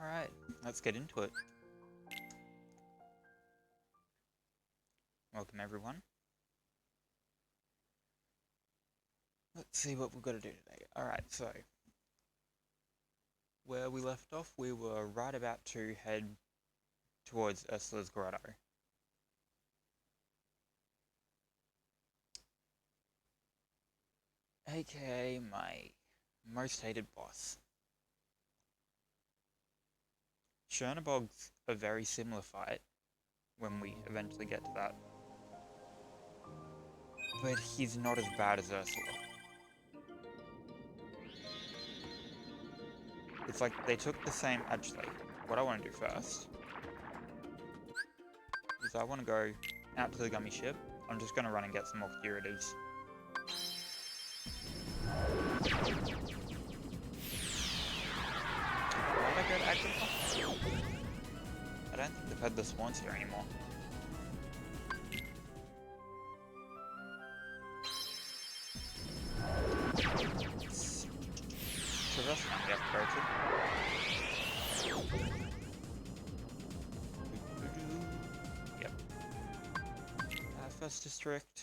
Alright, let's get into it. Welcome everyone. Let's see what we've got to do today. Alright, so where we left off, we were right about to head towards Ursula's Grotto. AKA my most hated boss. Chernobog's a very similar fight when we eventually get to that. But he's not as bad as Ursula. It's like they took the same... Actually, what I want to do first is I want to go out to the gummy ship. I'm just going to run and get some more curatives. Why did I go to Agrabah? I don't think they've had the swans here anymore. Traverse around the upgrade. Yep. First district.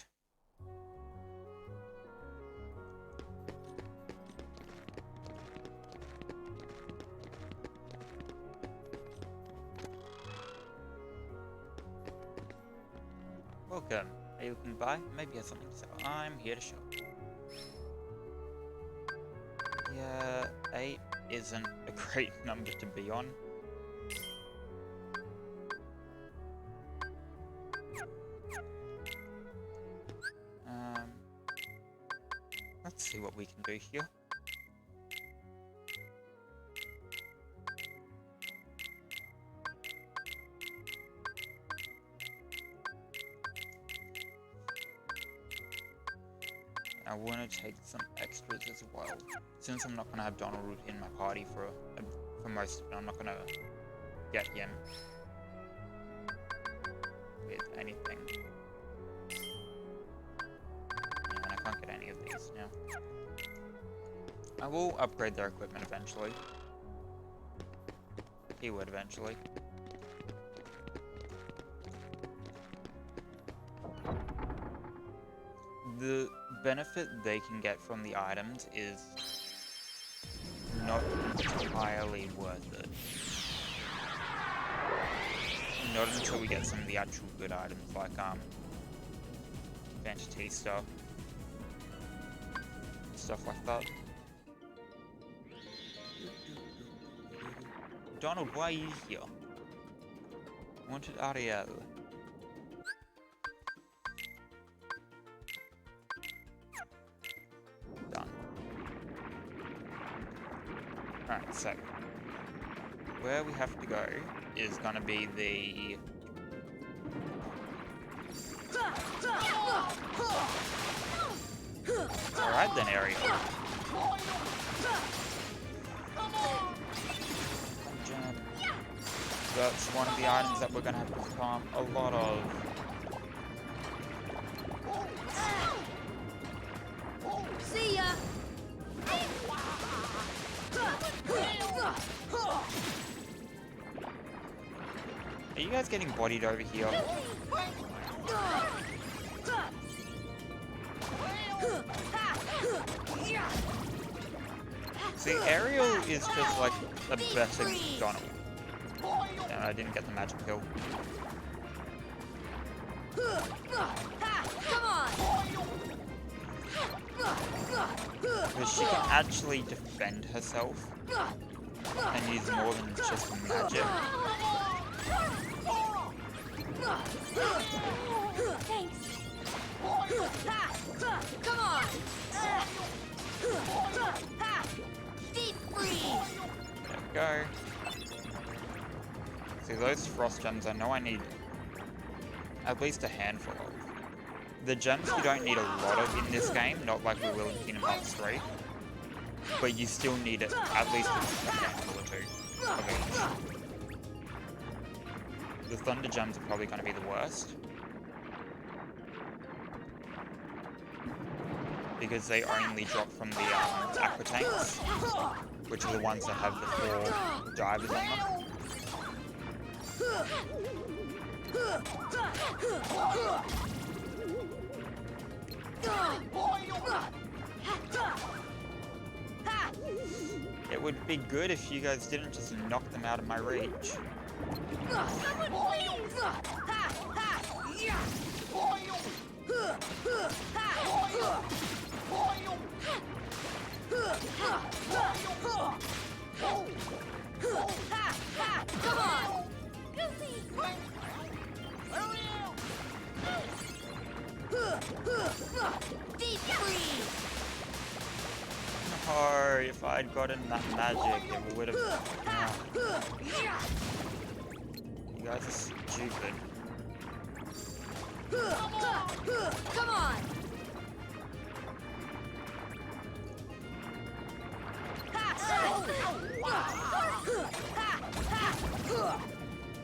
Welcome. Are you looking by? Maybe you have something to sell. I'm here to shop. Yeah, 8 isn't a great number to be on. Let's see what we can do here. I want to take some extras as well. Since I'm not going to have Donald in my party for most of it, I'm not going to get him with anything. And I can't get any of these now. I will upgrade their equipment eventually. Keyword eventually. The benefit they can get from the items is not entirely worth it. Not until we get some of the actual good items like Vanity stuff like that. Donald, why are you here? Wanted Ariel. Alright, so where we have to go is gonna be the alright then, Ariel. That's one of the items that we're gonna have to farm a lot of. See ya! Are you guys getting bodied over here? See, Ariel is just like a better Donald. And I didn't get the magic kill. Come on! Because she can actually defend herself and use more than just magic. Thanks. Come on! Deep freeze! There we go. See, those frost gems, I know I need at least a handful of. The gems you don't need a lot of in this game, not like we will in Kingdom Hearts 3. But you still need it at least a handful or two of each. The Thunder Gems are probably going to be the worst. Because they only drop from the Aqua Tanks. which are the ones that have the 4 divers on them. It would be good if you guys didn't just knock them out of my reach. Come on! Goofy! Deep freeze! Oh, if I'd gotten that magic, it would have. You guys are stupid. Come on!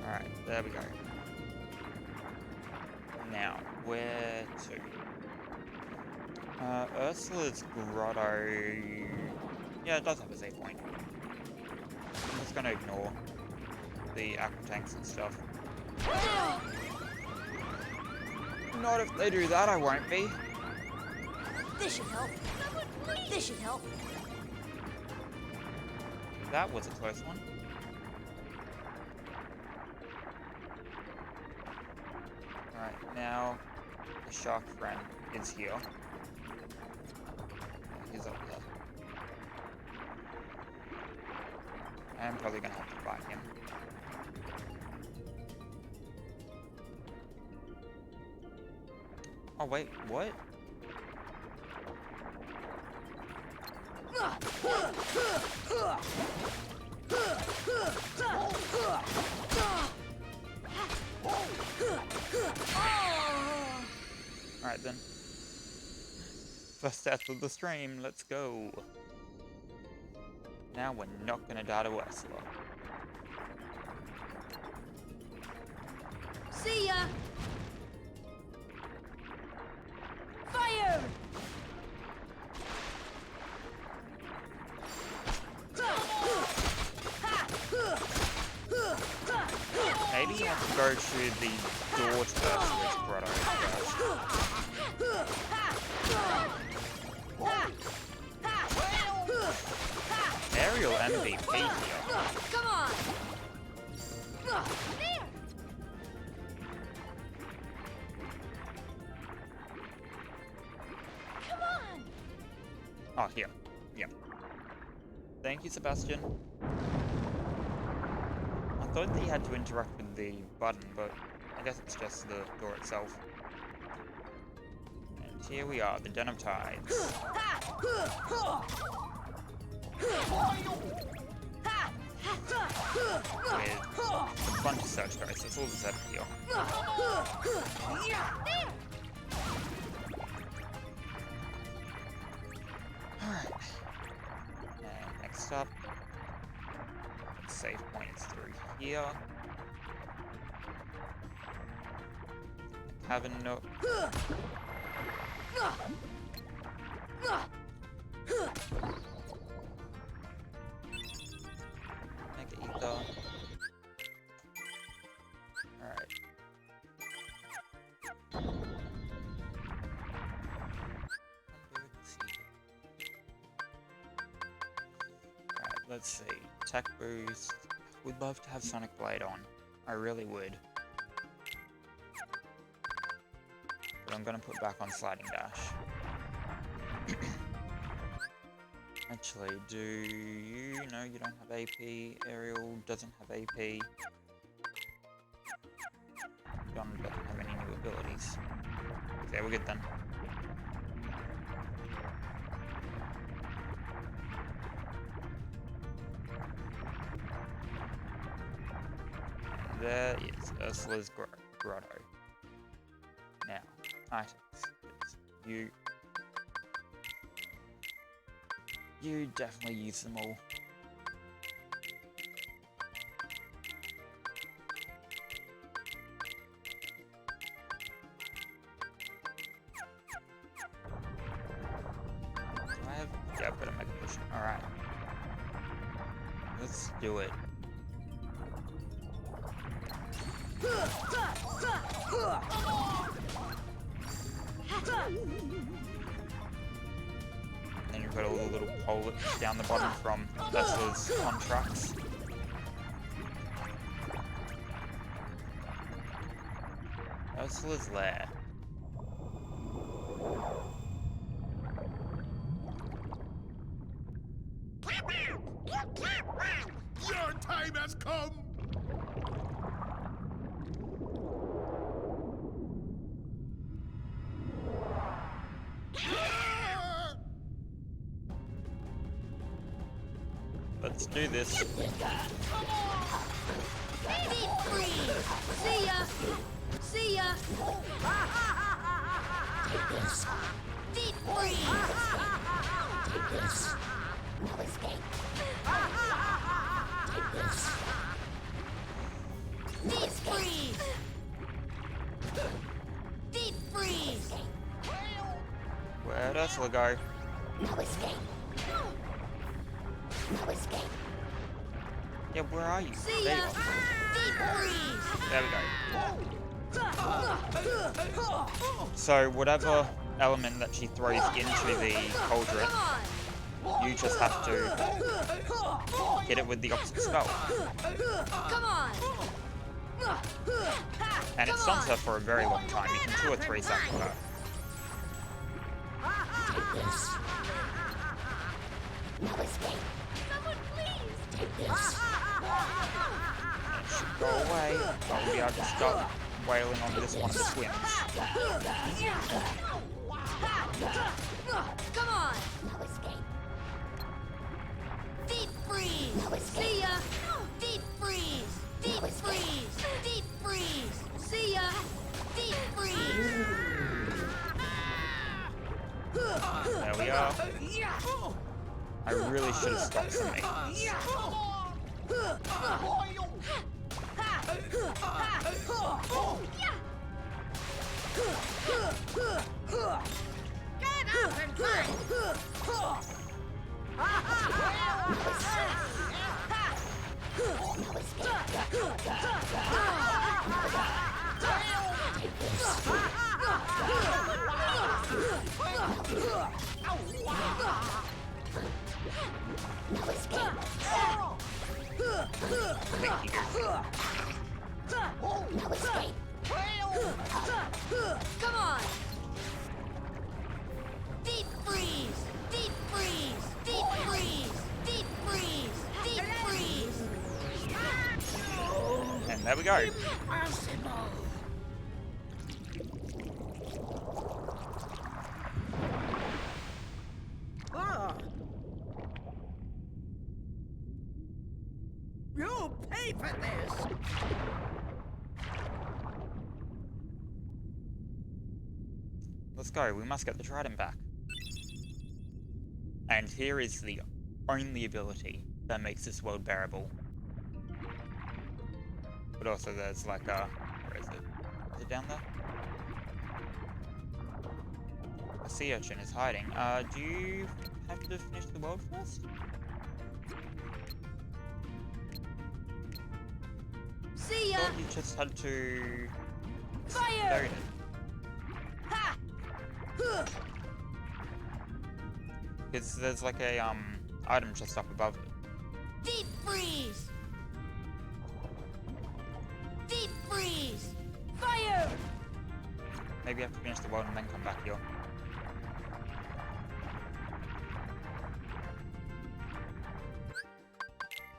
Alright, there we go. Now, where to? Ursula's Grotto... Yeah, it does have a save point. I'm just gonna ignore the aqua tanks and stuff. Not if they do that, I won't be. This should help. This should help. That was a close one. Alright, now the shark friend is here. He's up there. I'm probably gonna have to fight him. Oh wait, what? Alright then. First death of the stream, let's go. Now we're not gonna die to Ursula. See ya! Fire! Maybe you want to go to the door to Ursula's Grotto first. Aerial MVP here. Come on! There! Come on! Oh, here. Yep. Thank you, Sebastian. I thought that you had to interact with the button, but I guess it's just the door itself. And here we are, the Den of Tides. With a bunch of search guys, that's all that's out here. Alright. And next up, save point is through here. Cavern nook. Mega ether. Alright. Let's see. Attack boost. Would love to have Sonic Blade on. I really would. But I'm gonna put back on Sliding Dash. Actually, do you? No, you don't have AP. Ariel doesn't have AP. John doesn't have any new abilities. Okay, we're good then. There is Ursula's Grotto. Now, items. You definitely use them all. Do I have? Yeah, I've got a Mega Potion. Alright. Let's do it. Then you've got all the little polyps down the bottom from Ursula's contracts. Ursula's lair. Your time has come! Let's do this. Deep freeze! See ya! See ya! Deep freeze! No escape. Deep freeze! Deep freeze! Where'd Ursula go? No escape. No escape. Yeah, where are you? See There you ya! are. Deep freeze! There we go. So whatever element that she throws into the cauldron, Come on! you just have to hit it with the opposite spell. Come on! And it Come stuns on. her for a very long time. You can 2 or 3 cycle her. No escape. Someone please! Take this. Go away. Oh yeah, just stop wailing on this one that swims. Come on! No escape. Deep freeze! See ya! Deep freeze! Deep freeze! Deep freeze! See ya! Deep freeze! There we are. I really should have stopped for me. Get up and fight! Thank you. Come on! Deep freeze! Deep freeze! Deep freeze! Deep freeze! Deep freeze! And there we go. You'll pay for this! Let's go. We must get the trident back. And here is the only ability that makes this world bearable. But also there's like a... Where is it? Is it down there? A sea urchin is hiding. Do you have to finish the world first? See I ya! thought you just had to... Fire! Buried it. Ha! Because there's like a, item just up above it. Deep freeze! Deep freeze! Fire! Maybe you have to finish the world and then come back here.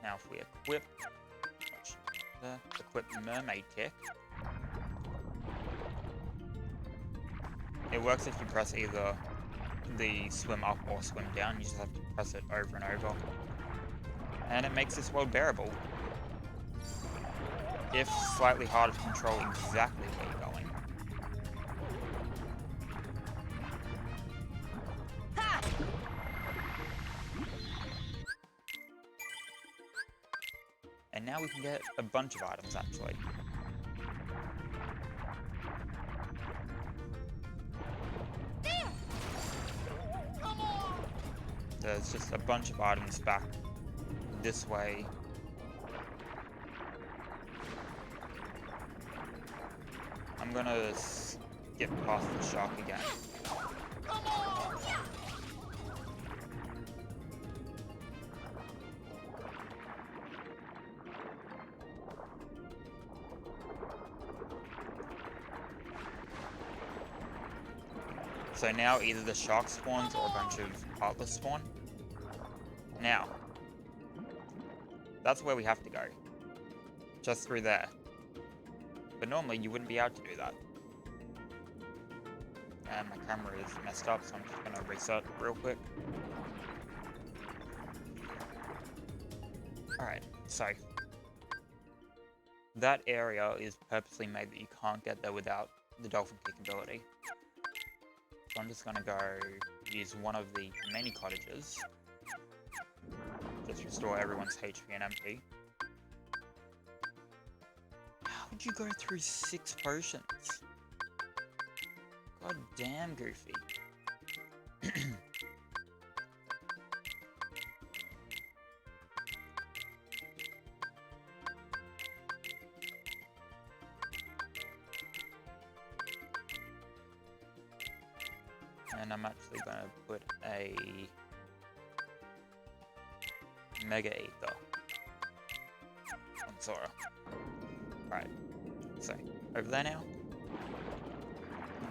Now if we equip... equip mermaid kick. It works if you press either the swim up or swim down. You just have to press it over and over. And it makes this world bearable. If slightly harder to control exactly where you're going. Ha! And now we can get a bunch of items actually. There's just a bunch of items back this way. I'm gonna skip past the shark again. Come on! So now either the shark spawns or a bunch of heartless spawn. Now, that's where we have to go. Just through there. But normally you wouldn't be able to do that. And my camera is messed up, so I'm just gonna reset real quick. Alright, so that area is purposely made that you can't get there without the dolphin kick ability. So I'm just gonna go use one of the mini cottages. Just restore everyone's HP and MP. How would you go through 6 potions? God damn, Goofy. And I'm actually going to put a Mega Ether on Sora. Right, so over there now.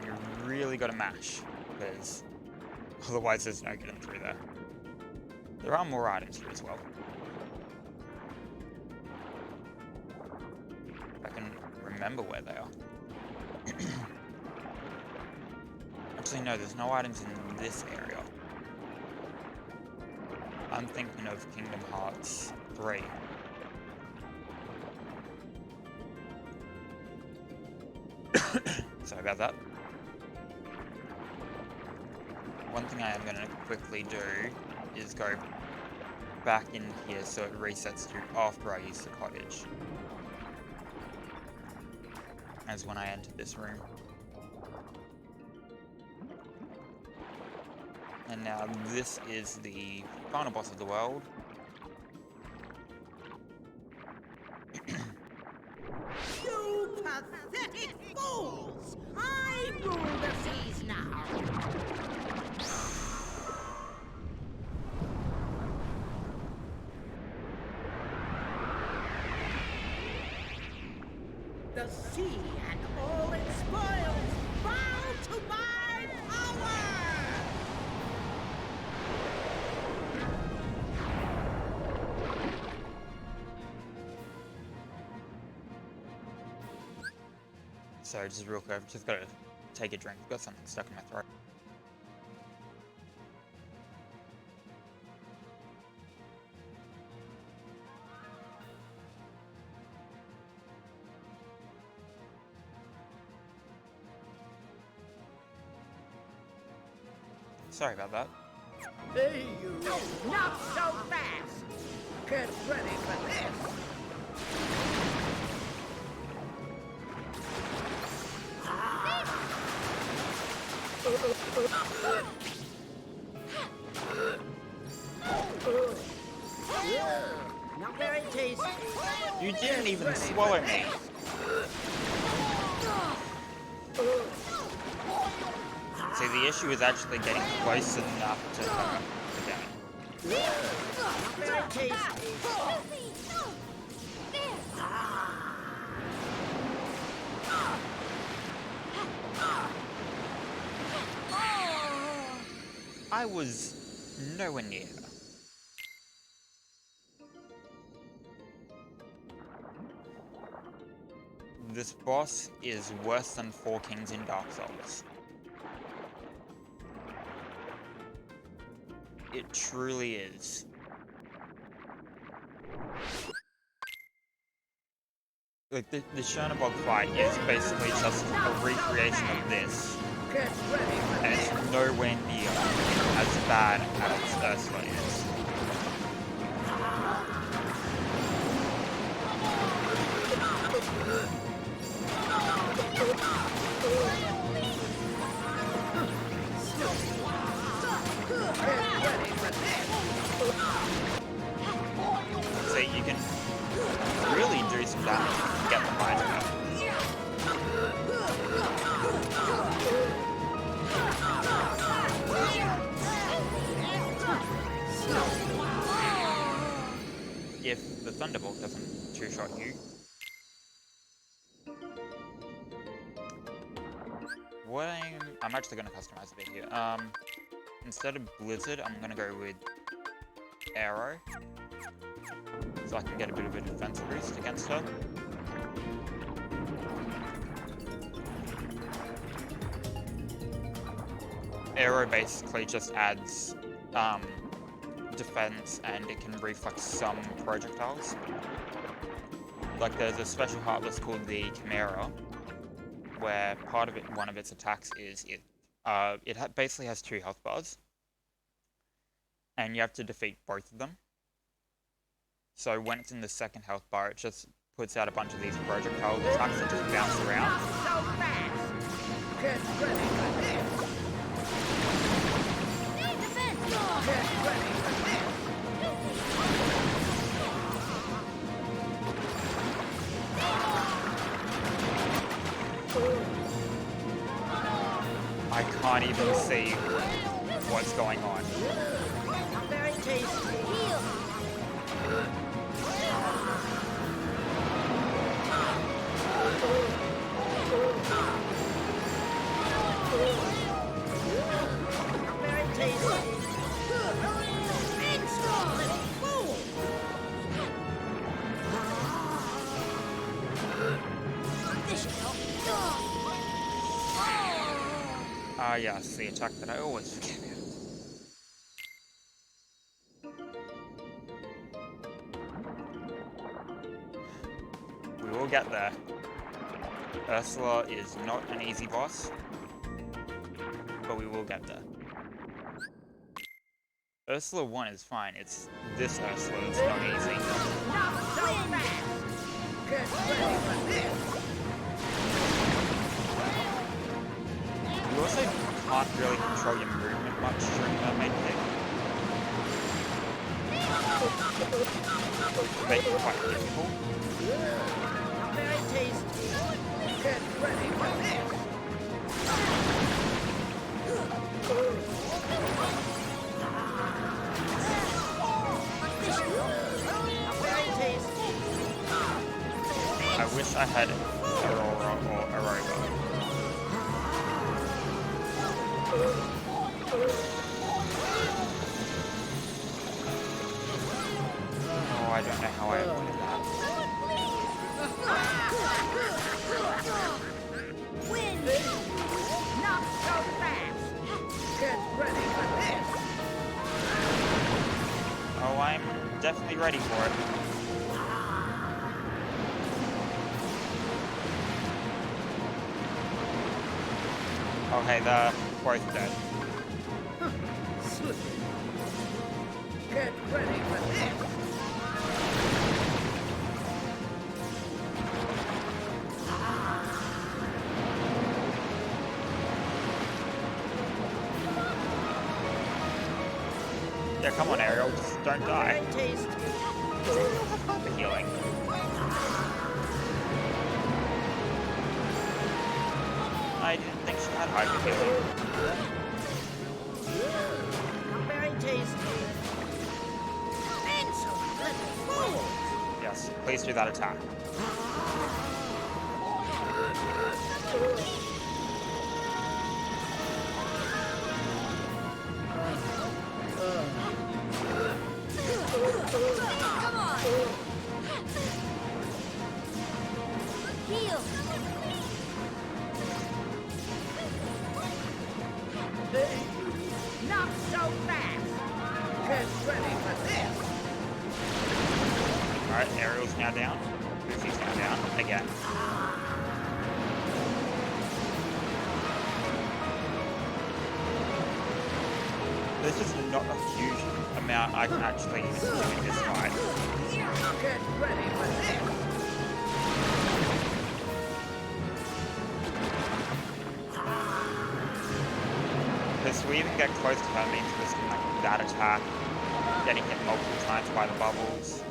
You really got to mash, because otherwise there's no getting through there. There are more items here as well. If I can remember where they are. Actually, no, there's no items in this area. I'm thinking of Kingdom Hearts 3. Sorry about that. One thing I am going to quickly do is go back in here so it resets to after I use the cottage. As when I entered this room. And now this is the final boss of the world. You pathetic fools! I rule the seas now! The sea and all its spoils bow to my power! So just real quick, I've just got to take a drink. I've got something stuck in my throat. Sorry about that. Hey, you! Not so fast! Get ready for this! Not very tasty. You didn't even swallow me. See, the issue is actually getting close enough to her again. Not very tasty. I was nowhere near her. This boss is worse than 4 Kings in Dark Souls. It truly is. Like, the Chernobog fight is basically just a recreation of this. Get ready for And it's nowhere near as bad as Ursula is. if the Thunderbolt doesn't two-shot you. What I'm actually going to customize a bit here. Instead of Blizzard, I'm going to go with Arrow, so I can get a bit of a defense boost against her. Arrow basically just adds defense, and it can reflect some projectiles. Like there's a special heartless called the Chimera, where part of it, one of its attacks is it basically has 2 health bars, and you have to defeat both of them. So when it's in the 2nd health bar, it just puts out a bunch of these projectile attacks that just bounce around. Not so fast! Get ready for this! Need defense! Get ready for this! I can't even see what's going on. Not very tasty. Heal! Not very tasty. Extra! Fool! This should help. Ah, yes, the attack that I always forget about. We will get there. Ursula is not an easy boss, but we will get there. Ursula 1 is fine, it's this Ursula that's not easy. Not so fast! Get ready for this! You also can't really control your movement much during the main thing. Make it quite difficult. Not very tasty. Get ready for this! Not very tasty. I wish I had Aurora or Aurora. Oh, I don't know how I avoided that. Win! Not so fast! Get ready for this! Oh, I'm definitely ready for it. Okay, they're both dead. Slippery. Get ready for this! Yeah, come on, Ariel, just don't die. Very tasty. Does Ariel have hyper healing? I didn't think she had hyper healing. Not very tasty. Insolent little fool! Yes, please do that attack. Come on! Heal! Not so fast! Get ready for this! Alright, Ariel's now down. Lucy's now down again. There's just not a huge amount I can actually do in this fight. Get ready for this! Because we even get close to her means risking like that attack, getting hit multiple times by the bubbles.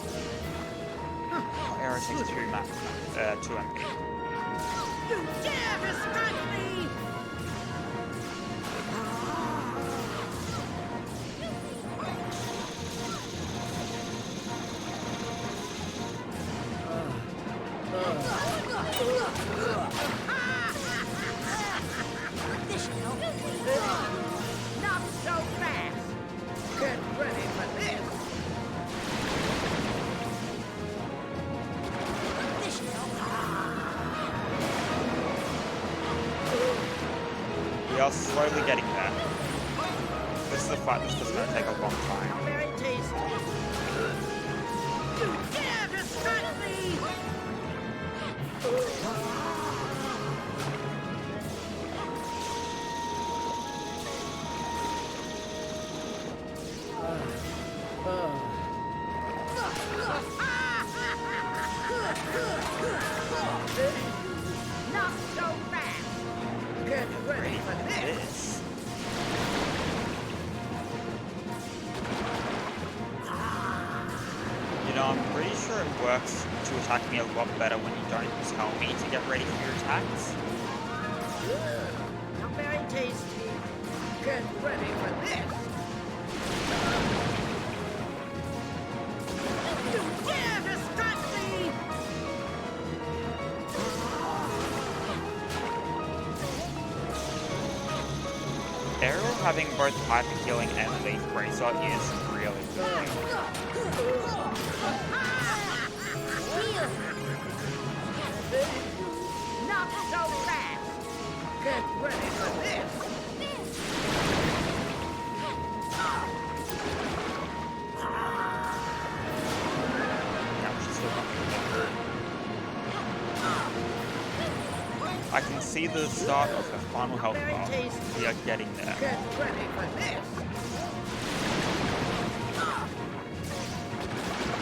Oh, Arrow takes 2 MP. You dare distract me! slowly getting there. This is a fight that's just gonna take a long time. Very tasty. You dare distract me! Not so fast! Get ready for this! This. You know, I'm pretty sure it works to attack me a lot better when you don't tell me to get ready for your attacks. Not very tasty. Get ready for this! You dare distract me! Ariel having both hyper healing and leaf bracer is really good. Not so fast! Get ready for this! Now she's still not good. I can see the start of her final health bar. We are getting there. Get ready for this!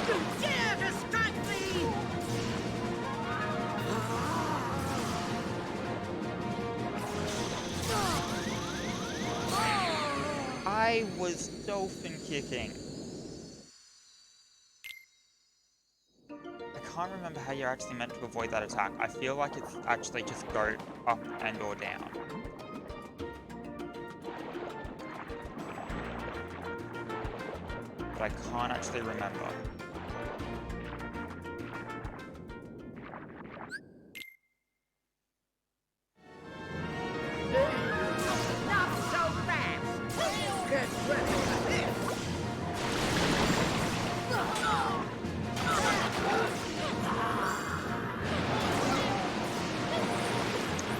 You dare distract me! I was dolphin kicking. I can't remember how you're actually meant to avoid that attack. I feel like it's actually just go up and or down. But I can't actually remember. Not so fast! Get ready for this!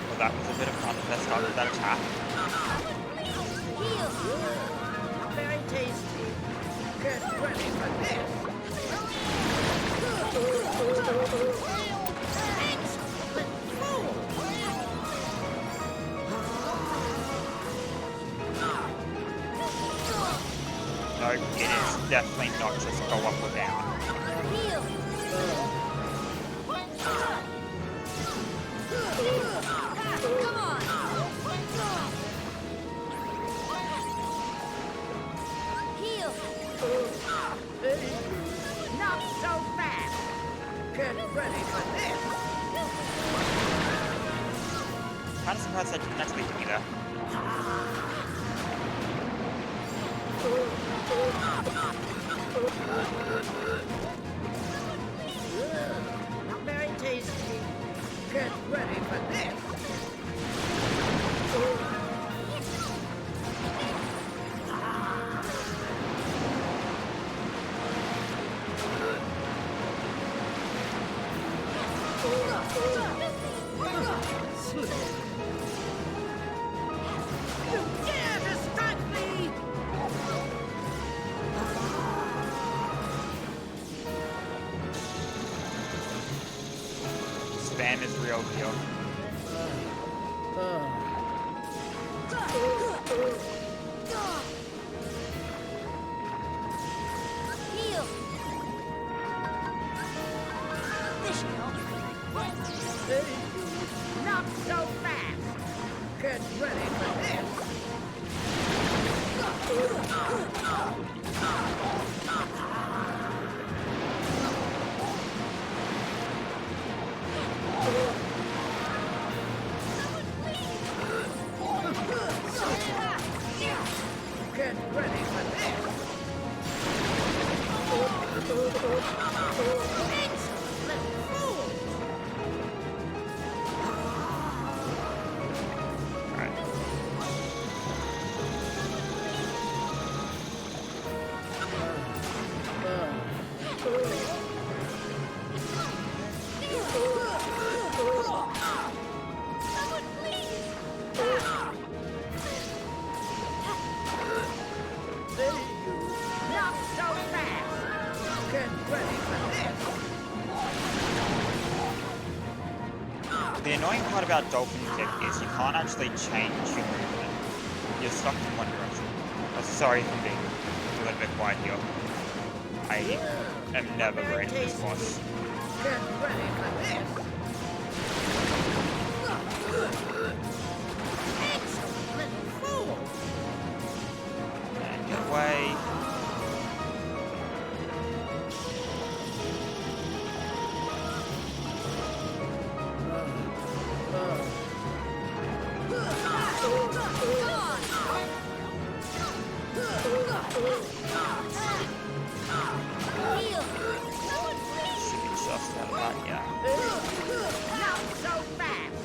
Well, that was a bit of fun at the start of that attack. Not very tasty. Get ready for this! Excellent fool! No, it is definitely not just go up or down. Come on! Heal! Not so fast! Get ready for this! Kind of surprised that didn't actually hit me there. Not very tasty. Get ready for this! You dare distract me! Spam is real here. Heal! This should help. Not so fast! Get ready for this! Get ready for this! Excellent fool! Alright. The annoying part about Dolphin Kick is you can't actually change your movement. You're stuck in one direction. Sorry if I'm being a little bit quiet here. I am never great at this boss. Get ready for this. Little fool. And get away. Should be just out of that, yeah. Not so fast.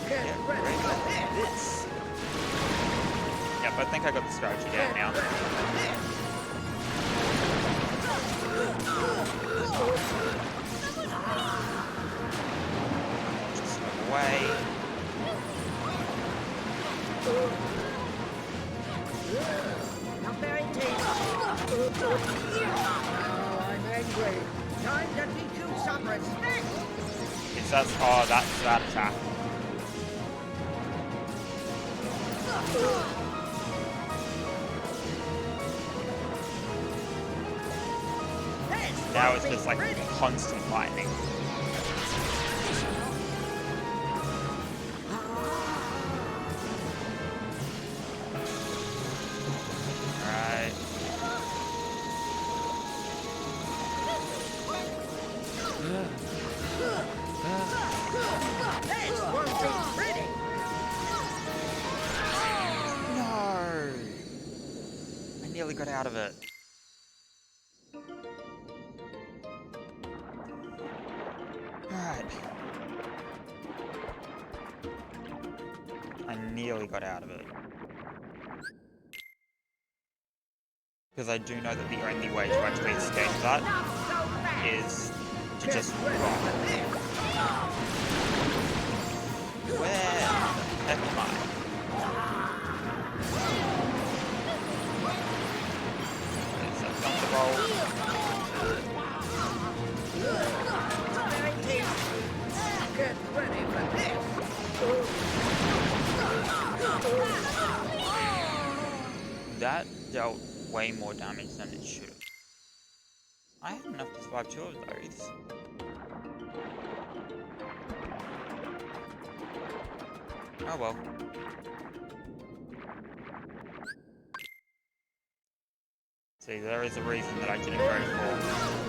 Get Get ready ready for for this. this. Yep, I think I got the strategy down now. Get ready for this. Just move away. Not very tasty. Oh, I'm angry. Time to teach you some respect. It's that, oh, that's that attack. This Now won't it's be just like pretty. constant lightning. Alright. This won't be pretty. No! I nearly got out of it. Alright. I nearly got out of it. Because I do know that the only way to actually escape that Not so fast. is to Get just ready run. for this. Where the heck am I? There's a thunderbolt. Very tasty. Get ready for this. That dealt way more damage than it should have. I had enough to survive 2 of those. Oh well. See, there is a reason that I didn't go for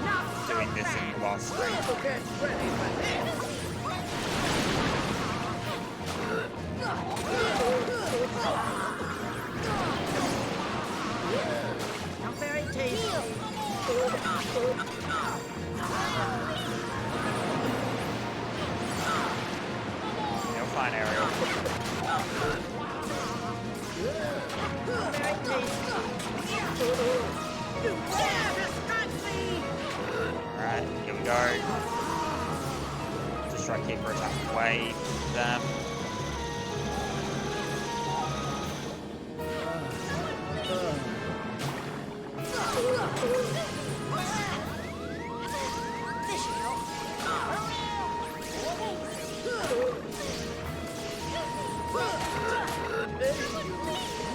Not so doing this in the last stream. Get ready for this. Not very tasty. You're fine, Ariel. Very tasty. You dare distract me! Alright, here we go. Just try to keep her attacking away from them. This should help.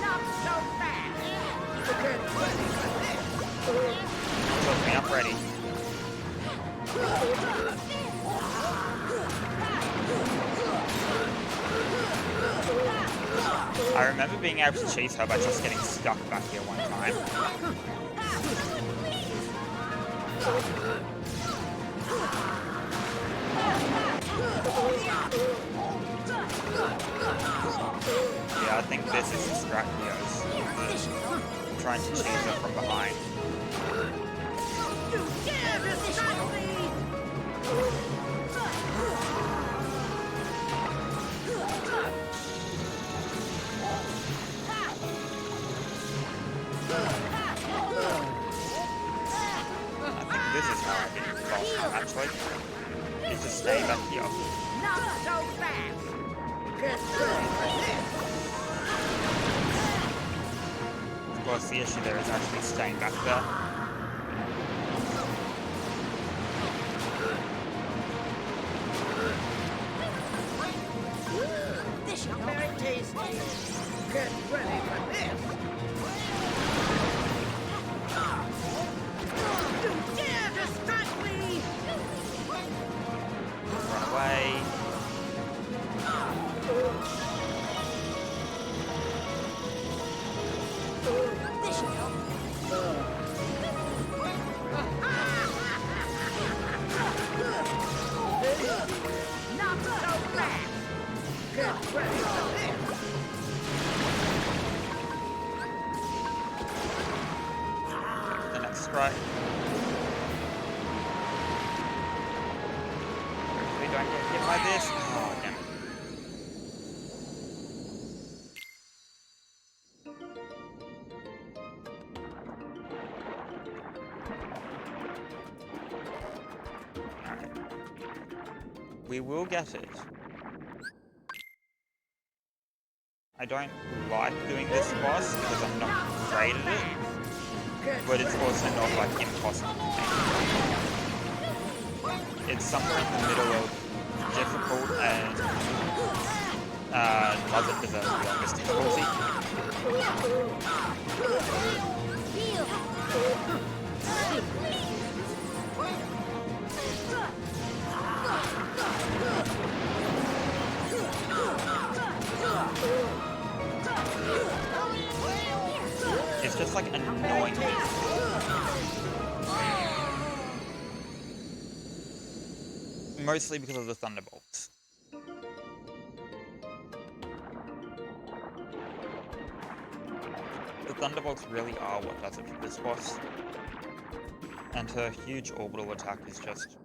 Not so fast! Get ready for this. Trust me, I'm ready. I remember being able to cheese her by just getting stuck back here one time. Yeah, I think this is Strakios. Trying to cheese her from behind. You dare distract me! I think this is how I did it last time, actually. Is to stay back here. Not so fast! Get ready for this. Of course, the issue there is actually staying back there. Get ready for this! You dare to strike me! Run away. This should help. Not so fast! Get ready for this! The next strike. Hopefully don't get hit by this. Oh, damn it. Alright. We will get it. I don't like doing this boss because I'm not great at it, but it's also not like impossible. It's somewhere in the middle of difficult and doesn't deserve to be on this difficulty. Heal. It's just like annoying me. Mostly because of the thunderbolts. The thunderbolts really are what does it for this boss. And her huge orbital attack is just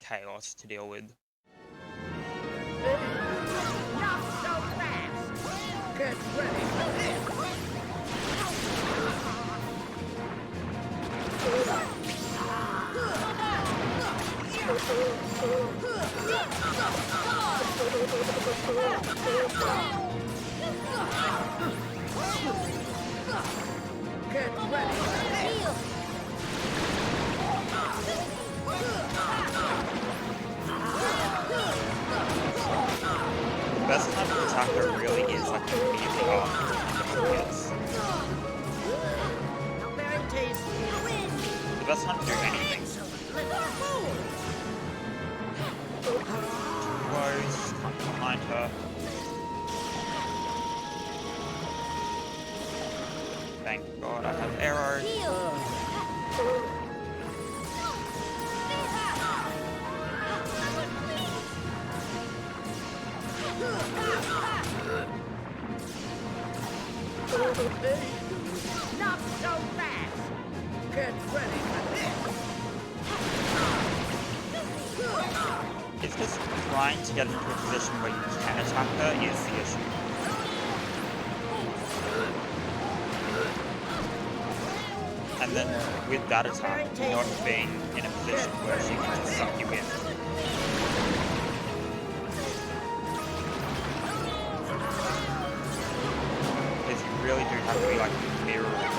chaos to deal with. Not so fast! Get ready for this! Get ready for this! Heal. The best type of attacker really is like immediately after thunderbolt hits. Not very tasty. The best time to do anything. Little fool! Close, come behind her. Thank God I have arrow. Heal. Not so fast! Get ready for this! It's just trying to get into a position where you can attack her is the issue. And then with that attack, not being in a position where she can just suck you in. Because you really do have to be like mirroring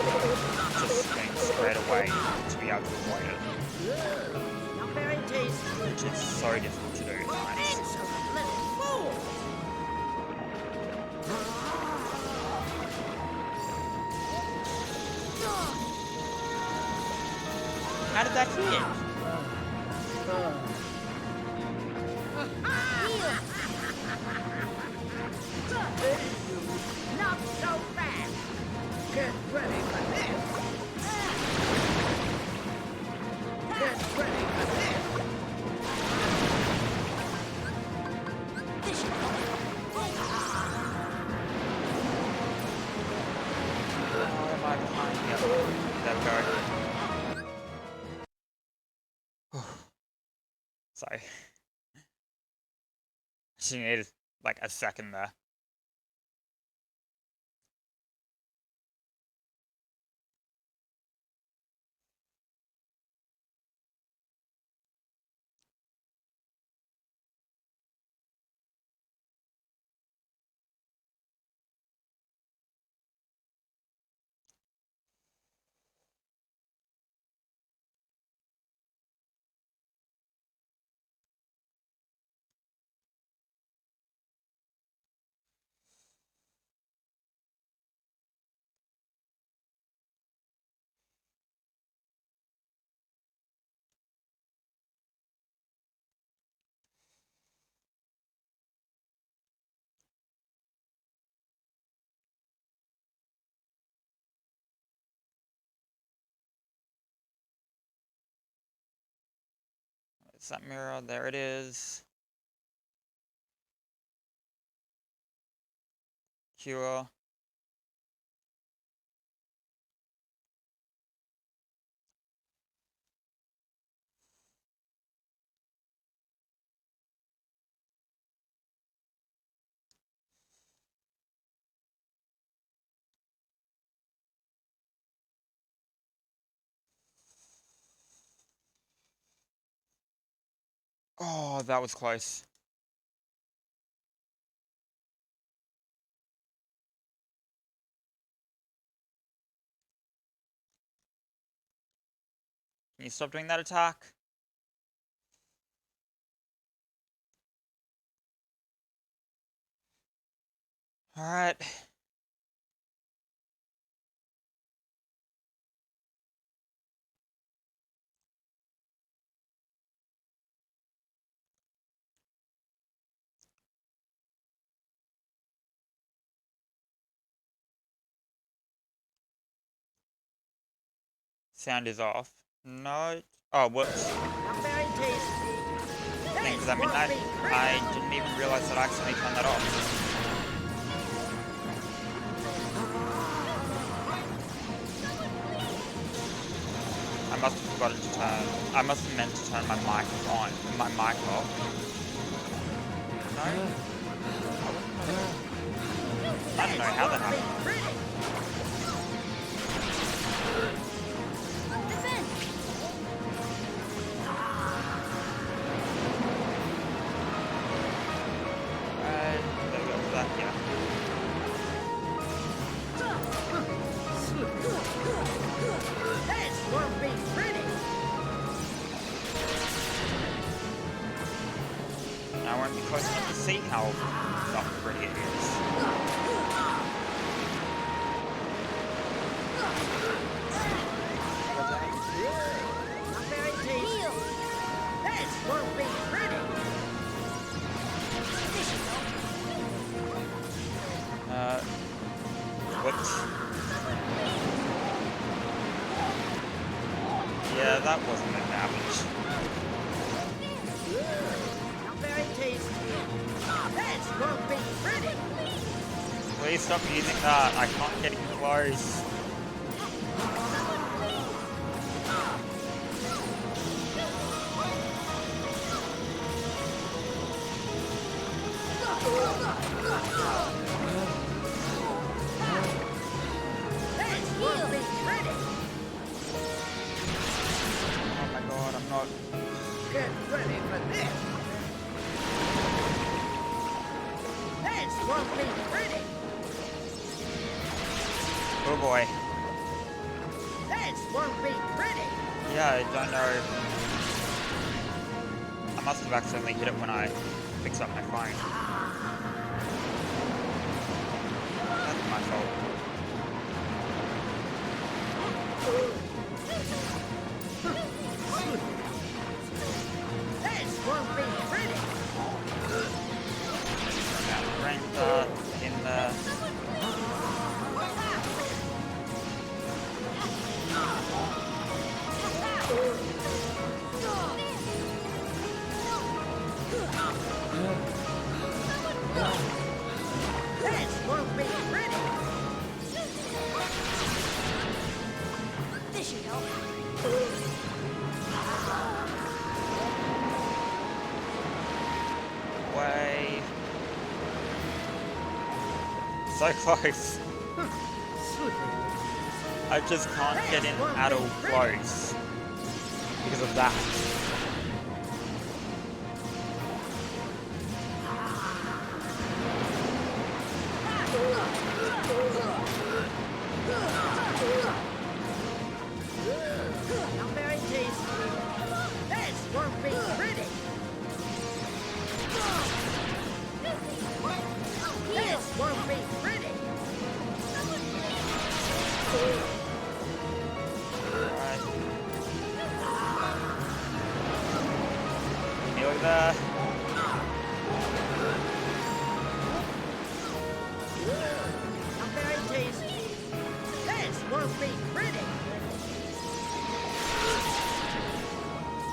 just things straight away to be able to avoid it. Not very tasty. Which is so difficult to do at times. Insolent little fool! How did that hit? Not so fast! Get ready for this! Get ready for this! This should help. Oh, am I behind? Yep. There we go. Sorry. She needed like a second there. What's that mirror? There it is. Cure. Oh, that was close. Can you stop doing that attack? Alright. Sound is off. No. Oh, whoops. Not very tasty. Things at midnight. I didn't even realize that I accidentally turned that off. I must have forgotten to turn. I must have meant to turn my mic on. My mic off. No? I don't know how that happened. Defend! There we go. That, yeah. This won't be pretty. I won't be close enough to see how not pretty it is. Not very tasty. Heal! This won't be pretty. Whoops. Yeah, that wasn't the damage. Not very tasty. This won't be pretty. Please stop using that. I can't get in close. This won't be pretty. Oh my god, I'm not. Get ready for this. This won't be pretty. Oh boy. This won't be pretty. Yeah, I don't know. I must have accidentally hit it when I picked up my phone. That's my fault. This won't be pretty. Rent in the. This won't be pretty. This should help. Way. So close. I just can't get in at all close because of that. Not very tasty. This won't be pretty. This won't be pretty. Alright.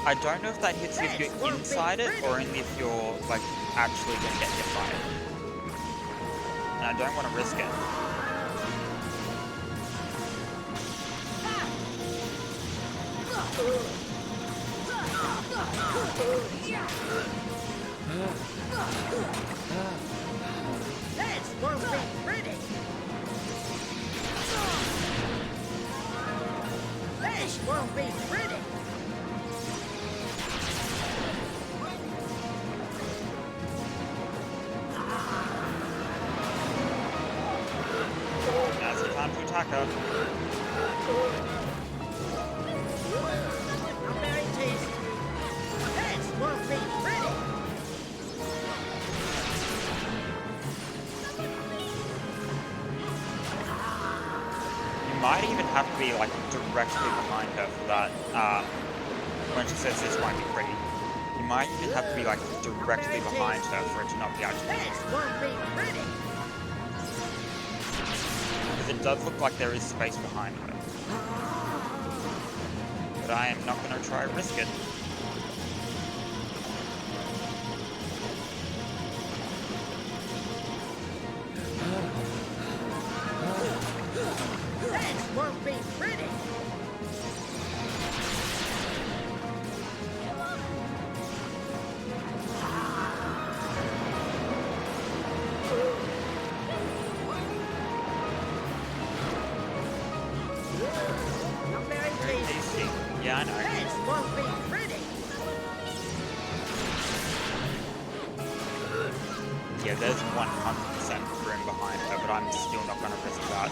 I don't know if that hits you if you're inside it or only if you're like actually gonna get hit by it. And I don't want to risk it. This won't be pretty. This won't be pretty. Now's the time to attack her. Not very tasty. This won't be pretty. You might even have to be like directly behind her for that. When she says this might be pretty, you might even have to be like directly behind her for it to not be actually. This won't be pretty. Because it does look like there is space behind her. But I am not going to try to risk it. This won't be pretty. Not very Very tasty. tasty. Yeah, I know. This won't be pretty. Yeah, there's 100% room behind her, but I'm still not going to risk that.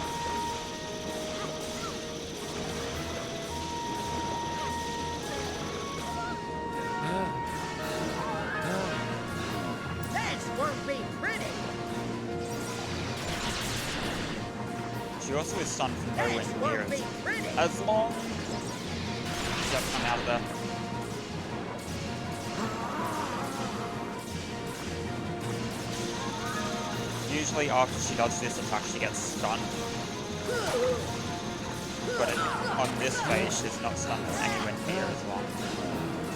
This won't be pretty. She also is stunned from nowhere This near won't be us. pretty. As long... Yep, I'm out of there. Usually after she does this attack, she gets stunned. But on this phase, she's not stunned anywhere near as long.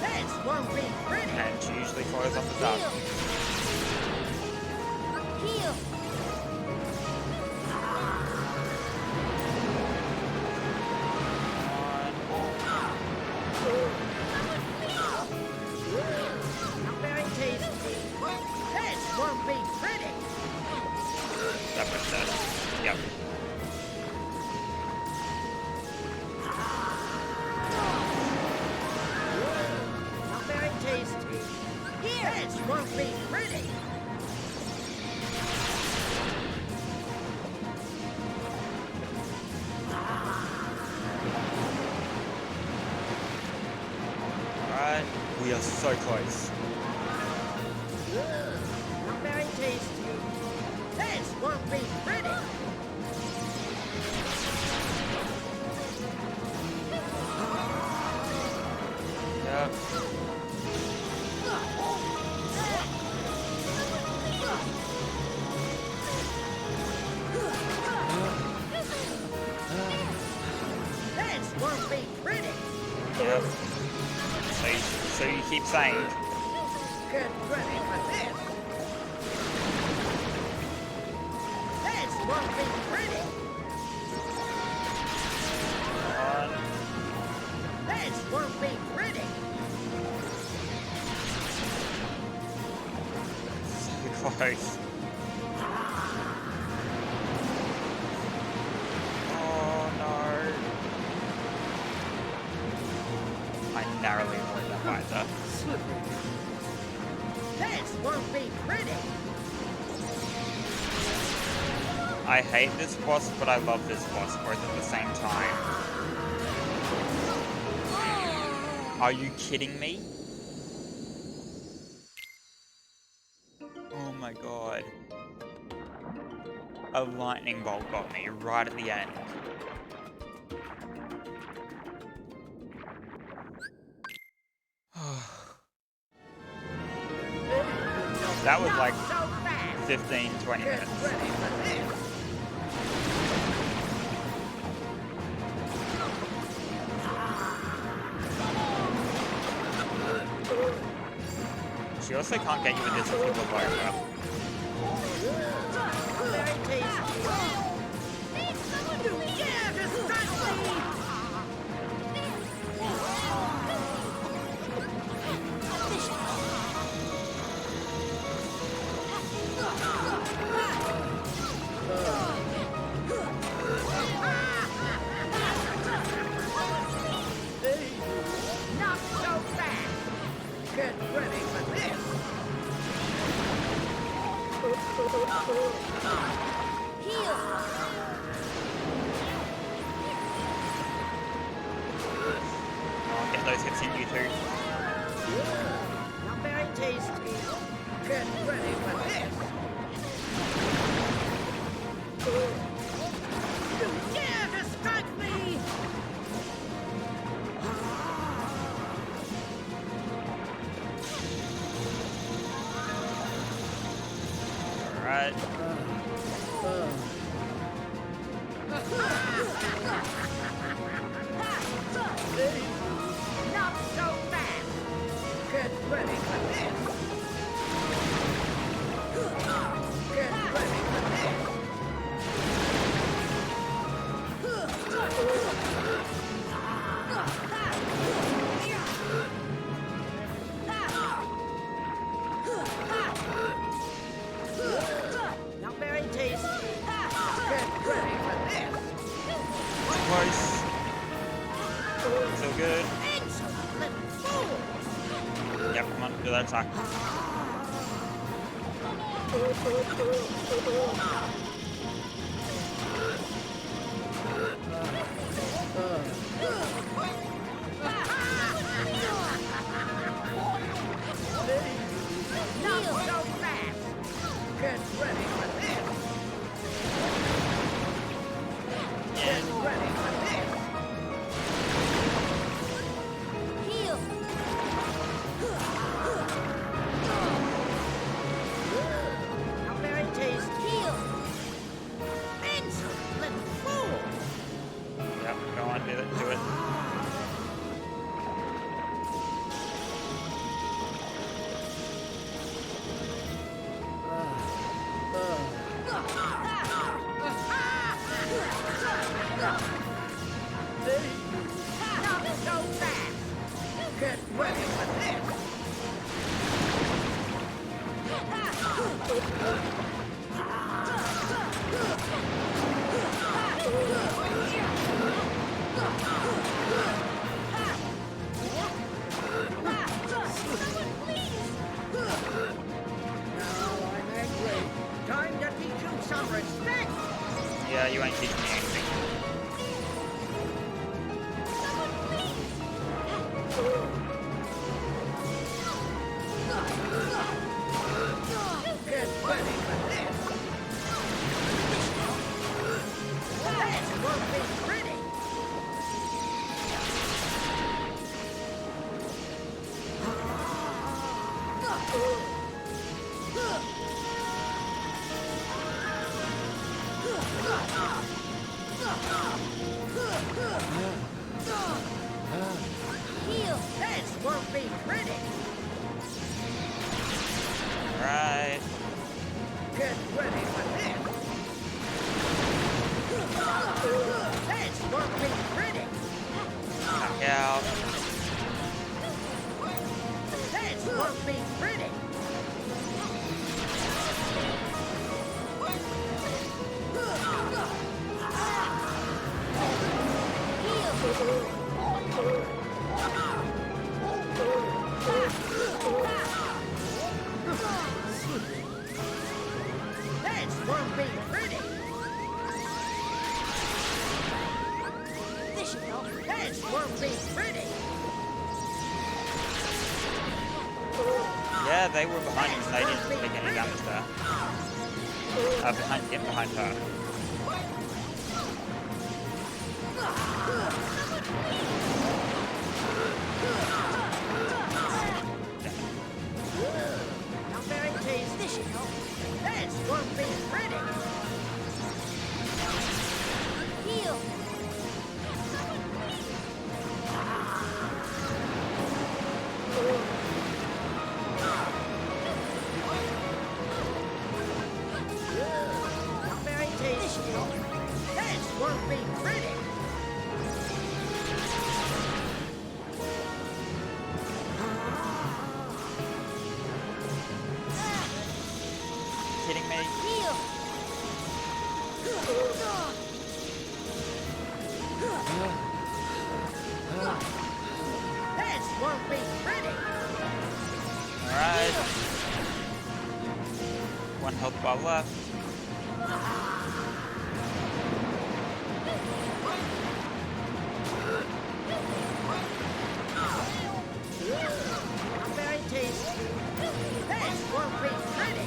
This won't be pretty. And she usually follows up with that. Heal. Not very tasty. This won't be pretty. That was that. Yep. Not very tasty. This won't be pretty. Alright, we are so close. Not very tasty. This won't be pretty. Yep. This won't be pretty. Yep. So you keep saying, Get ready for this. This won't be pretty. This won't be pretty. so close. Oh no. I narrowly avoided that fight there. This won't be pretty. I hate this boss, but I love this boss both at the same time. Are you kidding me? Oh my god. A lightning bolt got me right at the end. That was like Not so fast. 15, 20 Get minutes. ready for this. also can't get you with this if you look over. Very tasty. You dare distract me! Not so fast! Get ready for this! Heal. Oh, get those hits in you too. Not very tasty. Get ready for this! You dare distract me! Alright. Not so fast! Get ready for this! Get ready for this! Not very tasty. Get ready for this! Close. So good. Insolent fool! Yep, come on, do that attack. Not so fast! Get ready for this! Get ready for this! Heal. Not very tasty. Heal. Insolent fool! Yep, go on, do it, do it. Not so fast! Get ready for this! Now I'm angry. Time to teach you some respect! Yeah, you ain't teaching me anything. Get ready for this! This won't be pretty! Heal. This won't be pretty! Alright. Get ready for this! This won't be pretty! Knock out. This won't be pretty! This won't be pretty! This should help. This won't be pretty! Yeah, they were behind him, they didn't take any damage there. Behind him, behind her. Not very tasty. This should help. This won't be pretty! Heal. won't be pretty. Alright. One health bar left. Not very tasty. This won't be pretty.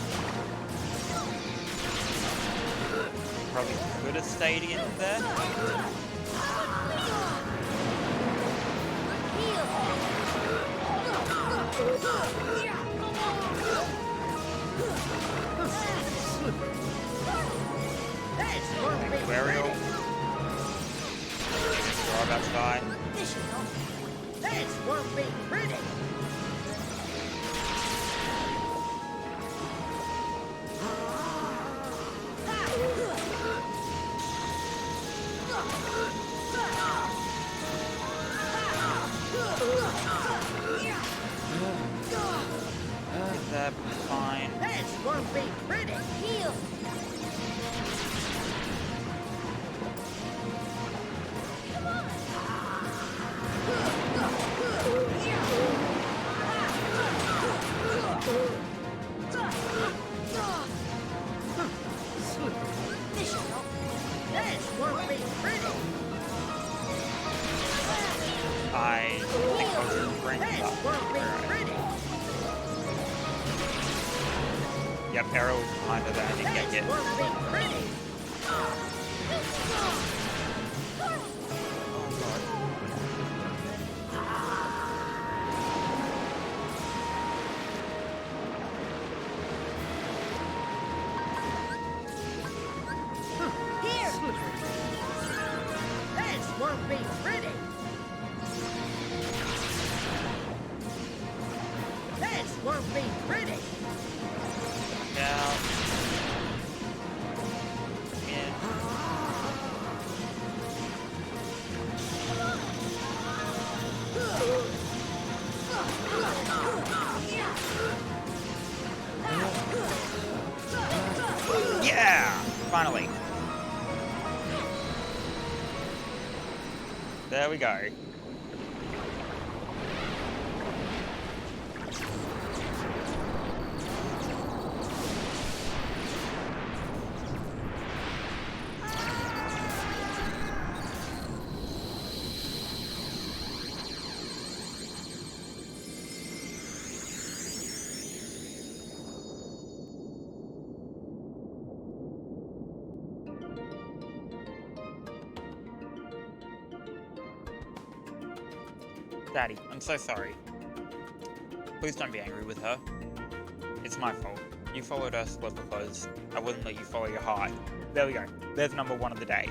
Probably could have stayed in there. This won't be Burial. We're about to die. This should help. This won't be pretty. Is that fine? This won't be pretty. Heal. This should help. This won't be pretty. I think I was in range This of won't be that. pretty. Yep, arrow was behind her there. I didn't get This hit. won't be pretty. Here. This won't be pretty. This won't be pretty. Down. In. Yeah! Finally. There we go. Daddy, I'm so sorry. Please don't be angry with her. It's my fault. You followed Ursula because I wouldn't let you follow your heart. There we go. There's number one of the day.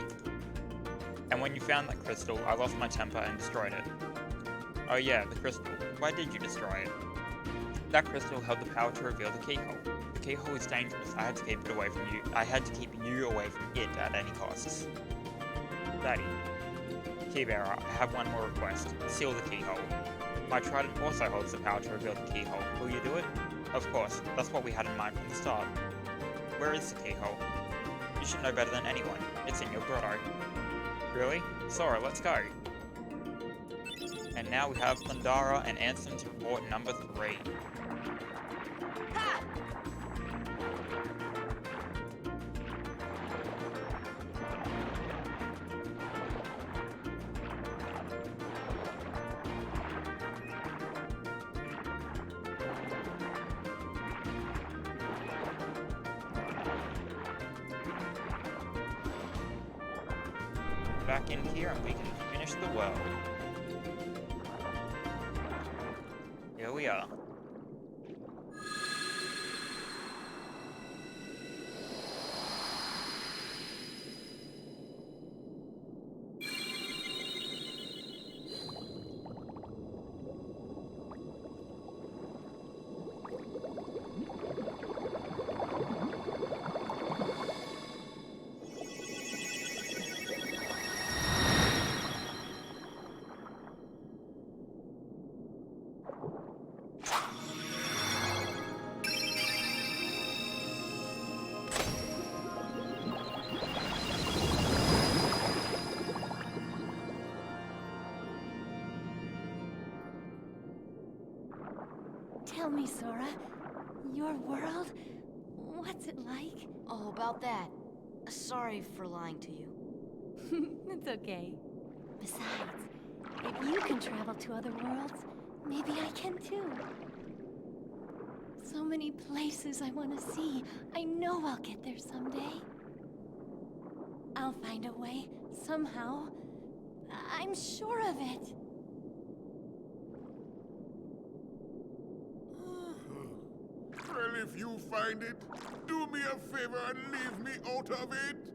And when you found that crystal, I lost my temper and destroyed it. Oh yeah, the crystal. Why did you destroy it? That crystal held the power to reveal the keyhole. The keyhole is dangerous. I had to keep it away from you. I had to keep you away from it at any costs. Daddy. Keybearer, I have one more request. Seal the keyhole. My trident also holds the power to reveal the keyhole. Will you do it? Of course. That's what we had in mind from the start. Where is the keyhole? You should know better than anyone. It's in your grotto. Really? Sora, let's go. And now we have Thundara and Ansem to report number 3. Ha! Back in here and we can finish the world. Here we are. Tell me, Sora, your world, what's it like? Oh, about that. Sorry for lying to you. It's okay. Besides, if you can travel to other worlds, maybe I can too. So many places I want to see. I know I'll get there someday. I'll find a way, somehow. I'm sure of it. Well, if you find it, do me a favor and leave me out of it.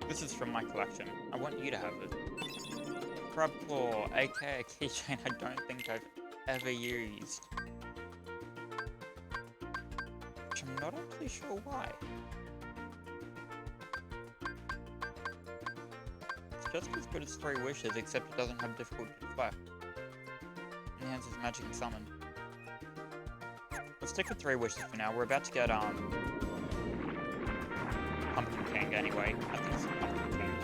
This is from my collection. I want you to have it. Crab Claw, aka a keychain I don't think I've ever used. Which I'm not actually sure why. It's just as good as 3 Wishes, except it doesn't have difficulty to collect. Enhances magic and summon. Let's stick with 3 Wishes for now. We're about to get Pumpkin King anyway. I think it's Pumpkin King.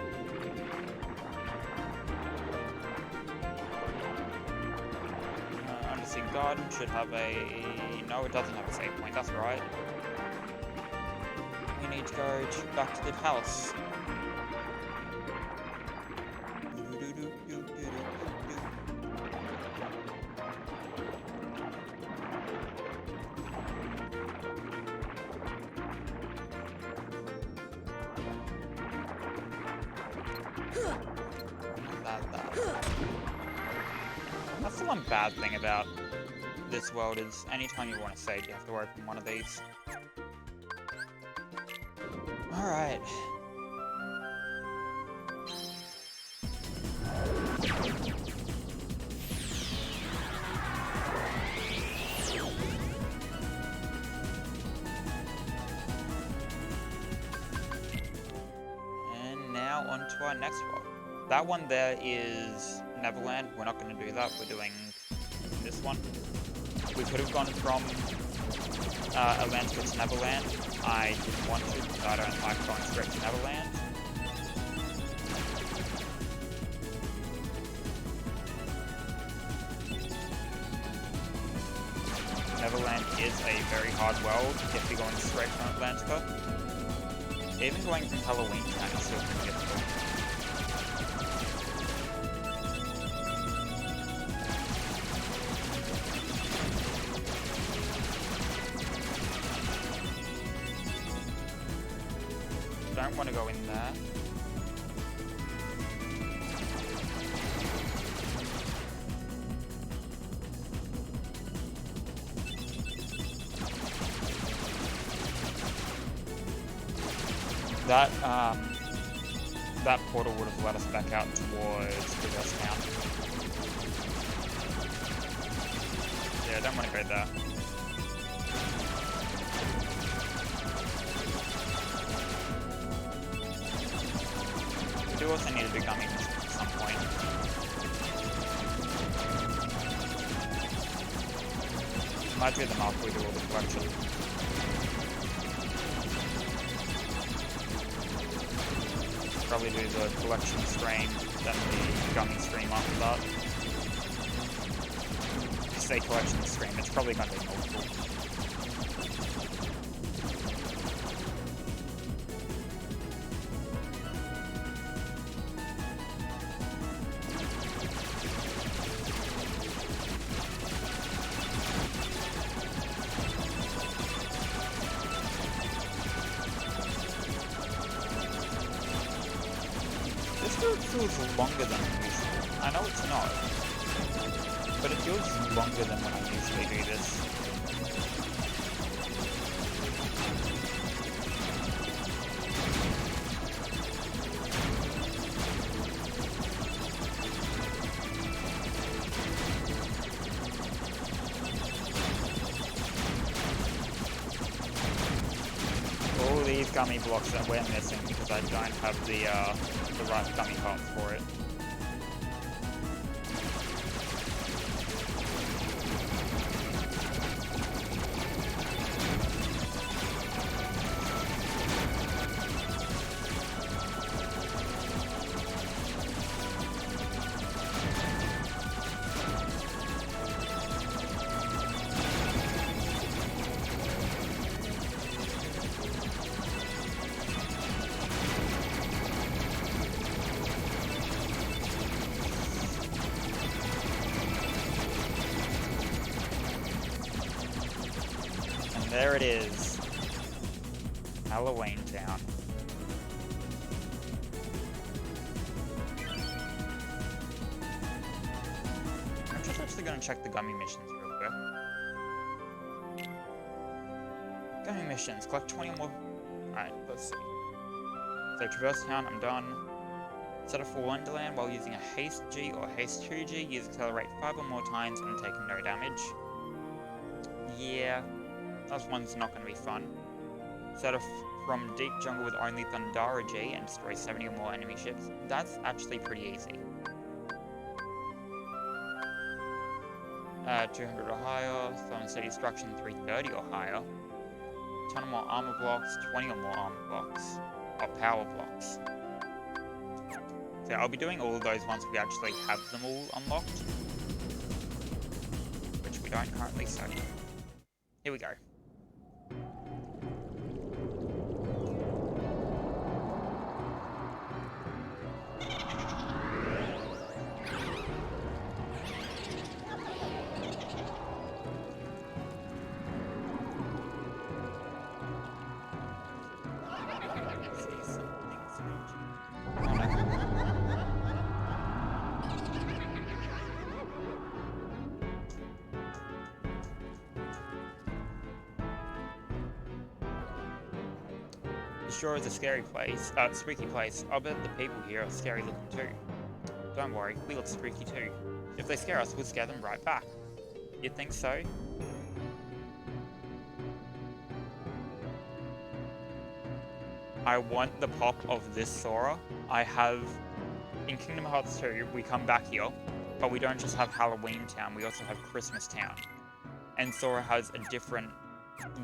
Undersea Garden should have a... No, it doesn't have a save point, that's right. We need to go back to the palace. That's the one bad thing about this world is anytime you want to save, you have to open one of these. Alright. And now on to our next world. That one there is Neverland. We're not going to do that. We're doing this one. We could have gone from Atlantica to Neverland. I didn't want to because I don't like going straight to Neverland. Neverland is a very hard world if you're going straight from Atlantica. Even going from Halloween Town is still pretty difficult. Don't want to go in there. That portal would have led us back out towards the rest town. Yeah, I don't want to go there. We do also need to do gummies at some point. Might do them after we do all the collection. Probably do the collection stream, then the gummy stream after that. I say collection stream, it's probably going to be multiple. Feels longer than usual. I know it's not, but it feels longer than when I usually do this. All these gummy blocks that we're missing because I don't have the right gummy parts for it. There it is. Halloween Town. I'm just actually gonna check the gummy missions real quick. Gummy missions, collect 20 or more. Alright, let's see. So Traverse Town, I'm done. Set up for Wonderland while using a Haste G or Haste 2G. Use Accelerate 5 or more times and taking no damage. Yeah, that one's not going to be fun. Set off from Deep Jungle with only Thundara G and destroy 70 or more enemy ships. That's actually pretty easy. 200 or higher. Summon Steady Destruction 330 or higher. 10 or more armor blocks, 20 or more armor blocks. Or power blocks. So I'll be doing all of those once we actually have them all unlocked. Which we don't currently, so here we go. Sure is a scary place, spooky place. I'll bet the people here are scary looking too. Don't worry, we look spooky too. If they scare us, we'll scare them right back. You think so? I want the pop of this Sora. I have, in Kingdom Hearts 2, we come back here, but we don't just have Halloween Town, we also have Christmas Town. And Sora has a different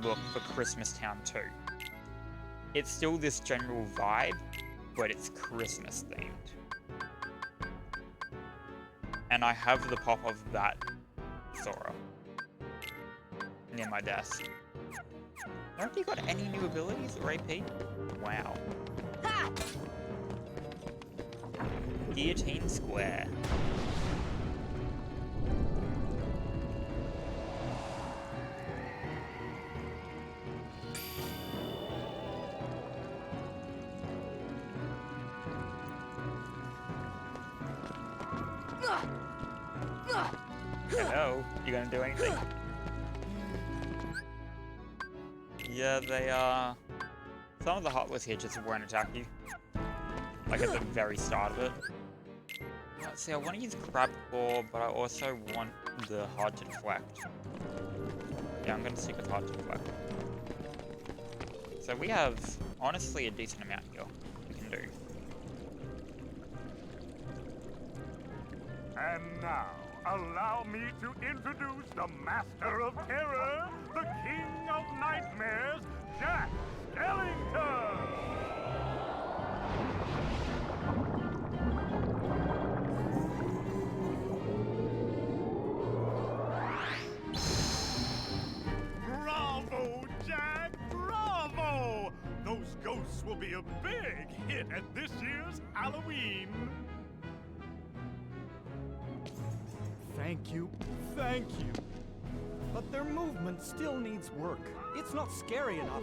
look for Christmas Town too. It's still this general vibe, but it's Christmas themed. And I have the pop of that Sora near my desk. Have you got any new abilities or AP? Wow. Ha! Guillotine Square. Hello? You gonna do anything? Yeah, they some of the Heartless here just won't attack you. Like at the very start of it. Let's see, I want to use Crab Claw, but I also want the Hard to Deflect. Yeah, I'm gonna stick with Hard to Deflect. So we have, honestly, a decent amount here we can do. And now, allow me to introduce the Master of Terror, the King of Nightmares, Jack Skellington! Bravo, Jack! Bravo! Those ghosts will be a big hit at this year's Halloween! Thank you. But their movement still needs work. It's not scary enough.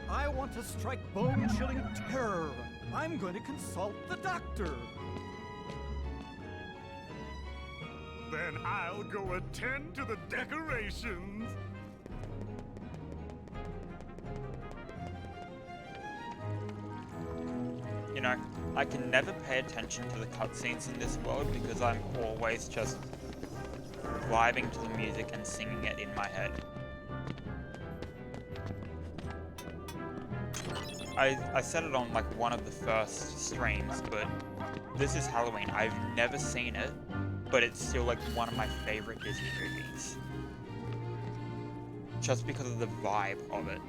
I want to strike bone-chilling terror. I'm going to consult the doctor. Then I'll go attend to the decorations. You know, I can never pay attention to the cutscenes in this world because I'm always just vibing to the music and singing it in my head. I said it on like one of the first streams, but this is Halloween. I've never seen it, but it's still like one of my favorite Disney movies. Just because of the vibe of it.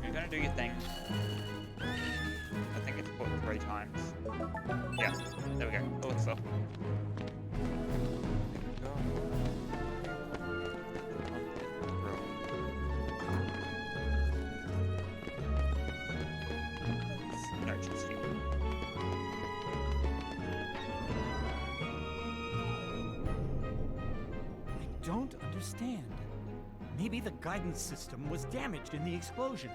You're gonna do your thing. I think it's put 3 times. Yeah, there we go. Elixir. No, just you. understand. Maybe the guidance system was damaged in the explosion.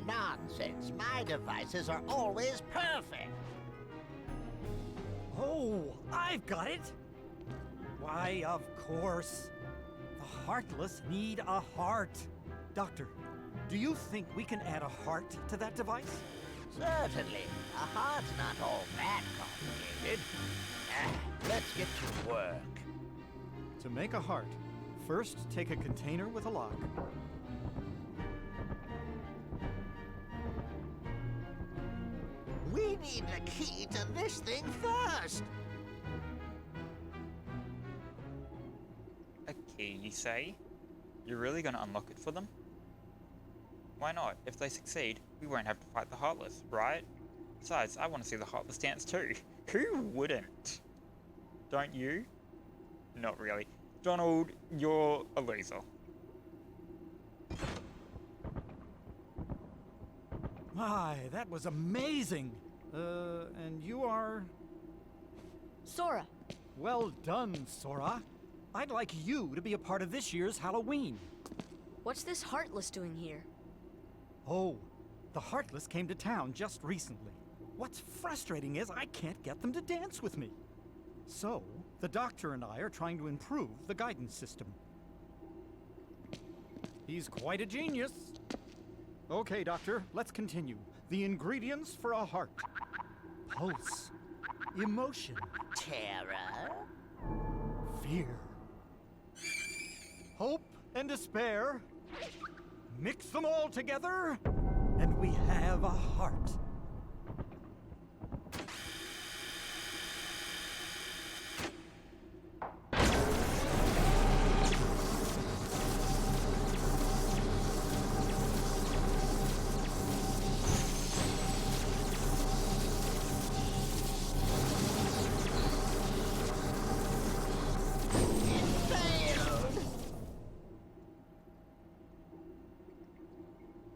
Nonsense. My devices are always perfect. Oh, I've got it! Why, of course. The Heartless need a heart. Doctor, do you think we can add a heart to that device? Certainly. A heart's not all that complicated. Let's get to work. To make a heart, first take a container with a lock. We need the key to this thing first. A key, you say? You're really gonna unlock it for them? Why not? If they succeed, we won't have to fight the Heartless, right? Besides, I want to see the Heartless dance too. Who wouldn't? Don't you? Not really. Donald, you're a loser. My, that was amazing! And you are... Sora. Well done, Sora. I'd like you to be a part of this year's Halloween. What's this Heartless doing here? Oh, the Heartless came to town just recently. What's frustrating is I can't get them to dance with me. So, the Doctor and I are trying to improve the guidance system. He's quite a genius. Okay, Doctor, let's continue. The ingredients for a heart. Pulse. Emotion. Terror? Fear. Hope and despair. Mix them all together, and we have a heart.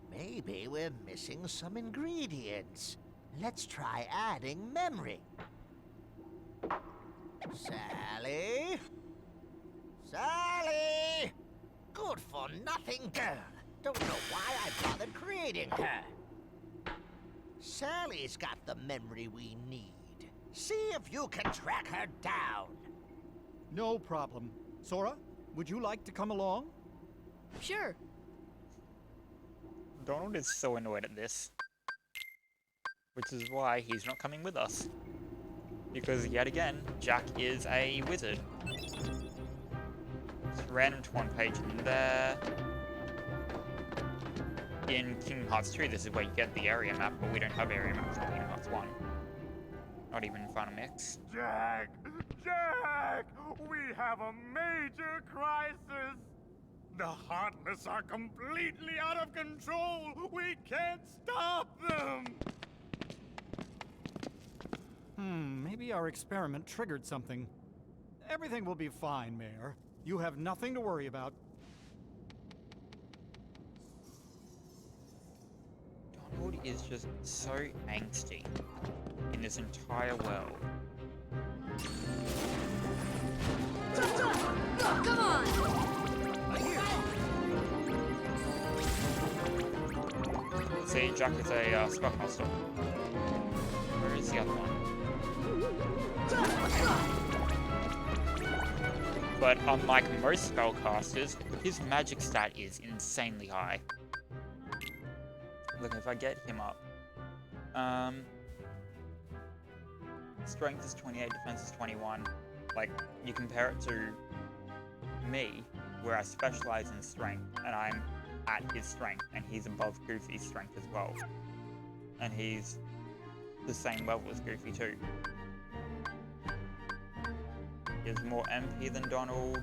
Maybe we're missing some ingredients. Let's try adding memory. Sally? Sally! Good for nothing girl. Don't know why I bothered creating her. Sally's got the memory we need. See if you can track her down. No problem. Sora, would you like to come along? Sure. Donald is so annoyed at this. Which is why he's not coming with us. Because yet again, Jack is a wizard. Just random to one page in there. In Kingdom Hearts 2, this is where you get the area map, but we don't have area maps in Kingdom Hearts 1. Not even Final Mix. Jack! Jack! We have a major crisis! The Heartless are completely out of control! We can't stop them! Maybe our experiment triggered something. Everything will be fine, Mayor. You have nothing to worry about. Donald is just so angsty in this entire world. Come on! See, Jack is a spellcaster. Where is the other one? But unlike most spellcasters, his magic stat is insanely high. Look, if I get him up. Strength is 28, defense is 21. Like, you compare it to me, where I specialize in strength, and I'm at his strength, and he's above Goofy's strength as well. And he's the same level as Goofy too. He has more MP than Donald.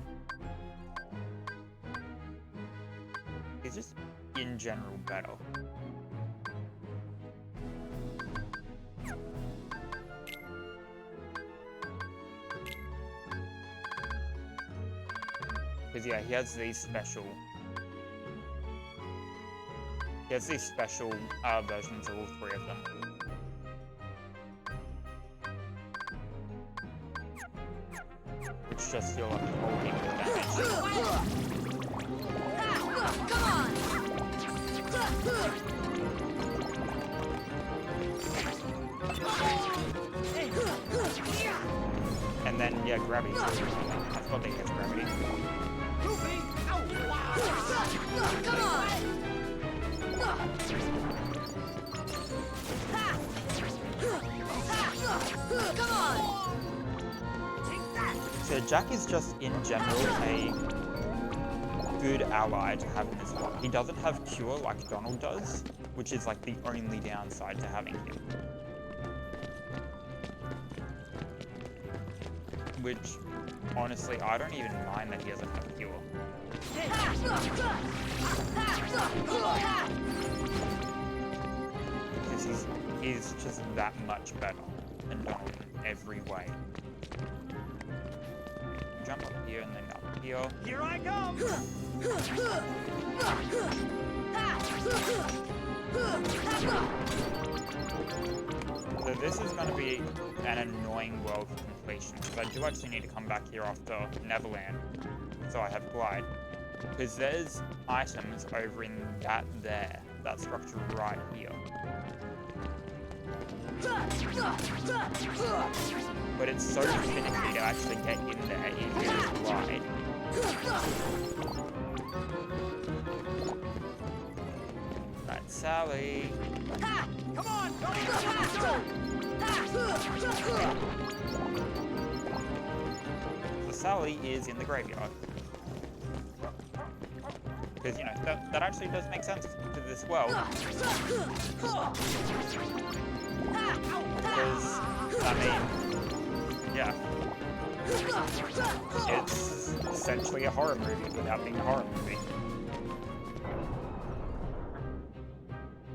He's just, in general, better. Because yeah, he has these special versions of all three of them. Which which just deal like a whole heap of damage. Come on! And then, yeah, gravity. I forgot they get gravity. Come on! Come on! So Jack is just, in general, a good ally to have in this one. He doesn't have Cure like Donald does, which is like the only downside to having him. Which, honestly, I don't even mind that he doesn't have Cure. Because he's just that much better than Donald in every way. Jump up here and then up here. Here I come! So this is going to be an annoying world for completion, because I do actually need to come back here after Neverland, so I have Glide. Because there's items over in that structure right here. But it's so finicky to actually get in there in his Glide. Right, Sally. Come on! Go! So Sally is in the graveyard. Because, you know, that actually does make sense to this world. Because, I mean, yeah. It's essentially a horror movie without being a horror movie.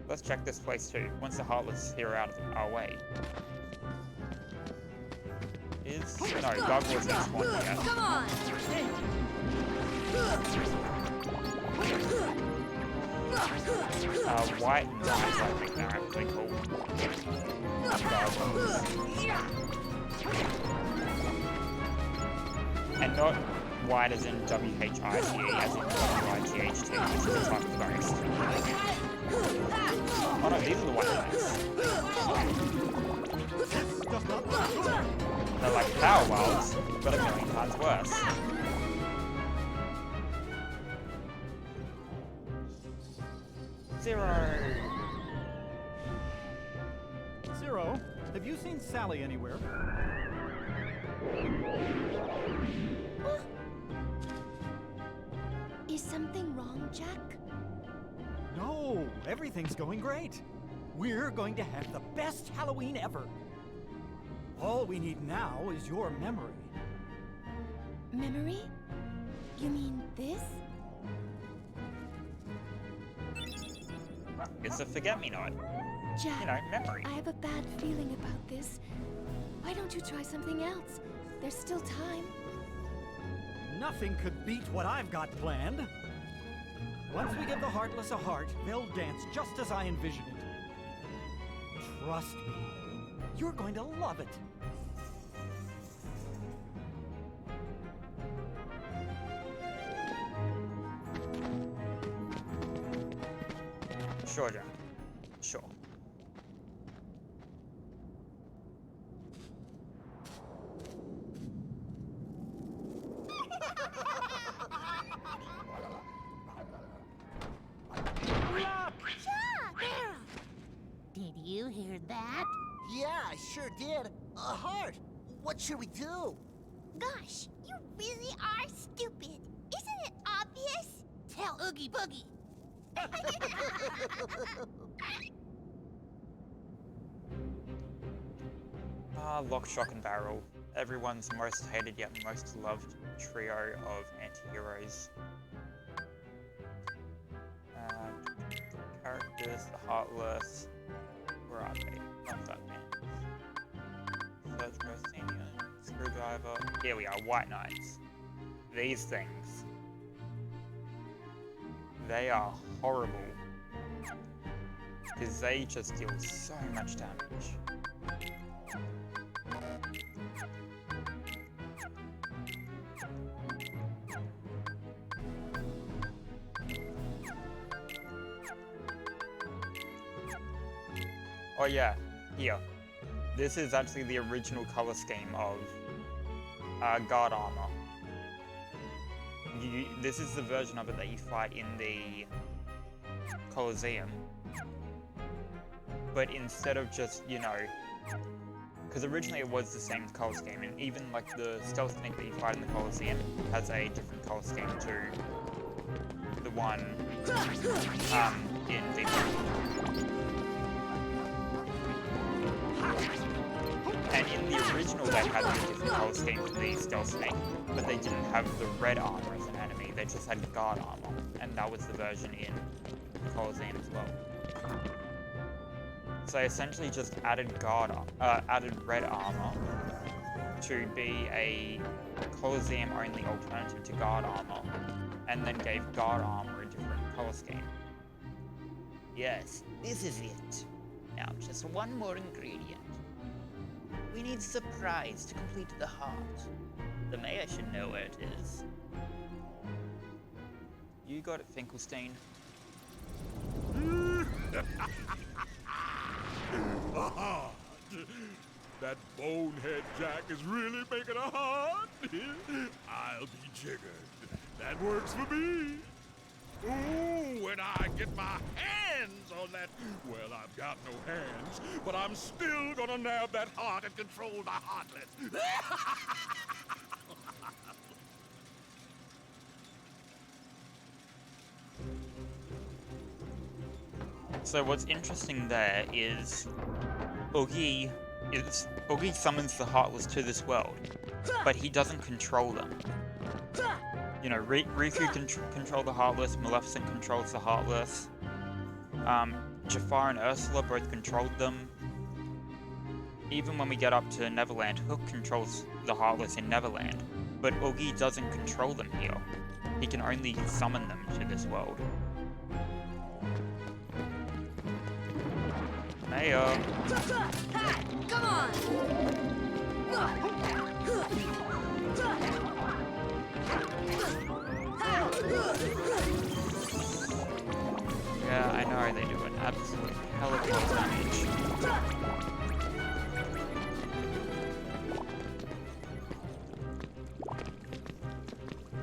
Let's check this place too, once the Heartless here are out of our way. No, Doug wasn't spawning yet. Come on! White and Knights, I think they're actually called. And not white as in W-H-I-T-E, as in W-I-G-H-T, which is a type of ghost. Oh no, these are the White Knights. They're like Power Wilds, but a million times worse. Zero! Zero, have you seen Sally anywhere? Is something wrong, Jack? No, everything's going great. We're going to have the best Halloween ever. All we need now is your memory. Memory? You mean this? It's a forget-me-not. Jack, You know, memory. I have a bad feeling about this. Why don't you try something else? There's still time. Nothing could beat what I've got planned. Once we give the Heartless a heart, they'll dance just as I envision it. Trust me, you're going to love it. Sure, Jack. Sure. Did you hear that? Yeah, I sure did. A heart. What should we do? Gosh, you really are stupid. Isn't it obvious? Tell Oogie Boogie. Lock, Shock, and Barrel. Everyone's most hated yet most loved trio of anti-heroes. Characters, the Heartless. Where are they? Not that man. Search for Senior, Screwdriver. Here we are, White Knights. These things. They are horrible. Because they just deal so much damage. Oh yeah, here. This is actually the original color scheme of guard armor. This is the version of it that you fight in the Colosseum. But instead of just, you know, because originally it was the same color scheme, and even like the stealth snake that you fight in the Colosseum has a different color scheme to the one in V3. And in the original they had a different color scheme to the stealth snake, but they didn't have the red armor as an enemy, they just had guard armor, and that was the version in the Colosseum as well. So they essentially just added red armor to be a Colosseum-only alternative to guard armor, and then gave guard armor a different color scheme. Yes, this is it. Now, just one more ingredient. We need surprise to complete the heart. The mayor should know where it is. You got it, Finkelstein. Aha! That bonehead Jack is really making a heart. I'll be jiggered. That works for me. Ooh, when I get my hands on that... Well, I've got no hands, but I'm still gonna nab that heart and control the Heartless. So what's interesting there is Oogie summons the Heartless to this world, but he doesn't control them. You know, Riku can control the Heartless, Maleficent controls the Heartless, Jafar and Ursula both controlled them. Even when we get up to Neverland, Hook controls the Heartless in Neverland, but Oogie doesn't control them here. He can only summon them to this world. Mayor! Come on! Yeah, I know they do an absolute hell of a lot of damage.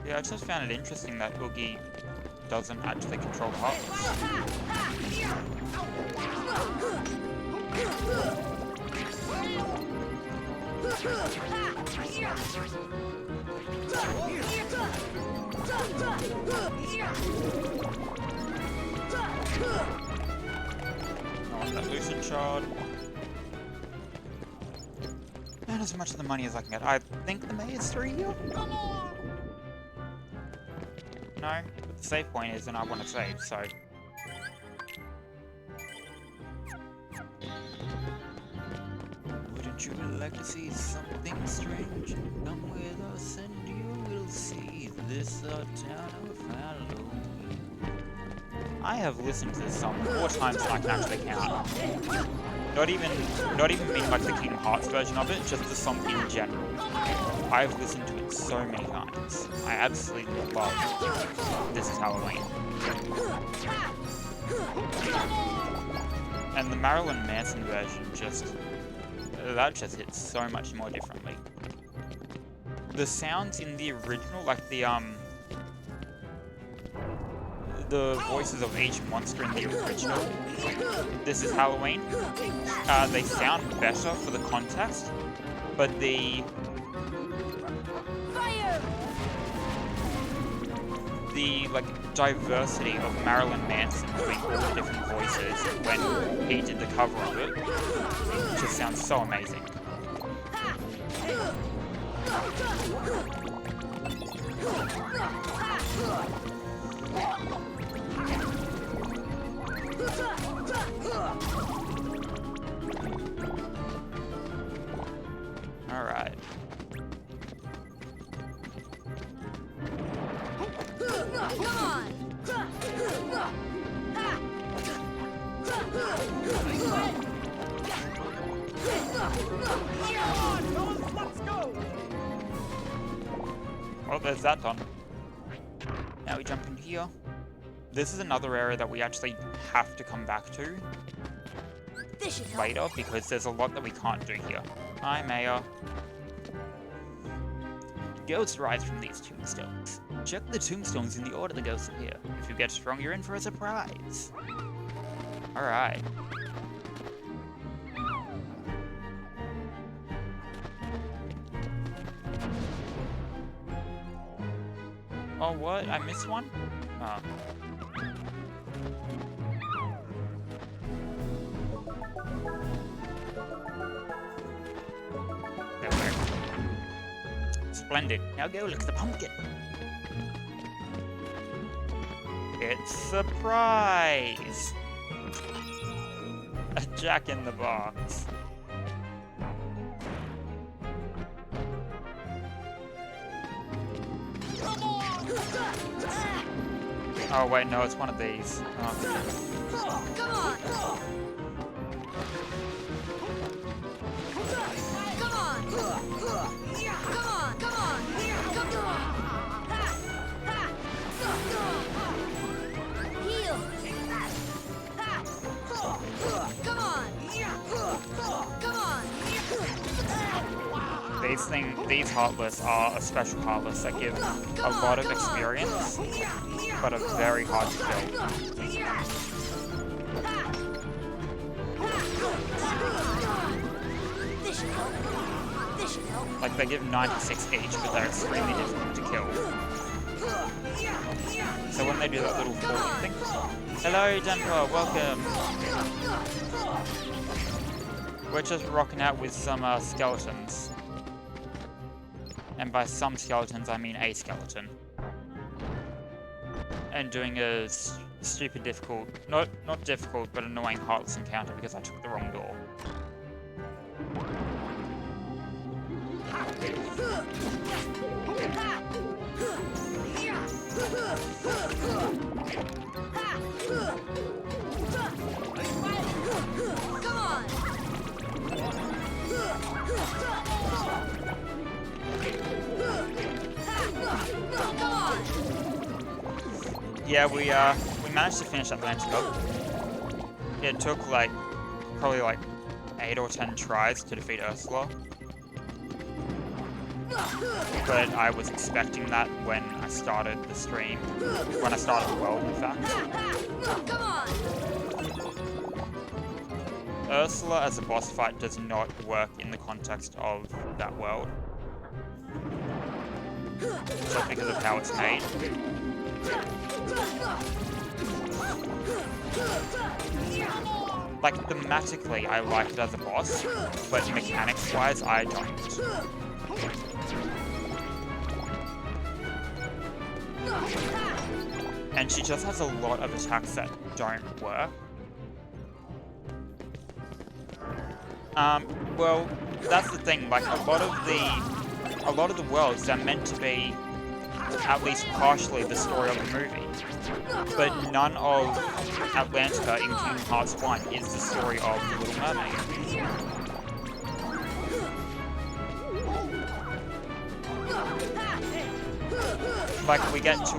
Yeah, I just found it interesting that Oogie doesn't actually control the Heartless. I want that Lucid Shard. Not as much of the money as I can get. I think the mayor's 3 here? No, but the save point is, and I want to save, so... Wouldn't you like to see something strange? Come with us and you will see this our town of Halloween. I have listened to this song more times than I can actually count. Not even mean like the Kingdom Hearts version of it, just the song in general. I've listened to it so many times. I absolutely love This Is Halloween. And the Marilyn Manson version that just hits so much more differently. The sounds in the original, like the voices of each monster in the original This Is Halloween, they sound better for the context, but the diversity of Marilyn Manson doing all the different voices when he did the cover of it just sounds so amazing. Alright. Come on! Let's go! Well, there's that done. Now we jump in here. This is another area that we actually have to come back to. This should help. later because there's a lot that we can't do here. Hi, Mayor. Ghosts rise from these tombstones. Check the tombstones in the order the ghosts appear. If you get strong, you're in for a surprise. Alright. Oh, what? I missed one? Oh. There we go. Splendid. Now go look at the pumpkin. It's surprise! A Jack in the Box. Oh wait, no, it's one of these. Oh. Come on! Come on! Come on! Come on! Come on! Heal! Come on! Come on! These Heartless are a special Heartless that give a lot of experience, but are very hard to kill. This should help. This should help. Like, they give 96 each, but they're extremely difficult to kill. So when they do that little falling thing... Hello, Jennifer, welcome! We're just rocking out with some skeletons. And by some skeletons, I mean a skeleton. And doing a stupid difficult, not difficult, but annoying Heartless encounter because I took the wrong door. Come on! Come on! Yeah, we managed to finish Atlantica. It took probably 8 or 10 tries to defeat Ursula. But I was expecting that when I started the stream. When I started the world, in fact. Come on! Ursula as a boss fight does not work in the context of that world. Just because of how it's made. Like, thematically, I like it as a boss, but mechanics-wise, I don't. And she just has a lot of attacks that don't work. Well, that's the thing, like, a lot of the worlds are meant to be at least partially the story of the movie. But none of Atlantica in Kingdom Hearts 1 is the story of The Little Mermaid. Like, we get to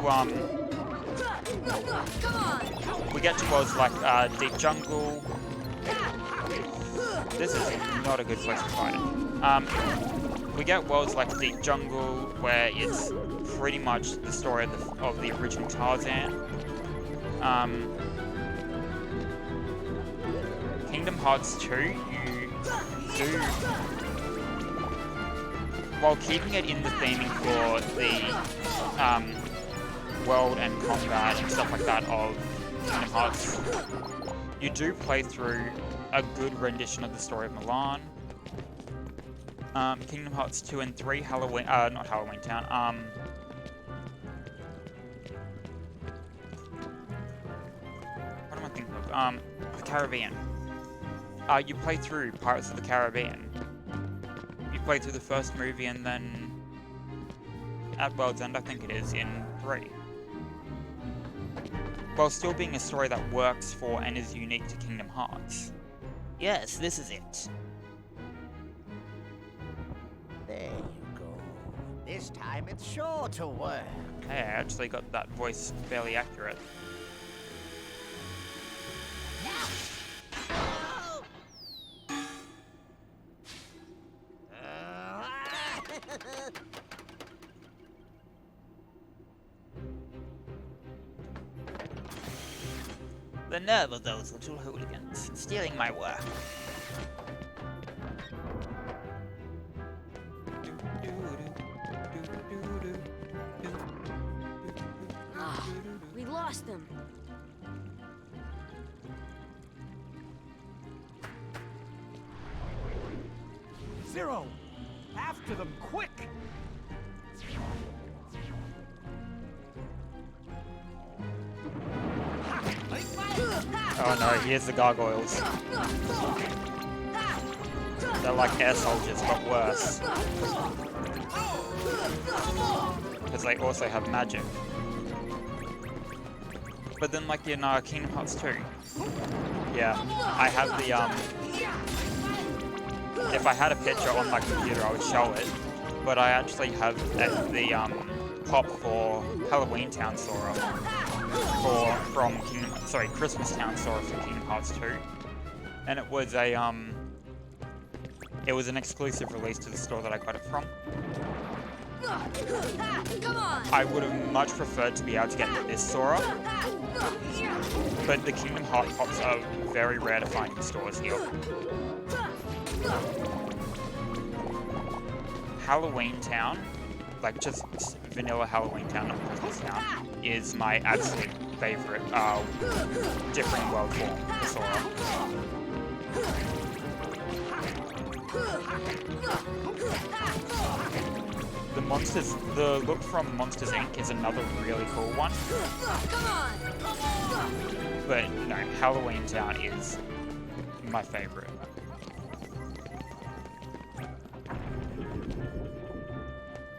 worlds like, Deep Jungle. This is not a good place to fight it. We get worlds like Deep Jungle, where it's pretty much the story of the original Tarzan. Kingdom Hearts 2, you do, while keeping it in the theming for the world and combat and stuff like that of Kingdom Hearts, you do play through a good rendition of the story of Milan. Kingdom Hearts 2 and 3, Halloween, not Halloween Town, what am I thinking of? The Caribbean. You play through Pirates of the Caribbean. You play through the first movie and then at World's End, I think it is, in 3. While still being a story that works for and is unique to Kingdom Hearts. Yes, this is it. There you go. This time it's sure to work. Hey, I actually got that voice fairly accurate. The nerve of those little hooligans, stealing my work. Ah, we lost them. Zero! After them, quick! Oh no, here's the gargoyles. They're like air soldiers, but worse. Because they also have magic. But then like in Kingdom Hearts 2, yeah, I have the, if I had a picture on my computer I would show it, but I actually have the pop for Halloween Town Sora from Christmas Town Sora for Kingdom Hearts 2. And it was an exclusive release to the store that I got it from. Come on! I would have much preferred to be able to get this Sora, but the Kingdom Hearts pops are very rare to find in stores here. Halloween Town, like just vanilla Halloween Town, not Christmas Town, is my absolute favorite different world form for Sora. The look from Monsters Inc. is another really cool one. But no, Halloween Town is my favorite.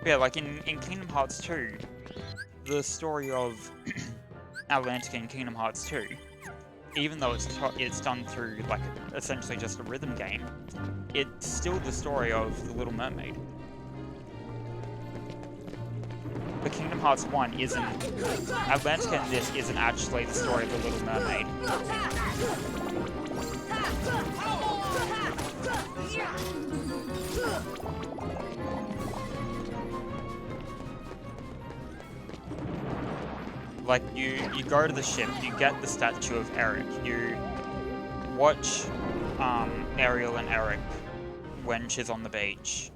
Yeah, like in Kingdom Hearts 2, the story of Atlantica in Kingdom Hearts 2, even though it's done through like essentially just a rhythm game, it's still the story of the Little Mermaid. But Kingdom Hearts 1 isn't, Atlantica in this isn't actually the story of the Little Mermaid. Like, you go to the ship, you get the statue of Eric, you watch Ariel and Eric when she's on the beach.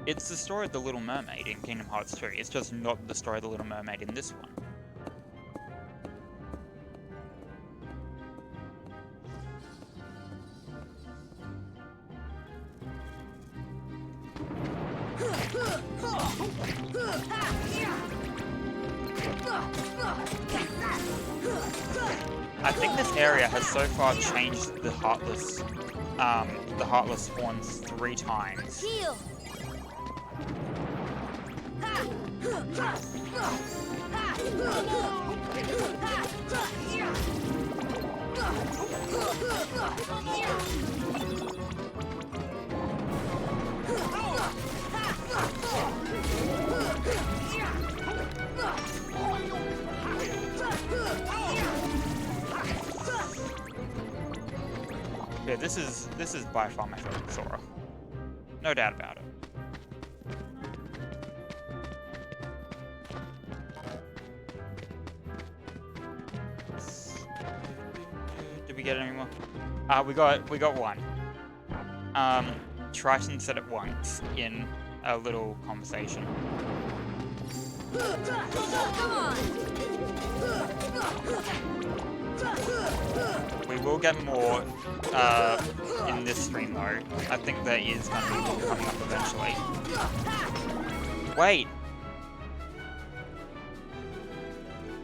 It's the story of the Little Mermaid in Kingdom Hearts 2, it's just not the story of the Little Mermaid in this one. I think this area has so far changed the Heartless spawns 3 times. Heal! Yeah, this is by far my favorite Sora. No doubt about it. Did we get any more? We got one. Triton said it once in a little conversation. Come on! We will get more in this stream though. I think there is going to be more coming up eventually. Wait!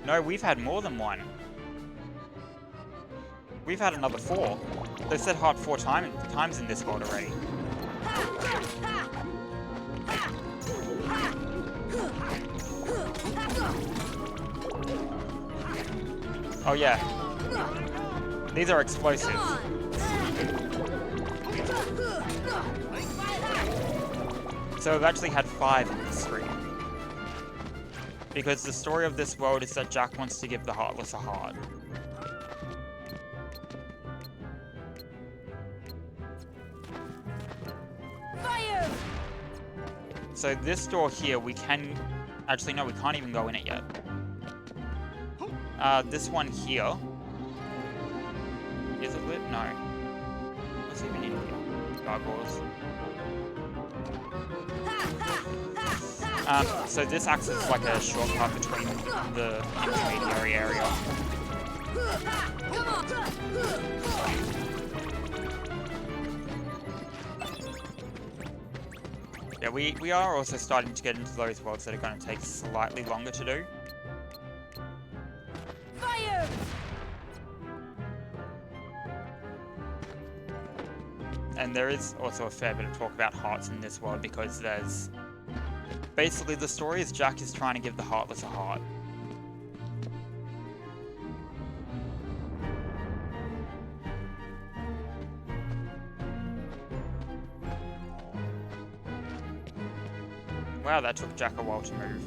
No, we've had more than one. We've had another 4. They said heart 4 times in this world already. Oh yeah. These are explosive. So we've actually had 5 in this stream. Because the story of this world is that Jack wants to give the Heartless a heart. Fire! So this door here, we can... Actually, no, we can't even go in it yet. This one here. Is it lit? No. What's even in here? Gargoyles. So this acts as like a shortcut between the intermediary area. Yeah, we are also starting to get into those worlds that are going to take slightly longer to do. Fire! And there is also a fair bit of talk about hearts in this world because there's... Basically, the story is Jack is trying to give the Heartless a heart. Wow, that took Jack a while to move.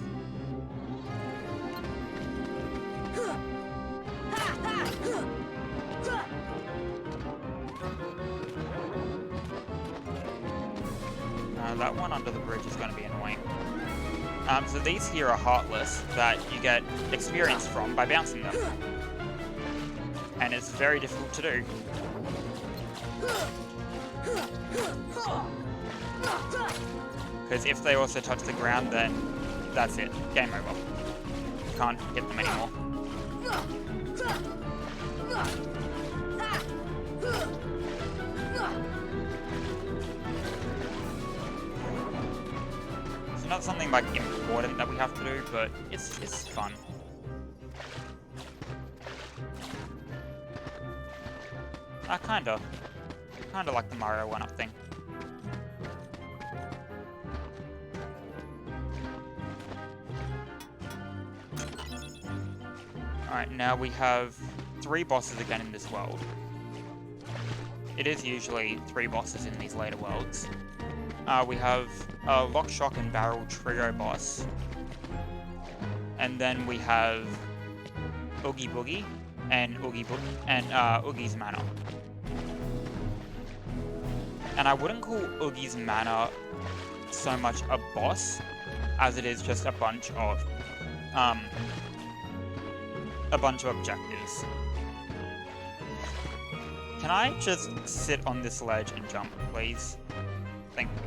That one under the bridge is going to be annoying. So these here are Heartless that you get experience from by bouncing them. And it's very difficult to do. Because if they also touch the ground, then that's it. Game over. You can't hit them anymore. It's not something like important that we have to do, but it's fun. I kinda like the Mario 1-up thing. Alright, now we have 3 bosses again in this world. It is usually 3 bosses in these later worlds. We have a Lock, Shock, and Barrel trio boss. And then we have Oogie Boogie and Oogie's Manor. And I wouldn't call Oogie's Manor so much a boss as it is just a bunch of objectives. Can I just sit on this ledge and jump, please? Thank you.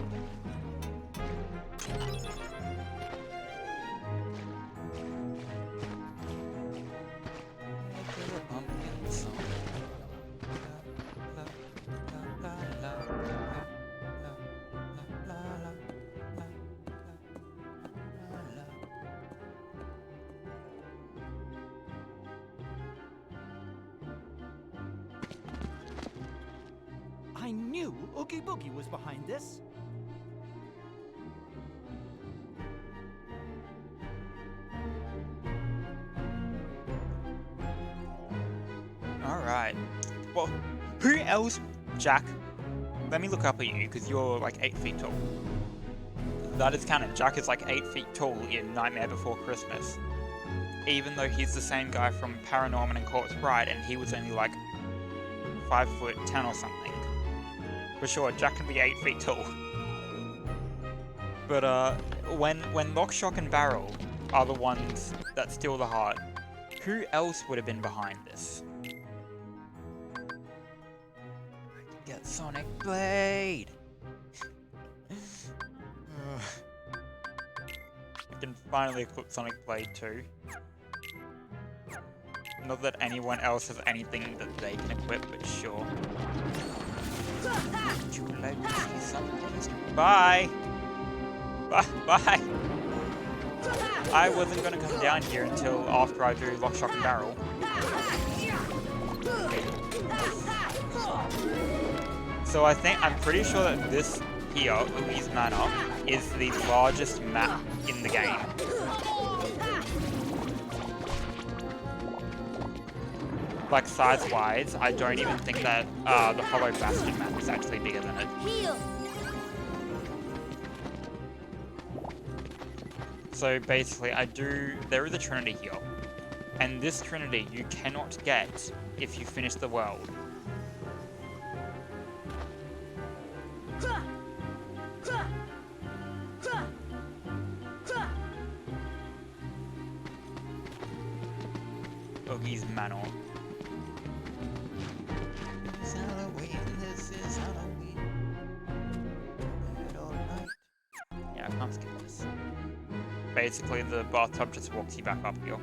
I knew Oogie Boogie was behind this. Alright. Well, who else... Jack, let me look up at you, because you're like 8 feet tall. That is canon. Jack is like 8 feet tall in Nightmare Before Christmas. Even though he's the same guy from Paranorman and Corpse Bride, and he was only like 5'10" or something. For sure, Jack can be 8 feet tall. But when Lock, Shock, and Barrel are the ones that steal the heart, who else would have been behind this? I can get Sonic Blade! I can finally equip Sonic Blade too. Not that anyone else has anything that they can equip, but sure. Would you like to see something? Bye! Bye! I wasn't gonna come down here until after I do Lock, Shock, and Barrel. So I'm pretty sure that this here, Oogie's Manor, is the largest map in the game. Like, size-wise, I don't even think that the Hollow Bastion map is actually bigger than it. Heal. So basically, there is a Trinity here. And this Trinity you cannot get if you finish the world. Oogie's Manor. It's Halloween, this is Halloween. All night. Yeah, I can't skip this. Basically, the bathtub just walks you back up here.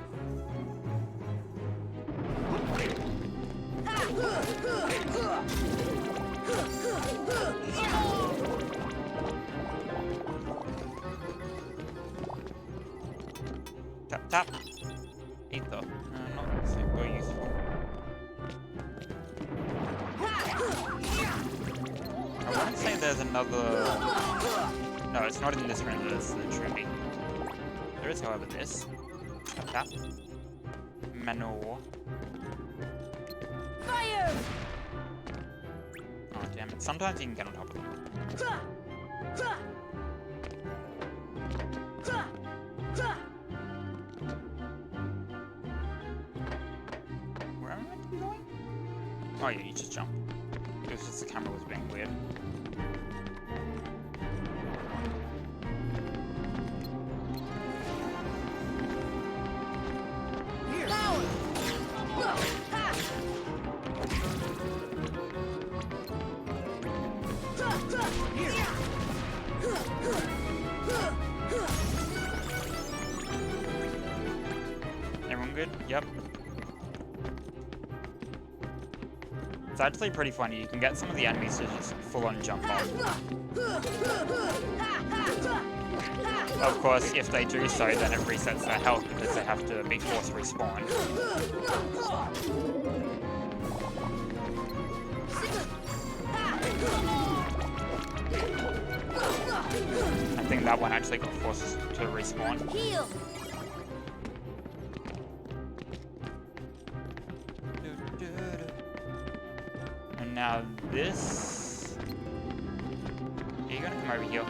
Tap tap. Ether. Not super useful. I wouldn't say there's another... No, it's not in this room, there's the Trimby. There is, however, this. Tap tap. Manor. Fire! Oh, damn it. Sometimes you can get on top of them. Where am I meant to be going? Oh yeah, you just jump. It was just the camera was being weird. Everyone good? Yep. It's actually pretty funny. You can get some of the enemies to just full-on jump off. Of course, if they do so, then it resets their health because they have to be forced to respawn. I think that one actually got forced to respawn. Heal! And now this... You're gonna come over here.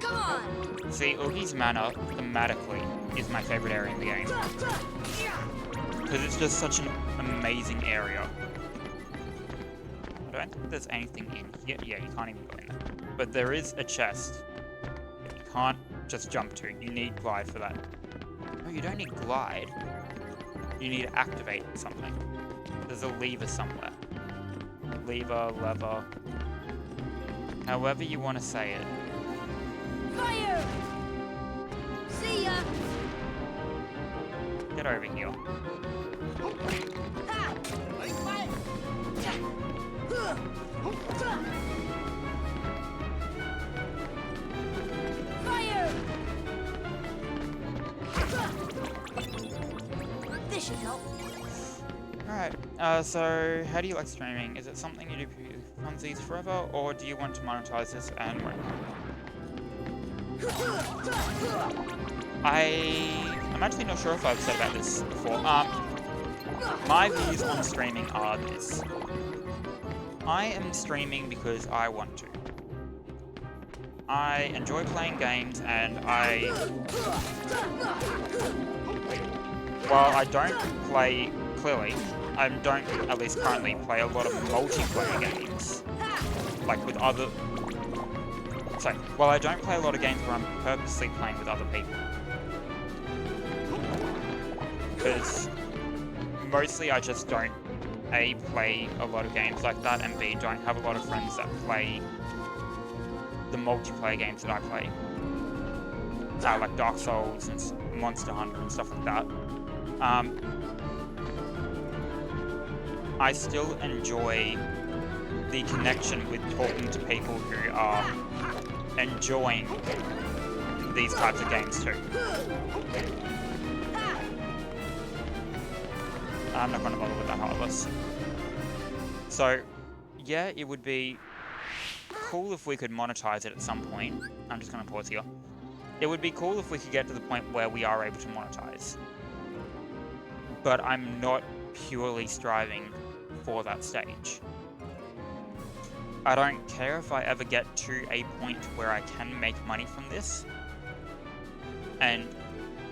Come on! See, Oogie's Manor, thematically, is my favorite area in the game. Because it's just such an amazing area. I don't think there's anything in here. Yeah, you can't even go in there. But there is a chest that you can't just jump to. You need glide for that. No, you don't need glide. You need to activate something. There's a lever somewhere. Lever, lever. However you want to say it. Fire! See ya! Get over here. Fire! This should help. Alright, so how do you like streaming? Is it something you do for funsies forever, or do you want to monetize this and work? I'm actually not sure if I've said about this before. My views on streaming are this. I am streaming because I want to. I enjoy playing games, and while I don't play, clearly, I don't, at least currently, play a lot of multiplayer games. Like with other... So, while I don't play a lot of games where I'm purposely playing with other people. Because mostly I just don't, A, play a lot of games like that, and B, don't have a lot of friends that play the multiplayer games that I play. Like Dark Souls and Monster Hunter and stuff like that. I still enjoy the connection with talking to people who are enjoying these types of games too. I'm not going to bother with that Heartless. So, yeah, it would be cool if we could monetize it at some point. I'm just going to pause here. It would be cool if we could get to the point where we are able to monetize. But I'm not purely striving for that stage. I don't care if I ever get to a point where I can make money from this. And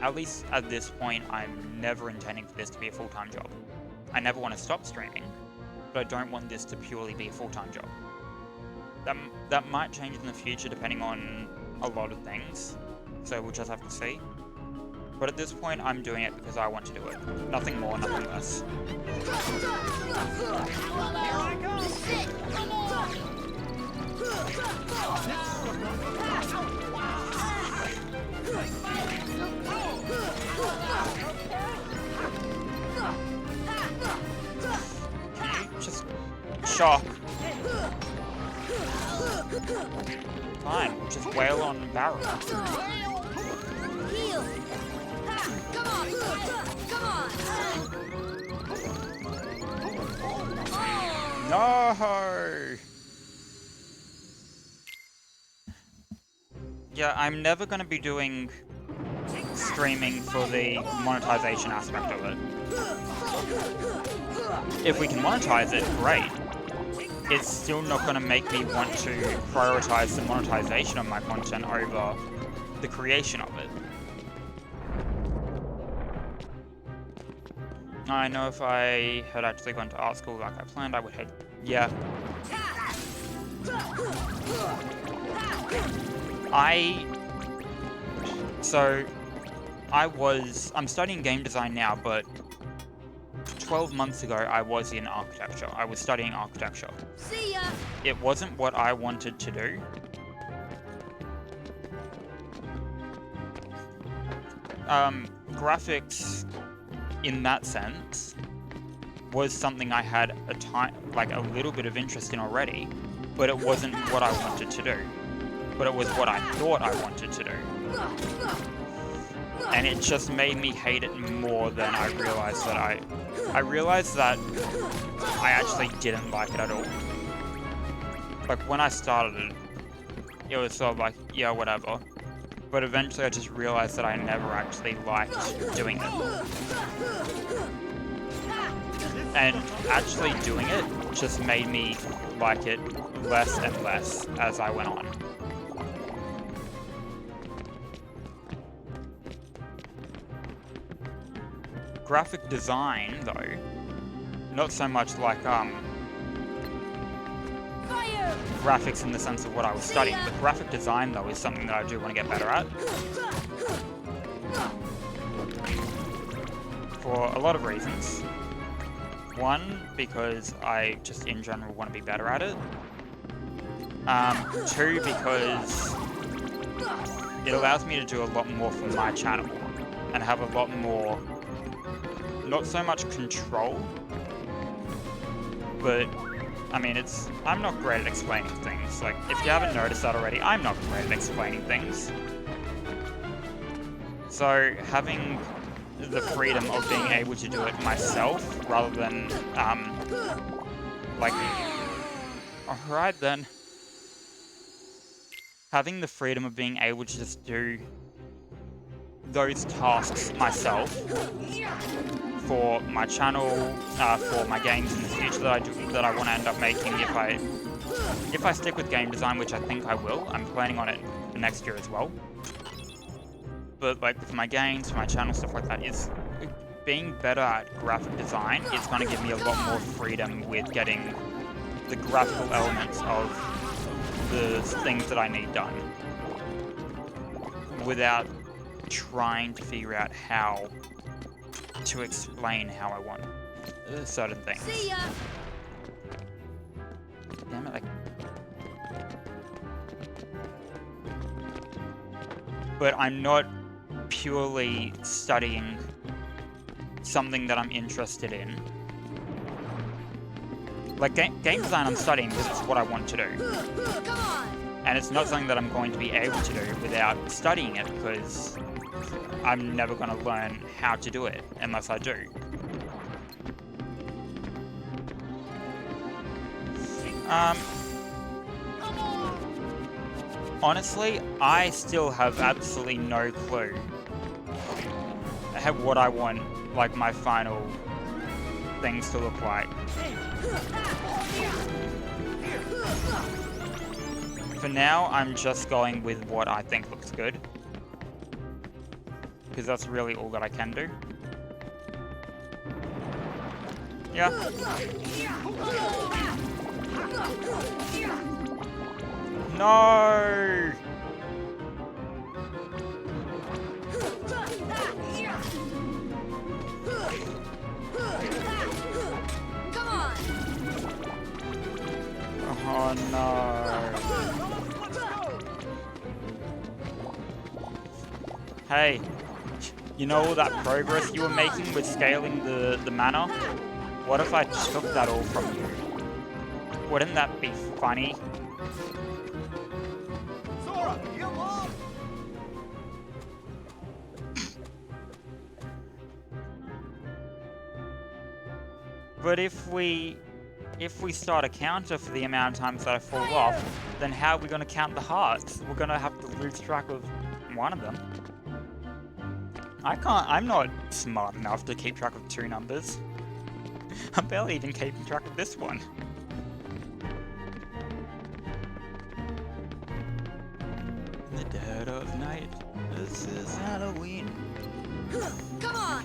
at least at this point, I'm never intending for this to be a full-time job. I never want to stop streaming, but I don't want this to purely be a full-time job. That might change in the future depending on a lot of things. so we'll just have to see. But at this point, I'm doing it because I want to do it. Nothing more, nothing less. Can you just shock? Fine, we'll just wail on Barrel. Heal. Come on. Come on. No! Yeah, I'm never gonna be doing streaming for the monetization aspect of it. If we can monetize it, great. It's still not gonna make me want to prioritize the monetization of my content over the creation of it. I know if I had actually gone to art school like I planned, I would hate. Yeah. I'm studying game design now, but 12 months ago I was in architecture. I was studying architecture. See ya. It wasn't what I wanted to do. Graphics, in that sense, was something I had a little bit of interest in already, but it wasn't what I wanted to do. But it was what I thought I wanted to do. And it just made me hate it more than I realized that I realized that I actually didn't like it at all. Like, when I started it, it was sort of like, yeah, whatever. But eventually I just realized that I never actually liked doing it. And actually doing it just made me like it less and less as I went on. Graphic design, though, not so much like graphics in the sense of what I was studying, but graphic design, though, is something that I do want to get better at. For a lot of reasons. One, because I just in general want to be better at it. Two, because it allows me to do a lot more for my channel and have a lot more, not so much control, but I mean, I'm not great at explaining things. Like, if you haven't noticed that already, I'm not great at explaining things. So, having the freedom of being able to do it myself, rather than, alright then. Having the freedom of being able to just do those tasks myself, for my channel, for my games in the future that I want to end up making if I stick with game design, which I think I will. I'm planning on it for next year as well. But like for my games, for my channel, stuff like that, is being better at graphic design. It's going to give me a lot more freedom with getting the graphical elements of the things that I need done, without trying to figure out how to explain how I want certain things. See ya. Damn it, but I'm not purely studying something that I'm interested in. Like game design I'm studying because it's what I want to do. Come on. And it's not something that I'm going to be able to do without studying it, because I'm never going to learn how to do it unless I do. Honestly, I still have absolutely no clue what I want, like, my final things to look like. For now, I'm just going with what I think looks good, because that's really all that I can do. Yeah. No! Oh no. Hey, you know all that progress you were making with scaling the manor? What if I took that all from you? Wouldn't that be funny? Sora, you along? But if we start a counter for the amount of times that I fall off, then how are we going to count the hearts? We're going to have to lose track of one of them. I'm not smart enough to keep track of 2 numbers. I'm barely even keeping track of this one. In the dead of night, this is Halloween. Come on!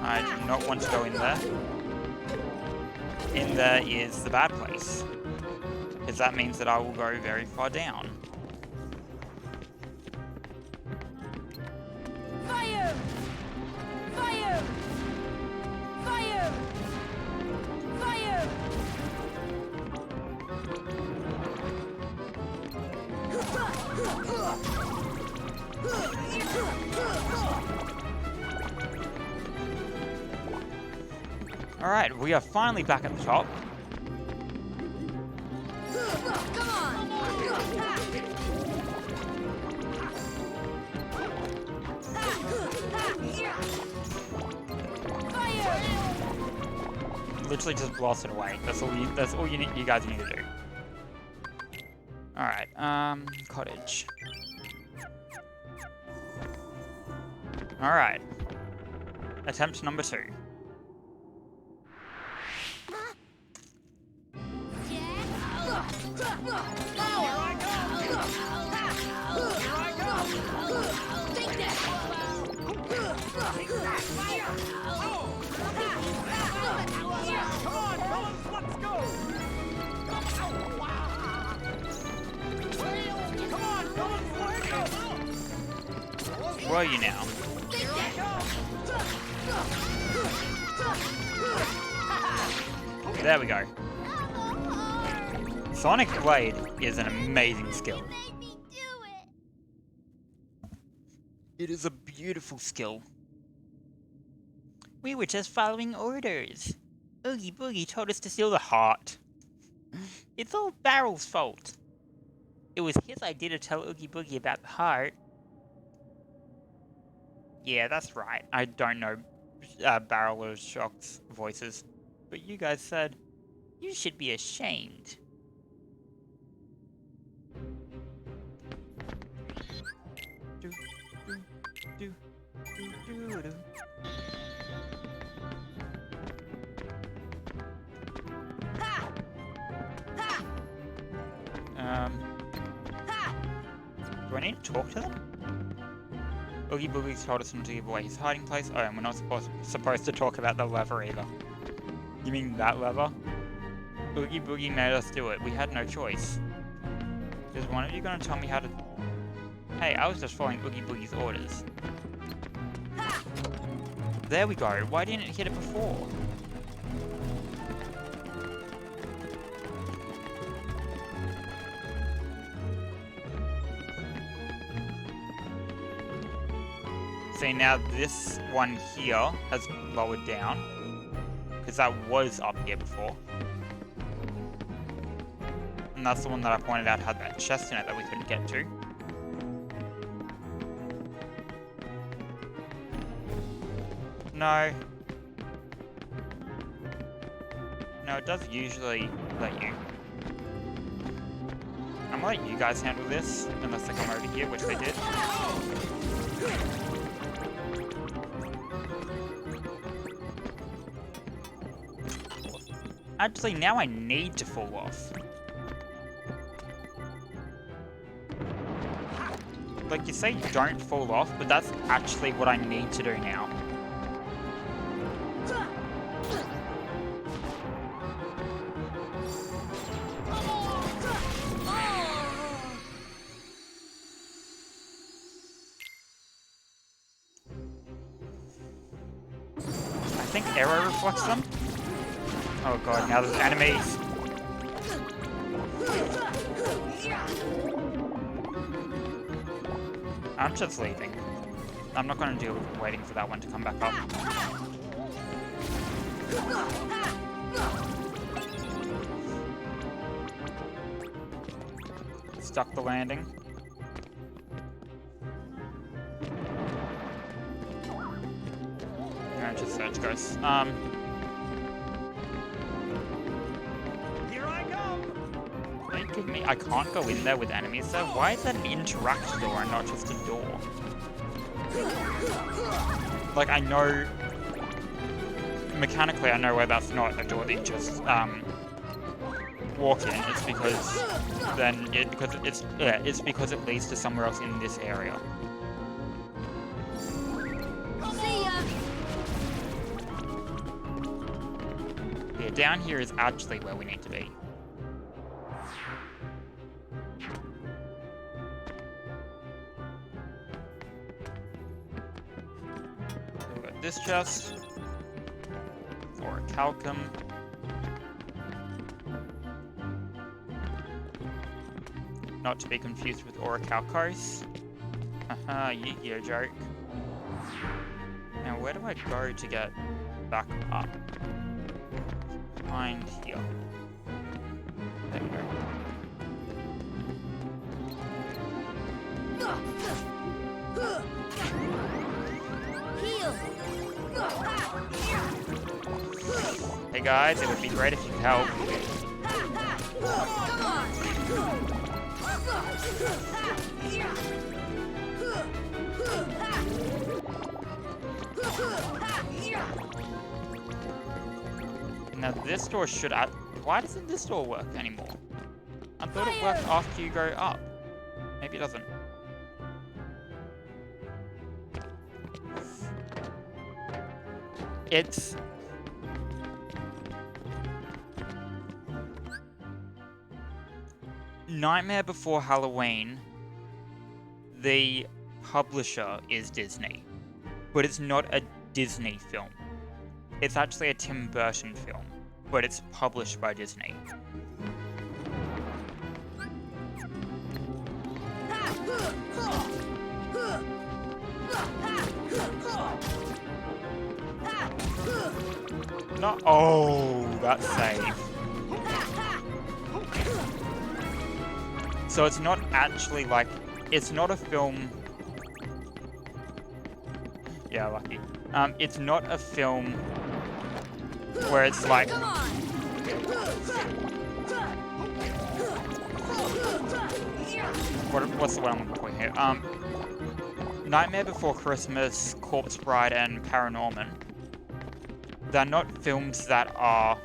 I do not want to go in there. In there is the bad place. Because that means that I will go very far down. Fire! Fire! Fire! Fire! Alright, we are finally back at the top. Come on! Fire! Literally just blast it away. That's all you guys need to do. Alright, cottage. Alright. Attempt number 2. Where are you now? There we go. Sonic Blade is an amazing skill. Made me do it! It is a beautiful skill. We were just following orders. Oogie Boogie told us to steal the heart. It's all Barrel's fault. It was his idea to tell Oogie Boogie about the heart. Yeah, that's right. I don't know Barrel or Shock's voices. But you guys said, you should be ashamed. Do I need to talk to them? Oogie Boogie's told us not to give away his hiding place. Oh, and we're not supposed to talk about the lever either. You mean that lever? Oogie Boogie made us do it. We had no choice. Is one of you gonna tell me how to... Hey, I was just following Oogie Boogie's orders. There we go. Why didn't it hit it before? See, now this one here has lowered down. Because that was up here before. And that's the one that I pointed out had that chest in it that we couldn't get to. No. No, it does usually let you. I'm gonna let you guys handle this, unless they come over here, which they did. Actually, now I need to fall off. Like, you say don't fall off, but that's actually what I need to do now. I think arrow reflects them. Oh god, now there's enemies. I'm just leaving. I'm not going to deal with waiting for that one to come back up. Stuck the landing. No, just Surge Ghosts. Here I come! Are you kidding me? I can't go in there with enemies though? Why is that an interact door and not just a door? Like, I know... Mechanically, I know where that's not a door that you just, walk in. It's because... Then it's because it leads to somewhere else in this area. See ya. Yeah, down here is actually where we need to be. So we've got this chest. Orichalcum. Not to be confused with Orichalcos. Haha, you joke. Now, where do I go to get back up? Find here. There we go. Heal. Hey guys, it would be great if you could help. Come on. Now this door should add... Why doesn't this door work anymore? I thought it worked after you go up. Maybe it doesn't. It's... Nightmare Before Halloween, the publisher is Disney, but it's not a Disney film. It's actually a Tim Burton film, but it's published by Disney. No, oh, that's safe. So it's not actually like, it's not a film. Yeah, lucky. It's not a film where it's like. What's the one I'm looking for here? Nightmare Before Christmas, Corpse Bride, and Paranorman. They're not films that are.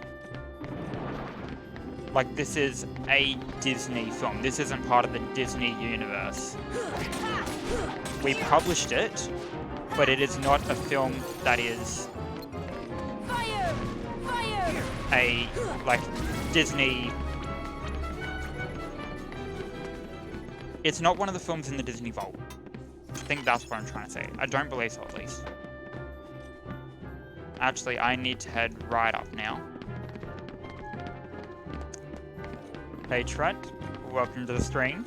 Like, this is a Disney film. This isn't part of the Disney universe. We published it, but it is not a film that is a, like, Disney... It's not one of the films in the Disney Vault. I think that's what I'm trying to say. I don't believe so, at least. Actually, I need to head right up now. Hey Trent, welcome to the stream.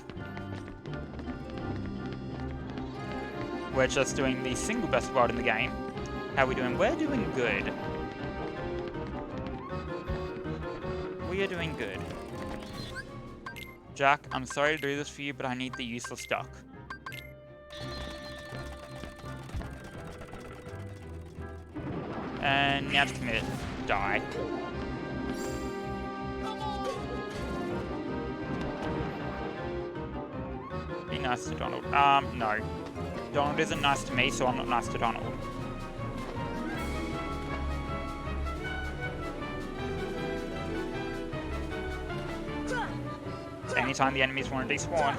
We're just doing the single best world in the game. How are we doing? We're doing good. We are doing good. Jack, I'm sorry to do this for you, but I need the useless duck. And now to commit. Die. Be nice to Donald. No. Donald isn't nice to me, so I'm not nice to Donald. Anytime the enemies want to despawn.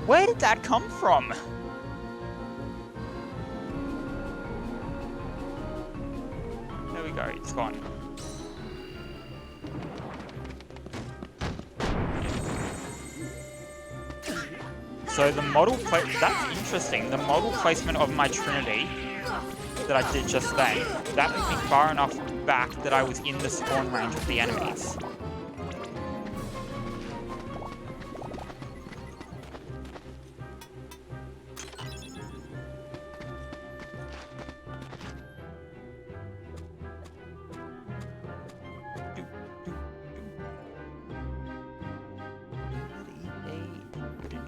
Where did that come from? There we go, it's gone. So the model that's interesting. The model placement of my Trinity that I did just then, that moved me far enough back that I was in the spawn range of the enemies.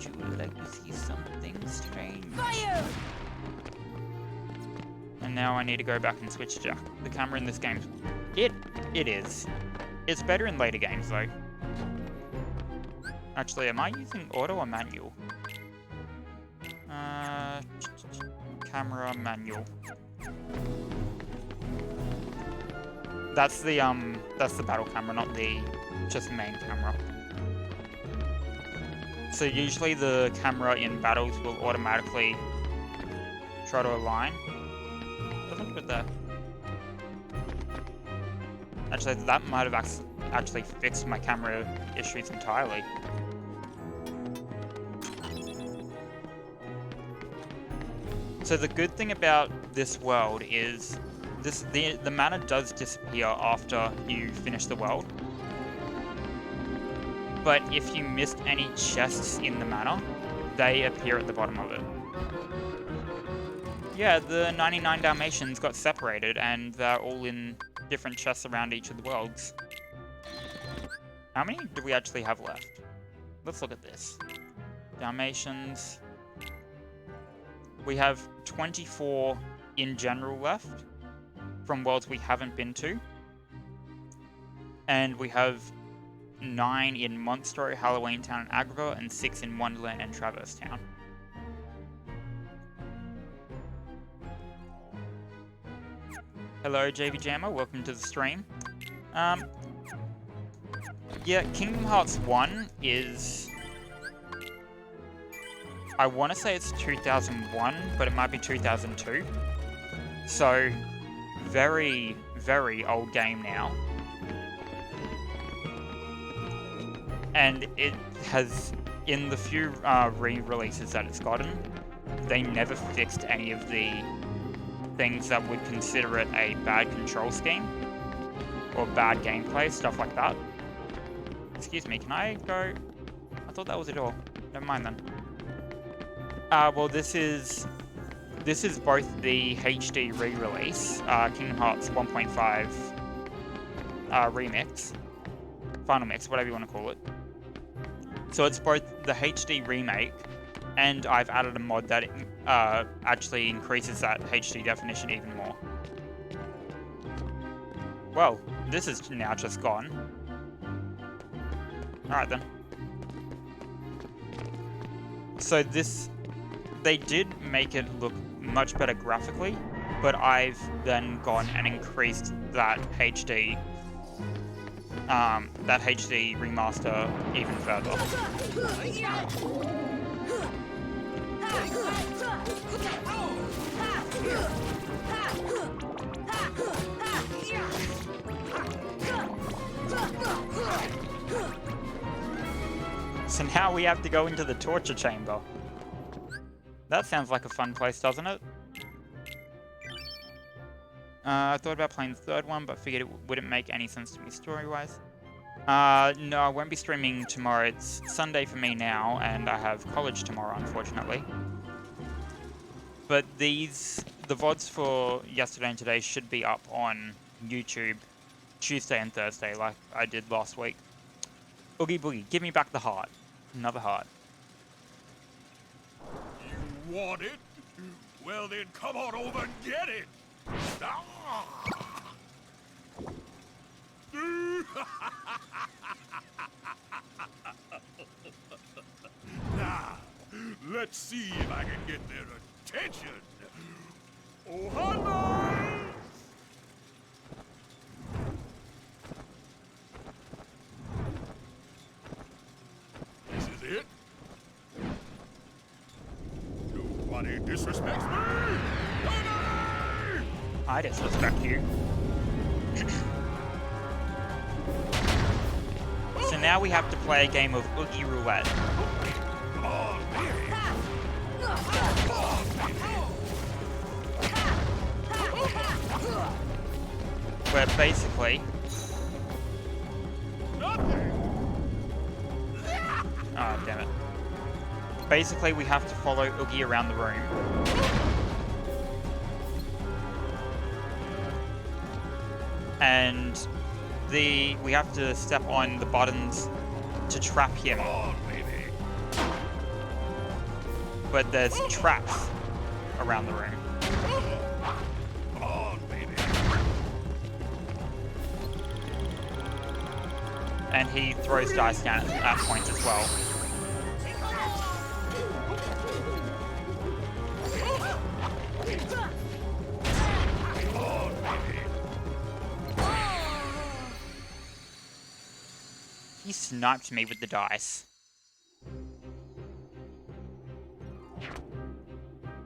Would you like to see something strange? Fire! And now I need to go back and switch Jack. The camera in this game, it is. It's better in later games though. Actually, am I using auto or manual? Camera manual. That's the battle camera, not the just main camera. So usually the camera in battles will automatically try to align. Doesn't do it there. Actually, that might have actually fixed my camera issues entirely. So the good thing about this world is the mana does disappear after you finish the world. But if you missed any chests in the mana, they appear at the bottom of it. Yeah, the 99 Dalmatians got separated and they're all in different chests around each of the worlds. How many do we actually have left? Let's look at this. Dalmatians. We have 24 in general left from worlds we haven't been to. And we have 9 in Montstro, Halloween Town, and Agrabah, and 6 in Wonderland and Traverse Town. Hello, JV Jammer. Welcome to the stream. Yeah, Kingdom Hearts 1 is... I want to say it's 2001, but it might be 2002. So, very, very old game now. And it has, in the few re-releases that it's gotten, they never fixed any of the things that would consider it a bad control scheme or bad gameplay, stuff like that. Excuse me, can I go? I thought that was a door. Never mind then. Well, this is both the HD re-release, Kingdom Hearts 1.5 remix, final mix, whatever you want to call it. So it's both the HD remake, and I've added a mod that actually increases that HD definition even more. Well, this is now just gone. Alright then. So they did make it look much better graphically, but I've then gone and increased that HD remaster even further. So now we have to go into the torture chamber. That sounds like a fun place, doesn't it? I thought about playing the third one, but figured it wouldn't make any sense to me story-wise. No, I won't be streaming tomorrow. It's Sunday for me now, and I have college tomorrow, unfortunately. But the VODs for yesterday and today should be up on YouTube Tuesday and Thursday, like I did last week. Oogie Boogie, give me back the heart. Another heart. You want it? Well then, come on over and get it! Ah! Now, let's see if I can get their attention. Oh, hello! This is it. Nobody disrespects me! Nobody! I disrespect you. So now we have to play a game of Oogie Roulette. Where basically... Oh, damn it. Basically, we have to follow Oogie around the room. And we have to step on the buttons to trap him. but there's traps around the room. Come on, baby. And he throws dice down at points as well. He sniped me with the dice.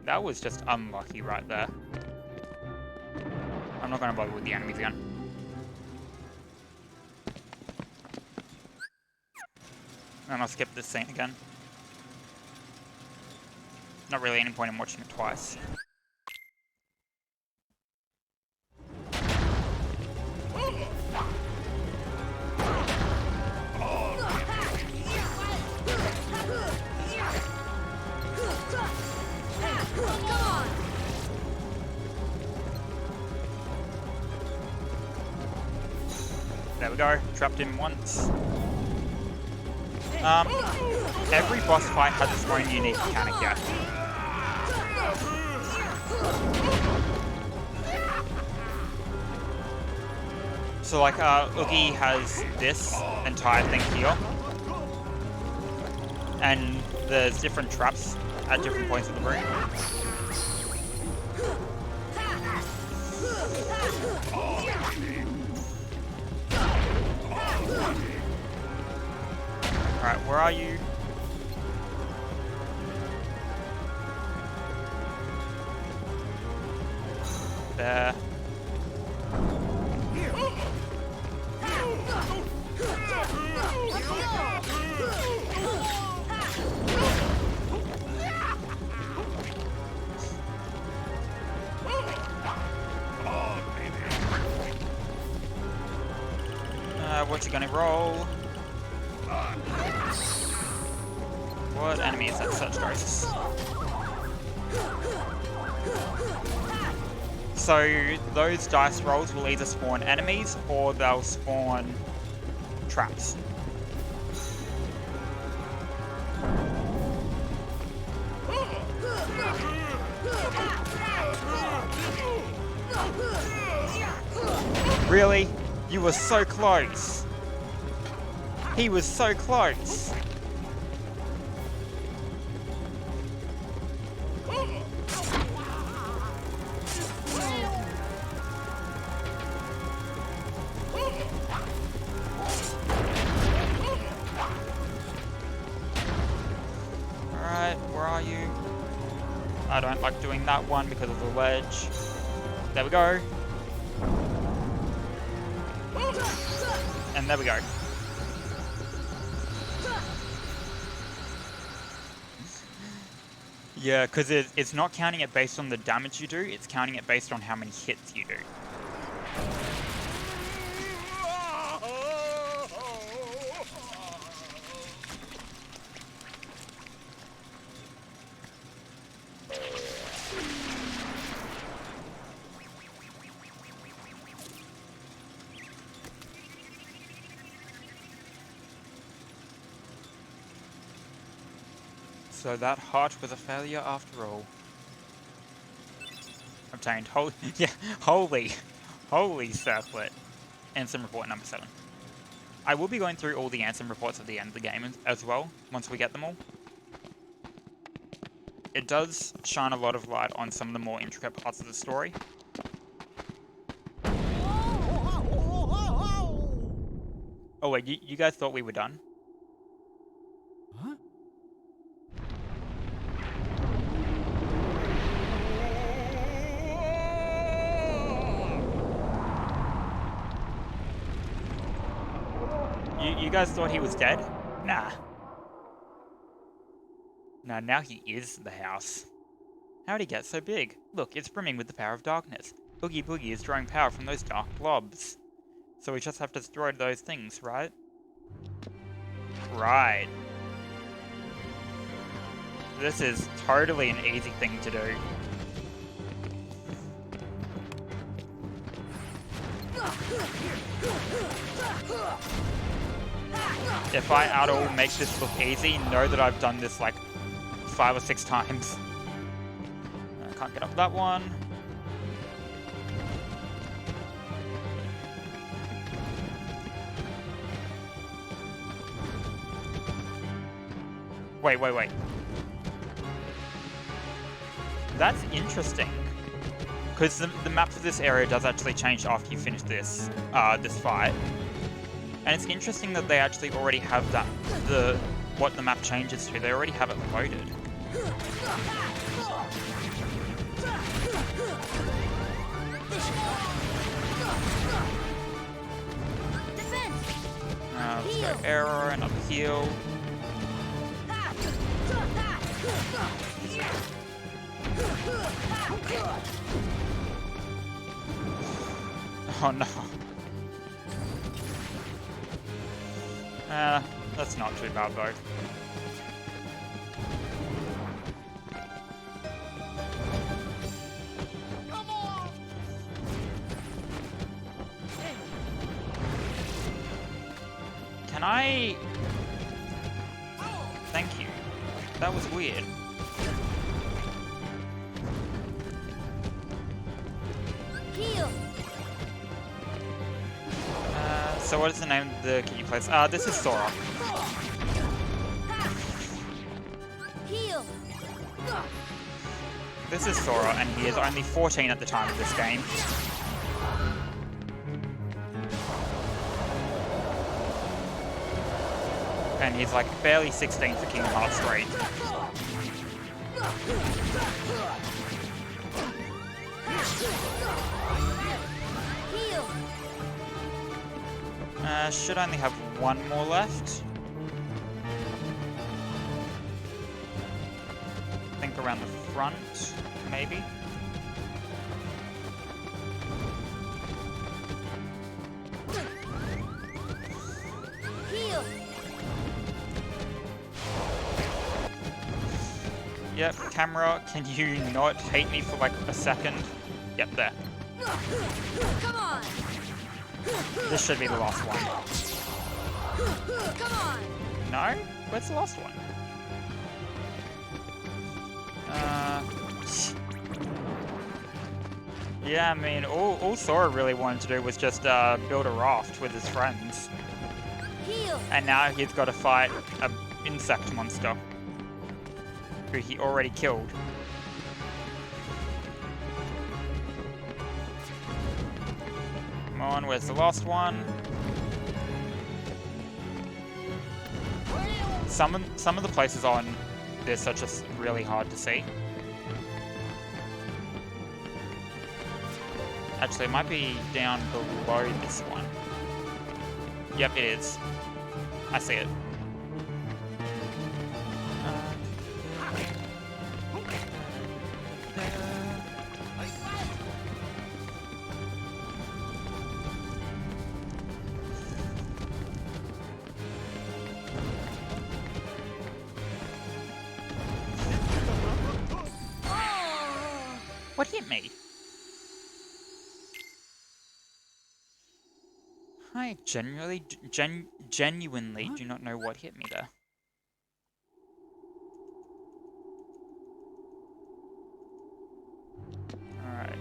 That was just unlucky right there. I'm not going to bother with the enemies again. And I'll skip this scene again. Not really any point in watching it twice. There we go, trapped him once. Every boss fight has its own unique mechanic, yeah. So like, Oogie has this entire thing here. And there's different traps at different points of the room. Alright, where are you? There. What's he gonna roll? What enemy is that? Such ghosts. So those dice rolls will either spawn enemies or they'll spawn traps. Really? You were so close. He was so close. Alright, where are you? I don't like doing that one because of the ledge. There we go. And there we go. Yeah, because it's not counting it based on the damage you do, it's counting it based on how many hits you do. So that heart was a failure after all. Obtained holy circlet. Ansem report number 7. I will be going through all the Ansem reports at the end of the game as well, once we get them all. It does shine a lot of light on some of the more intricate parts of the story. Oh wait, you guys thought we were done? Huh? You guys thought he was dead? Nah. Nah, now he is the house. How'd he get so big? Look, it's brimming with the power of darkness. Oogie Boogie is drawing power from those dark blobs. So we just have to destroy those things, right? Right. This is totally an easy thing to do. If I at all make this look easy, know that I've done this like 5 or 6 times. I can't get up that one. Wait. That's interesting. Because the map for this area does actually change after you finish this this fight. And it's interesting that they actually already have that, what the map changes to. They already have it loaded. Let's go arrow, another heal. Oh no. That's not too bad though. Can I... Thank you. That was weird. Heal. So what is the name of the key place? This is Sora. Heal. This is Sora, and he is only 14 at the time of this game. And he's like barely 16 for Kingdom Hearts 3. Heal. Should only have one more left. I think around the front, maybe. Heal. Yep, camera, can you not hate me for like a second? Yep, there. Come on. This should be the last one. Come on. No? Where's the last one? Yeah, I mean, all Sora really wanted to do was just build a raft with his friends. Heal. And now he's got to fight an insect monster who he already killed. Come on, where's the last one? Some of the places on this are just really hard to see. Actually, it might be down below this one. Yep, it is. I see it. What hit me? I genuinely do not know what hit me there. Alright.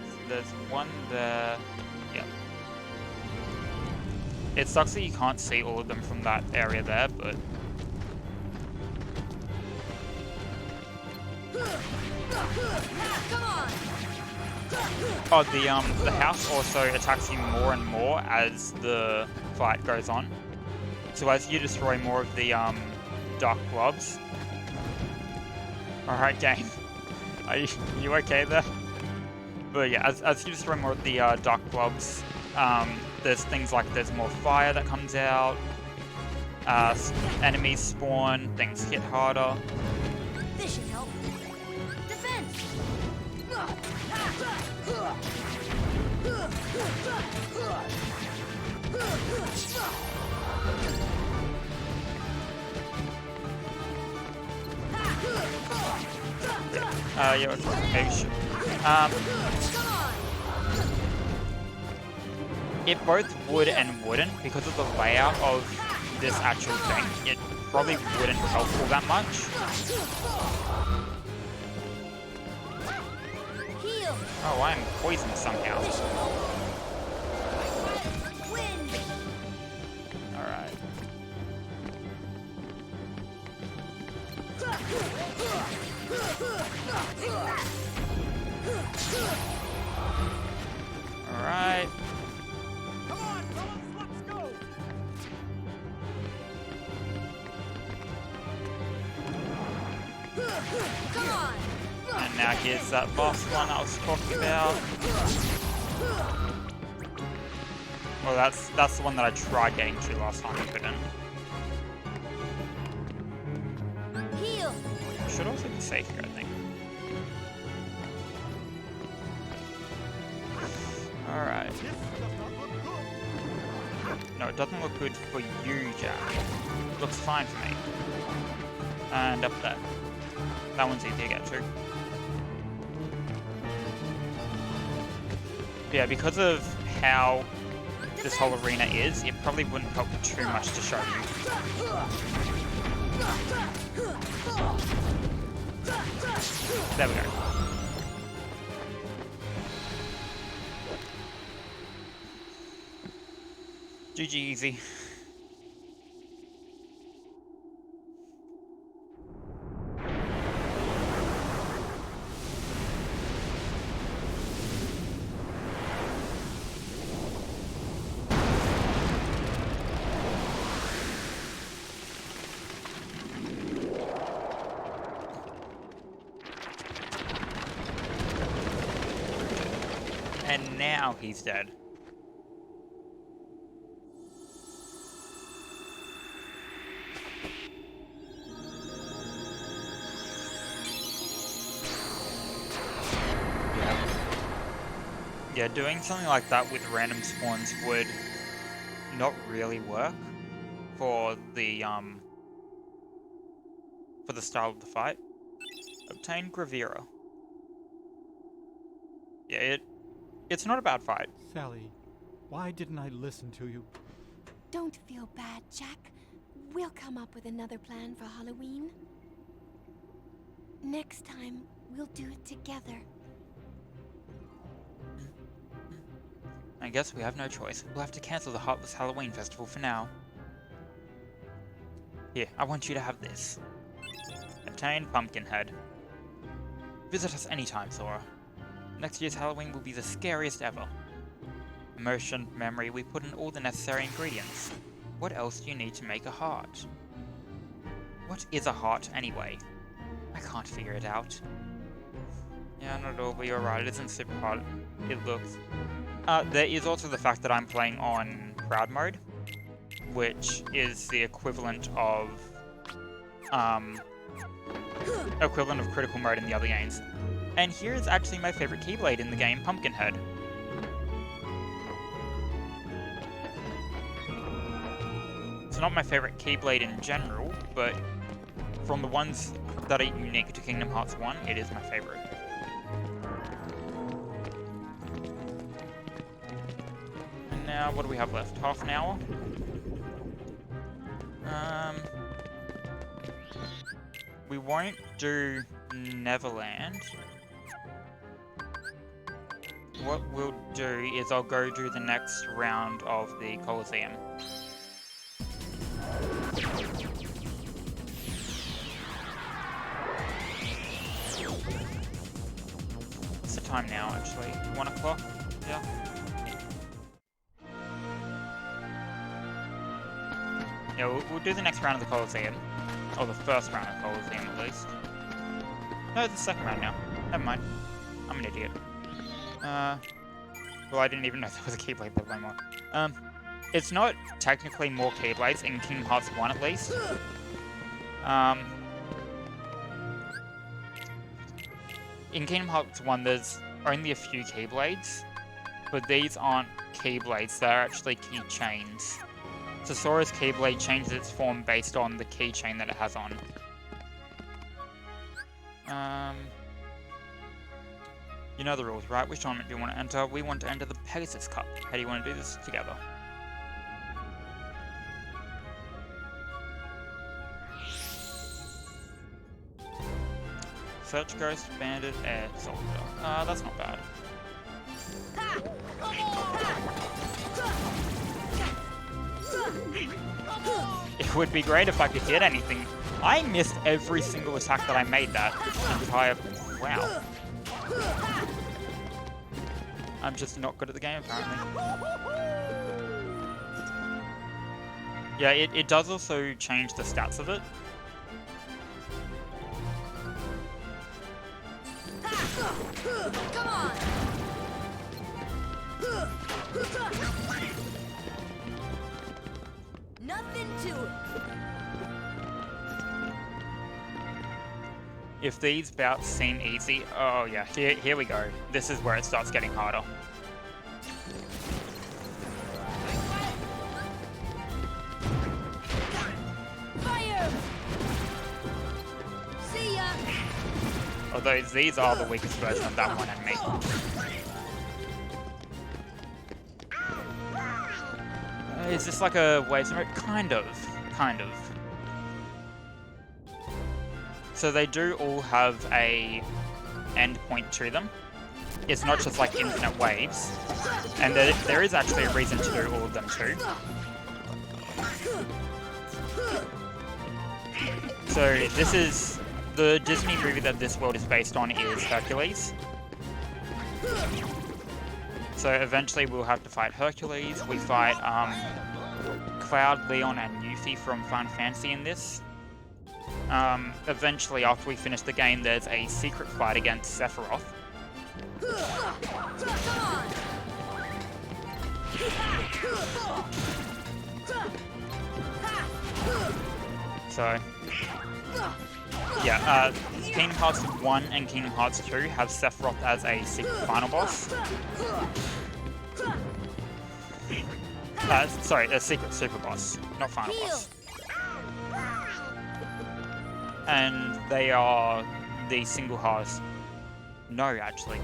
So there's one there. Yep. It sucks that you can't see all of them from that area there, but... Come on. Oh, the house also attacks you more and more as the fight goes on. So as you destroy more of the dark globs. Alright, game. Are you okay there? But yeah, as you destroy more of the dark globs, there's things like there's more fire that comes out, enemies spawn, things hit harder. This should help. Defense. Yeah, okay, sure. It both would and wouldn't because of the layout of this actual thing, it probably wouldn't help all that much. Heal. Oh, I'm poisoned somehow. Wind. Alright. Alright. Come on, fellas, let's go! Come on. And now here's that boss one I was talking about. Well, that's the one that I tried getting to last time, I couldn't. Heal. Should also be safe here, I think. Alright. This does not look good. No, it doesn't look good for you, Jack. It looks fine for me. And up there. That one's easy to get to. Yeah, because of how this whole arena is, it probably wouldn't help too much to show you. There we go. GG easy. And now he's dead. Yeah, doing something like that with random spawns would not really work for the style of the fight. Obtain Gravira. Yeah, it's not a bad fight. Sally, why didn't I listen to you? Don't feel bad, Jack. We'll come up with another plan for Halloween. Next time, we'll do it together. I guess we have no choice. We'll have to cancel the Heartless Halloween Festival for now. Here, I want you to have this. Obtain Pumpkinhead. Visit us anytime, Sora. Next year's Halloween will be the scariest ever. Emotion, memory, we put in all the necessary ingredients. What else do you need to make a heart? What is a heart, anyway? I can't figure it out. Yeah, not at all, but you're right, it isn't super hard. It looks... there is also the fact that I'm playing on crowd mode, which is the equivalent of critical mode in the other games. And here is actually my favorite Keyblade in the game, Pumpkinhead. It's not my favorite Keyblade in general, but from the ones that are unique to Kingdom Hearts 1, it is my favorite. And now, what do we have left? Half an hour? We won't do Neverland. What we'll do is I'll go do the next round of the Colosseum. What's the time now, actually? 1 o'clock? Yeah. Yeah, we'll do the next round of the Colosseum. Or the first round of the Colosseum, at least. No, it's the second round now. Never mind. I'm an idiot. Well, I didn't even know there was a Keyblade level anymore. It's not technically more Keyblades in Kingdom Hearts 1, at least. In Kingdom Hearts 1, there's only a few Keyblades, but these aren't Keyblades, they're actually keychains. So Sora's Keyblade changes its form based on the keychain that it has on. You know the rules, right? Which tournament do you want to enter? We want to enter the Pegasus Cup. How do you want to do this together? Search Ghost, Bandit, Air, Soldier. That's not bad. It would be great if I could hit anything. I missed every single attack that I made that entire... Wow. I'm just not good at the game, apparently. Yeah, it does also change the stats of it. Come on! Nothing to it. If these bouts seem easy, oh yeah, here we go. This is where it starts getting harder. Fire! See ya! Although these are the weakest version of that one and me. Is this like a waves mode? Kind of. So they do all have a end point to them. It's not just like infinite waves. And there is actually a reason to do all of them too. So this is... The Disney movie that this world is based on is Hercules. So eventually we'll have to fight Hercules. We fight Cloud, Leon, and Yuffie from Final Fantasy in this. Eventually, after we finish the game, there's a secret fight against Sephiroth. So, yeah, Kingdom Hearts 1 and Kingdom Hearts 2 have Sephiroth as a secret final boss. Sorry, a secret super boss, not final boss. And they are the single hardest. No, actually.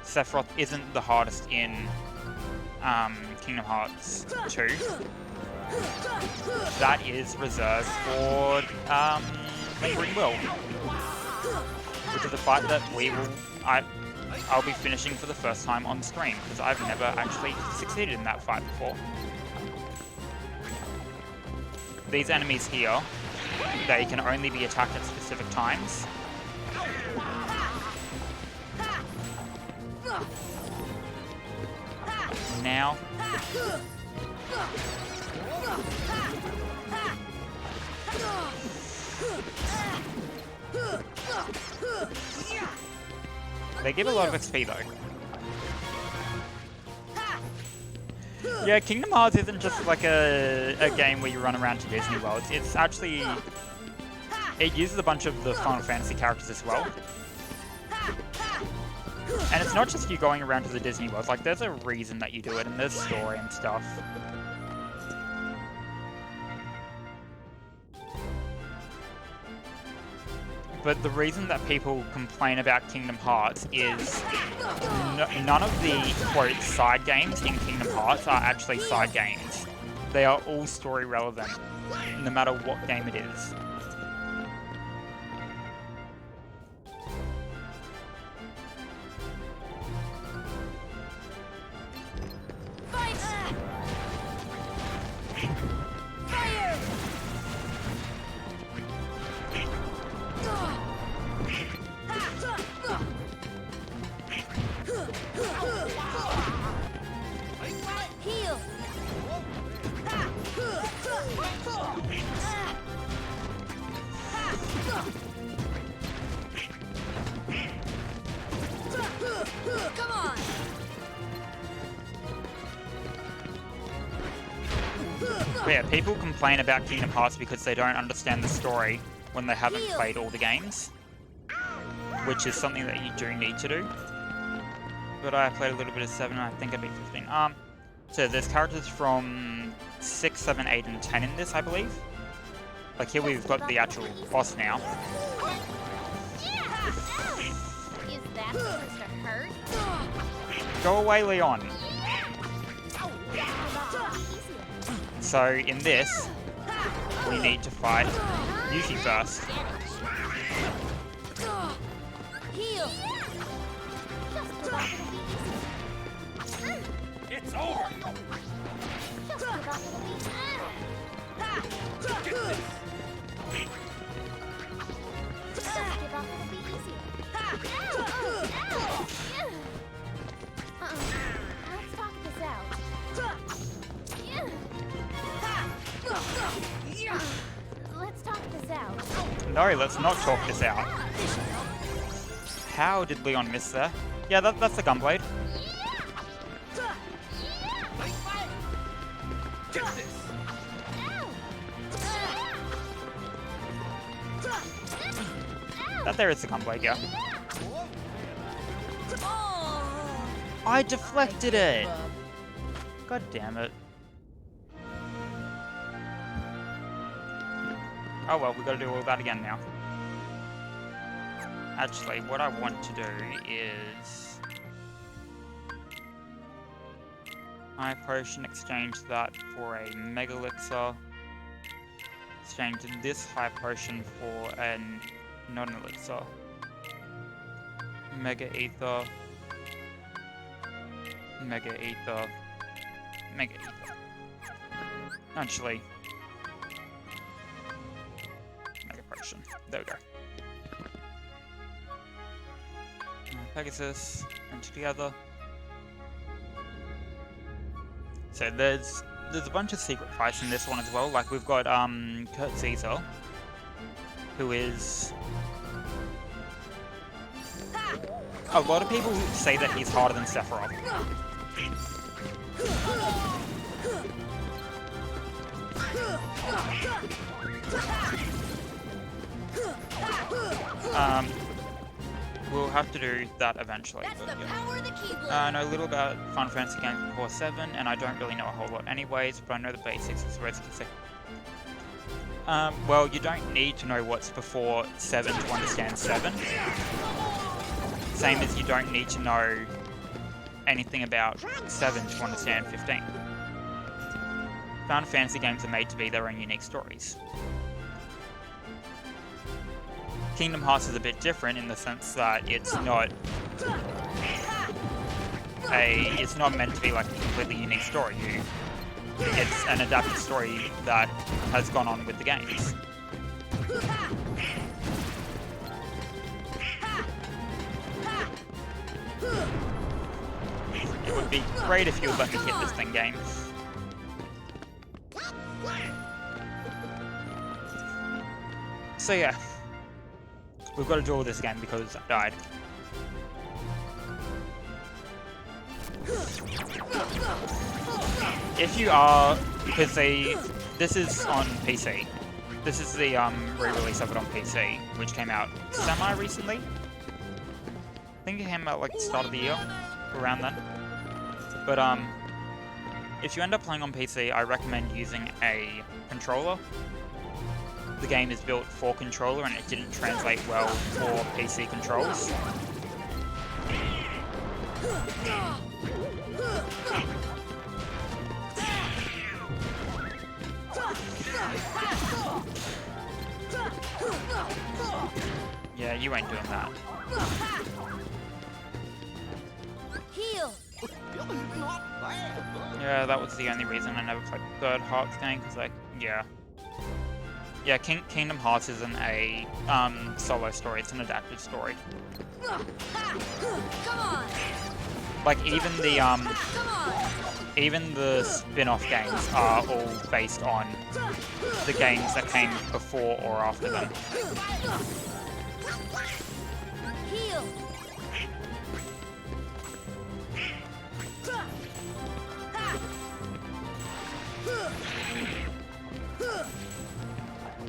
Sephiroth isn't the hardest in Kingdom Hearts 2. That is reserved for Lingering Will, which is a fight that I'll be finishing for the first time on stream, because I've never actually succeeded in that fight before. These enemies here, they can only be attacked at specific times. Now. They give a lot of XP though. Yeah, Kingdom Hearts isn't just like a game where you run around to Disney World. It's actually... It uses a bunch of the Final Fantasy characters as well. And it's not just you going around to the Disney World, like there's a reason that you do it and there's story and stuff. But the reason that people complain about Kingdom Hearts is none of the, quote, side games in Kingdom Hearts are actually side games. They are all story relevant, no matter what game it is. But yeah, people complain about Kingdom Hearts because they don't understand the story when they haven't played all the games, which is something that you do need to do. But I played a little bit of 7 and I think I beat 15. So there's characters from 6, 7, 8, and 10 in this, I believe. Like here we've got the actual boss now. Is that supposed to hurt? Go away, Leon. So in this, we need to fight Yuffie first. Heal. Just forgot it'll be easy. It's over! Just forgot it'll be easy. Get this! Just give up, it'll be easy. Let's talk this out. Let's talk this out. No, let's not talk this out. How did Leon miss there? Yeah, that's the gunblade. Get this! That there is the gunblade, yeah. I deflected it! God damn it. Oh well, we gotta do all that again now. Actually, what I want to do is... High Potion, exchange that for a Mega Elixir. Exchange this High Potion for an non-elixir. Mega Ether. Mega Ether. Mega Ether. Actually. Mega Potion. There we go. Pegasus. And together. So there's a bunch of secret fights in this one as well. Like we've got Kurt Caesar, who is... A lot of people say that he's harder than Sephiroth. We'll have to do that eventually. That's But, the yeah. power of the Keyblade. I know a little about Final Fantasy games before 7, and I don't really know a whole lot anyways, but I know the basics as well as to say. Well, you don't need to know what's before 7 to understand 7. Same as you don't need to know anything about 7 to understand 15. Final Fantasy games are made to be their own unique stories. Kingdom Hearts is a bit different in the sense that it's not meant to be like a completely unique story. It's an adapted story that has gone on with the games. It would be great if you would let me hit this thing, game. So yeah. We've got to do all this again because I died. If you are, because this is on PC. This is the re-release of it on PC, which came out semi-recently. I think it came out like the start of the year, around then. But if you end up playing on PC, I recommend using a controller. The game is built for controller and it didn't translate well for PC controls. Yeah, you ain't doing that. Heal. Yeah, that was the only reason I never played the third Hearts game, because like, yeah. Yeah, Kingdom Hearts isn't a solo story, it's an adapted story. Come on. Like even the Come on. even the spin-off games are all based on the games that came before or after them. Heal.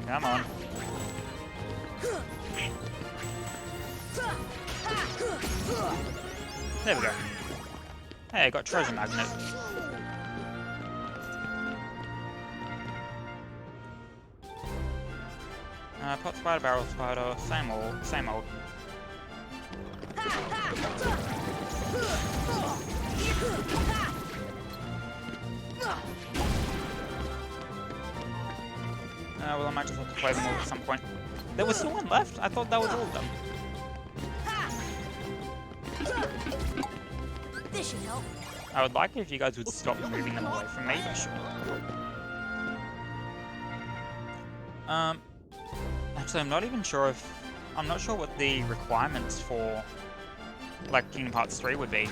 Come on. There we go. Hey, I got treasure magnet. Pot spider, barrel spider, same old, same old. Well, I might just have to play them all at some point. There was still one left? I thought that was all of them. This should help. I would like it if you guys would stop moving them away from me, but sure. Actually, I'm not even sure if... I'm not sure what the requirements for, like, Kingdom Hearts 3 would be.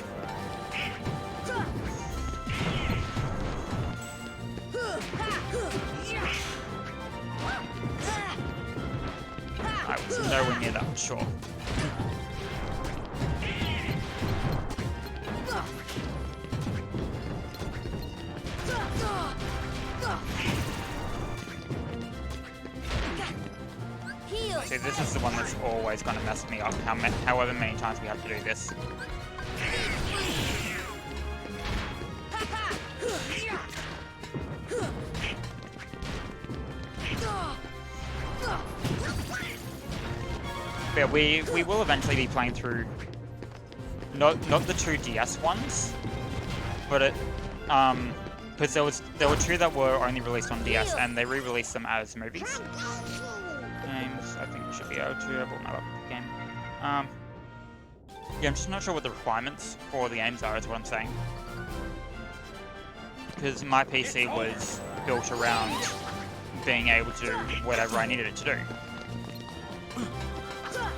I was nowhere near that, sure. See, this is the one that's always going to mess me up, however many times we have to do this. But we will eventually be playing through not the 2DS ones, but it because there were two that were only released on DS and they re-released them as movies. Games, I think we should be able to. I brought my laptop game. Yeah, I'm just not sure what the requirements for the games are, is what I'm saying. Because my PC was built around being able to do whatever I needed it to do.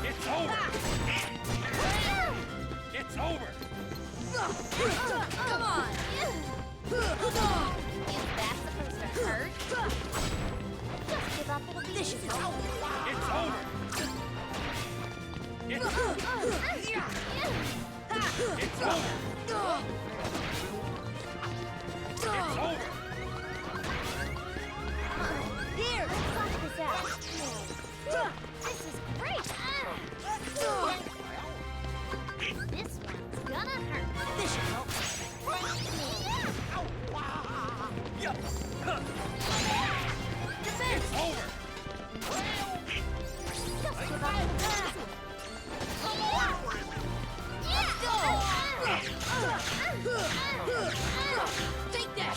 It's over! It's over! Come on! Is that supposed to hurt? Just give up, it'll be This should help. It's over! It's over! It's over! Here! Suck this out. This is great! This one's gonna hurt. This should help. It's over! Just give up. Take that!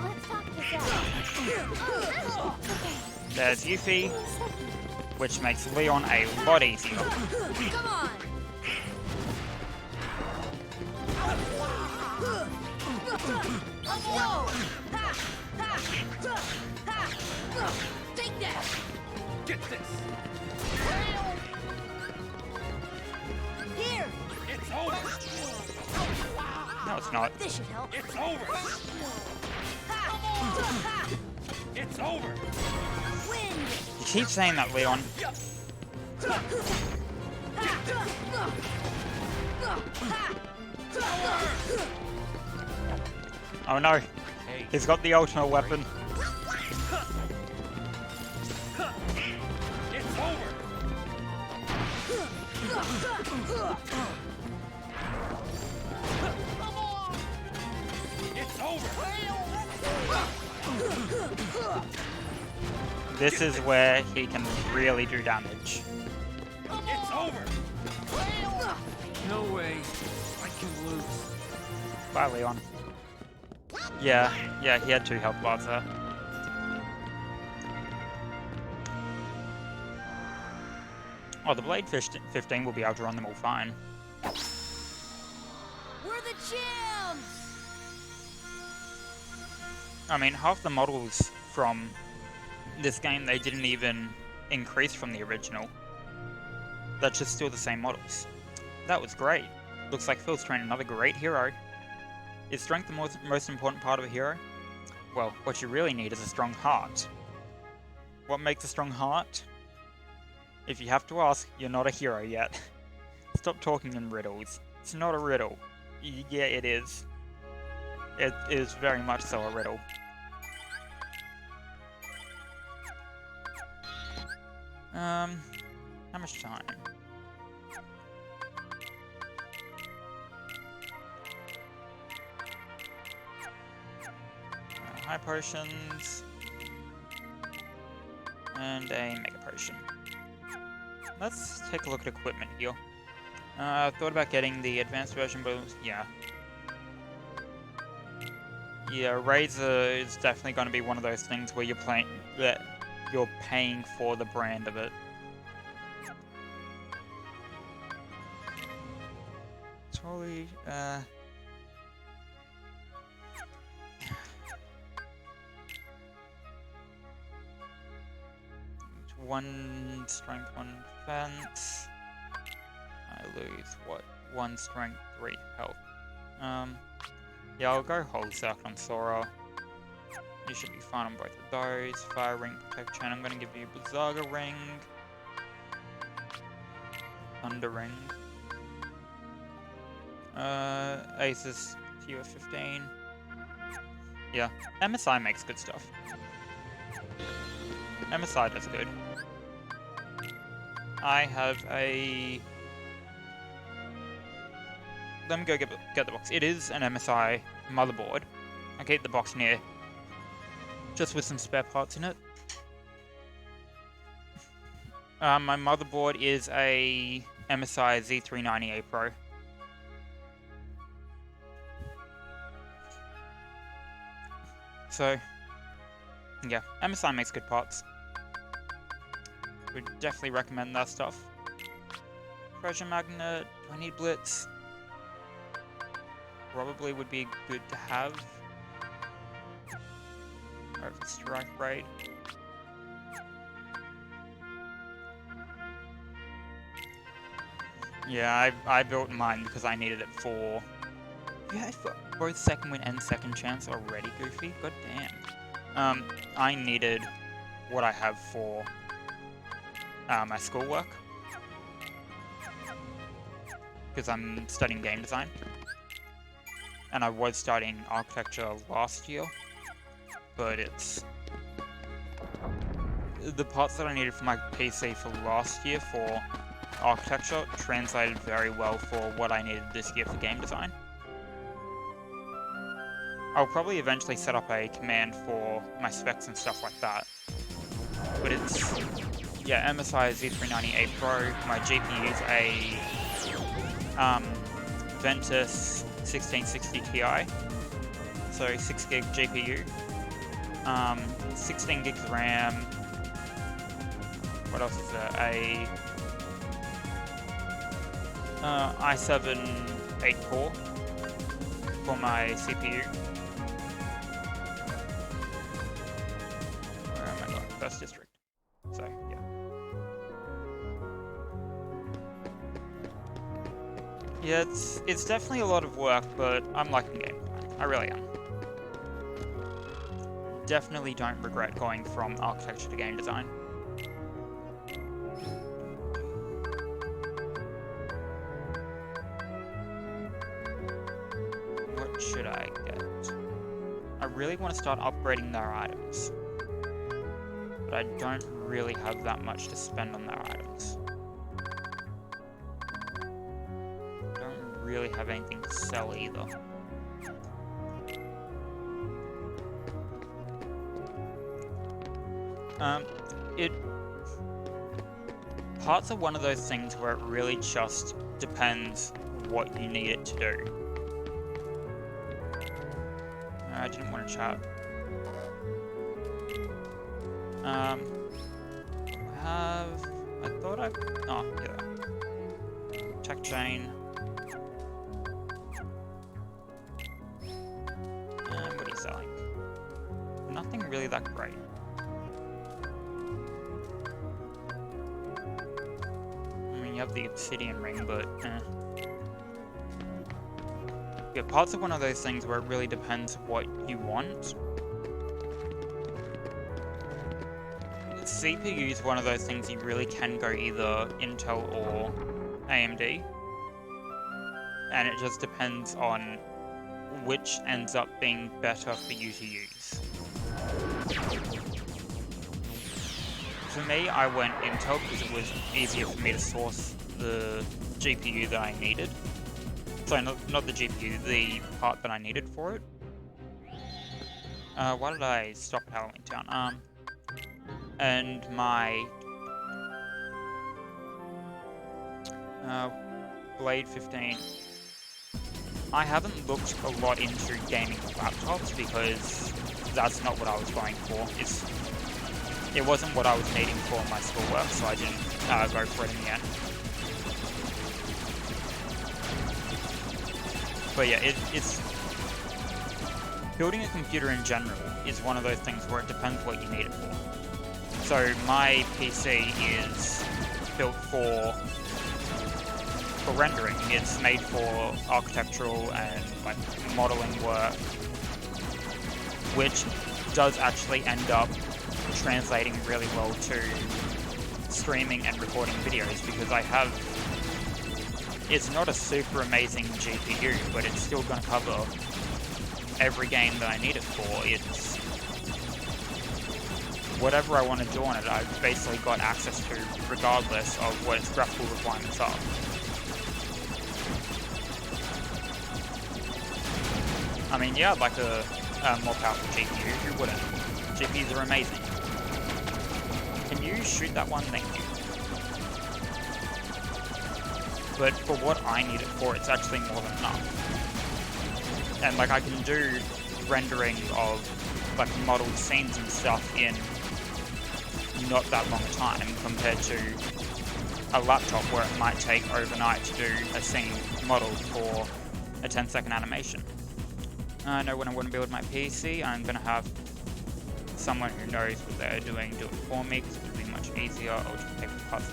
Let's talk this out. There's Yuffie, which makes Leon a lot easier. Come on! Whoa! Take that! Get this! Here! It's over! No, it's not. This should help. It's over! It's over! Wind! You keep saying that, Leon. Oh no, he's got the ultimate weapon. It's over! It's over! This is where he can really do damage. It's over! No way. I can lose. Bye, Leon. Yeah, he had 2 health bars there. Oh, the Blade 15 will be able to run them all fine. We're the champs! I mean, half the models from this game, they didn't even increase from the original. They're just still the same models. That was great. Looks like Phil's trained another great hero. Is strength the most important part of a hero? Well, what you really need is a strong heart. What makes a strong heart? If you have to ask, you're not a hero yet. Stop talking in riddles. It's not a riddle. Yeah, it is. It is very much so a riddle. How much time? High potions. And a mega potion. Let's take a look at equipment here. I thought about getting the advanced version, but yeah. Yeah, Razor is definitely going to be one of those things where you're paying for the brand of it. Holy, one strength, one defense. I lose, what? 1 strength, 3 health. Yeah, I'll go Holy Circle on Sora. You should be fine on both of those. Fire Ring, Protection. I'm gonna give you Berserker Ring. Thunder Ring. Aces, TUF 15. Yeah, MSI makes good stuff. MSI does good. I have a... Let me go get the box. It is an MSI motherboard. I keep the box near, just with some spare parts in it. My motherboard is a MSI Z390A Pro. So, yeah, MSI makes good parts. Would definitely recommend that stuff. Pressure magnet, do I need blitz? Probably would be good to have. Or strike rate. Yeah, I built mine because I needed it for... Yeah, for both second win and second chance already, Goofy. God damn. I needed what I have for my schoolwork. Because I'm studying game design. And I was studying architecture last year. But it's... The parts that I needed for my PC for last year for architecture translated very well for what I needed this year for game design. I'll probably eventually set up a command for my specs and stuff like that. But it's... Yeah, MSI Z390A Pro. My GPU is a... Ventus 1660 Ti. So 6 gig GPU. 16 gigs RAM. What else is there? A... i7 8-core for my CPU. Where am I going? First district. So, yeah. Yeah, it's definitely a lot of work, but I'm liking game. I really am. Definitely don't regret going from architecture to game design. What should I get? I really want to start upgrading their items. But I don't really have that much to spend on their items. Don't really have anything to sell either. Parts are one of those things where it really just depends what you need it to do. I didn't want to chat. I thought I... Oh, yeah. Tech chain. What are you selling? Nothing really that great. I mean, you have the obsidian ring, but yeah, parts are one of those things where it really depends what you want. CPU is one of those things you really can go either Intel or AMD. And it just depends on which ends up being better for you to use. For me, I went Intel because it was easier for me to source the GPU that I needed. Sorry, not the GPU, the part that I needed for it. Why did I stop at Halloween Town? And my Blade 15. I haven't looked a lot into gaming laptops because that's not what I was going for. It wasn't what I was needing for my schoolwork, so I didn't go for it in the end. But yeah, it's... Building a computer in general is one of those things where it depends what you need it for. So my PC is built for rendering. It's made for architectural and like modeling work, which does actually end up translating really well to streaming and recording videos, because I have... It's not a super amazing GPU, but it's still going to cover every game that I need it for. It's whatever I want to do on it, I've basically got access to, regardless of what its graphical requirements are. I mean, yeah, I'd like a more powerful GPU, who wouldn't? GPUs are amazing. Can you shoot that one? Thank you. But for what I need it for, it's actually more than enough. And like, I can do rendering of like modeled scenes and stuff in not that long a time, compared to a laptop where it might take overnight to do a scene modeled for a 10-second animation. I know when I want to build my PC, I'm going to have someone who knows what they're doing do it for me, because it'll be much easier. I'll just pay for the parts.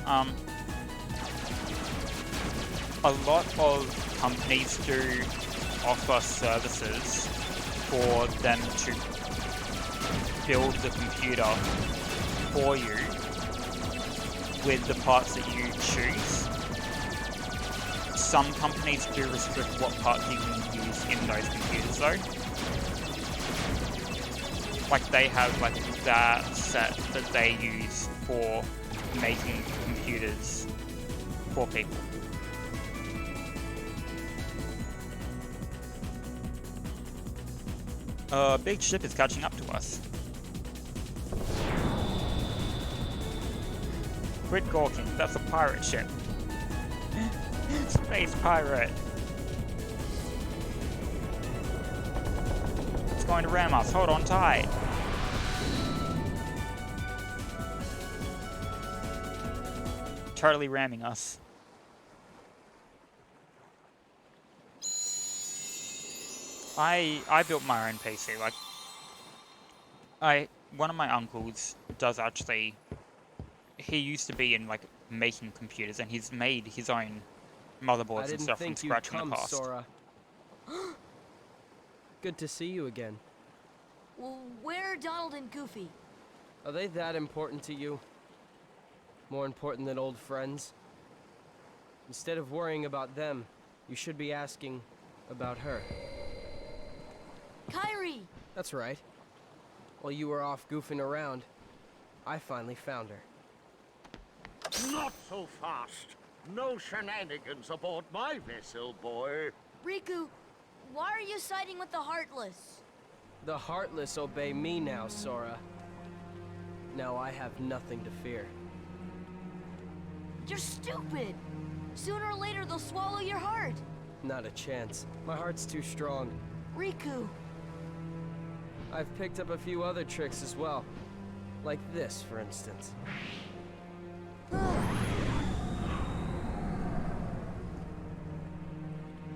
A lot of companies do offer services for them to build the computer for you with the parts that you choose. Some companies do restrict what parts you can use in those computers though. Like they have like that set that they use for making computers for people. A big ship is catching up to us. Quit gawking, that's a pirate ship. Space pirate. It's going to ram us, hold on tight. Totally ramming us. I built my own PC, like, one of my uncles does actually, he used to be in, like, making computers, and he's made his own motherboards and stuff from scratch in the past. Sora. Good to see you again. Well, where are Donald and Goofy? Are they that important to you? More important than old friends? Instead of worrying about them, you should be asking about her. Kairi! That's right. While you were off goofing around, I finally found her. Not so fast. No shenanigans aboard my vessel, boy. Riku, why are you siding with the Heartless? The Heartless obey me now, Sora. Now I have nothing to fear. You're stupid! Sooner or later they'll swallow your heart! Not a chance. My heart's too strong. Riku! I've picked up a few other tricks as well. Like this, for instance.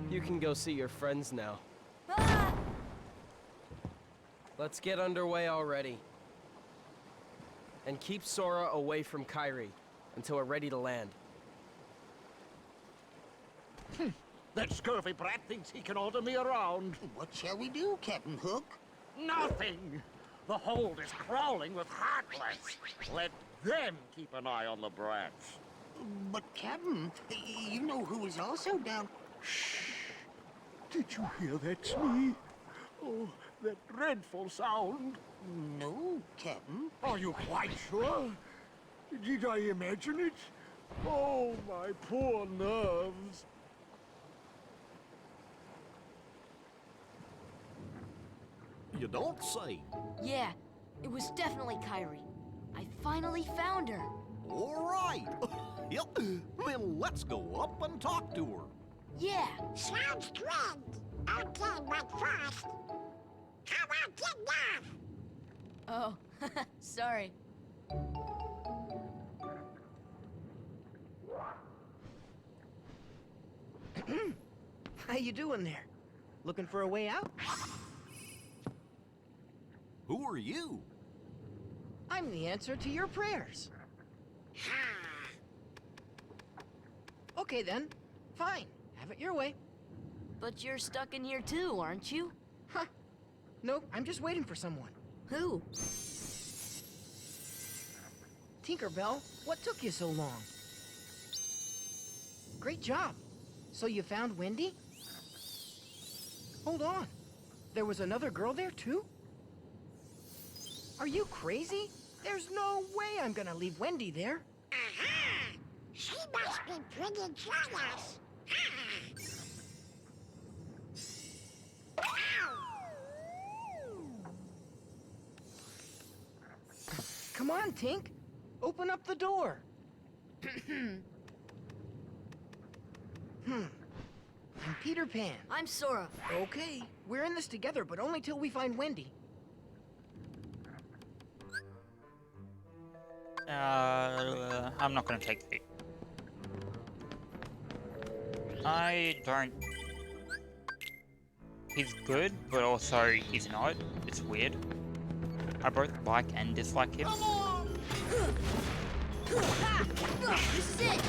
You can go see your friends now. Ah! Let's get underway already. And keep Sora away from Kairi until we're ready to land. That scurvy brat thinks he can order me around. What shall we do, Captain Hook? Nothing! The hold is crawling with Heartless. Let them keep an eye on the brats. But, Captain, you know who is also down... Shh! Did you hear that, Smee? Oh, that dreadful sound. No, Captain. Are you quite sure? Did I imagine it? Oh, my poor nerves. You don't say. Yeah, it was definitely Kairi. I finally found her. All right. Yep. Then let's go up and talk to her. Yeah. Sounds good. Okay, but first, how about dinner? Oh, sorry. How you doing there? Looking for a way out? Who are you? I'm the answer to your prayers. Okay then. Fine. Have it your way. But you're stuck in here too, aren't you? Huh. Nope, I'm just waiting for someone. Who? Tinkerbell, what took you so long? Great job. So you found Wendy? Hold on. There was another girl there too? Are you crazy? There's no way I'm gonna leave Wendy there. She must be pretty jealous. Come on, Tink. Open up the door. I'm Peter Pan. I'm Sora. Okay, we're in this together, but only till we find Wendy. I'm not gonna take the... I don't... He's good, but also he's not. It's weird. I both like and dislike him. This is it.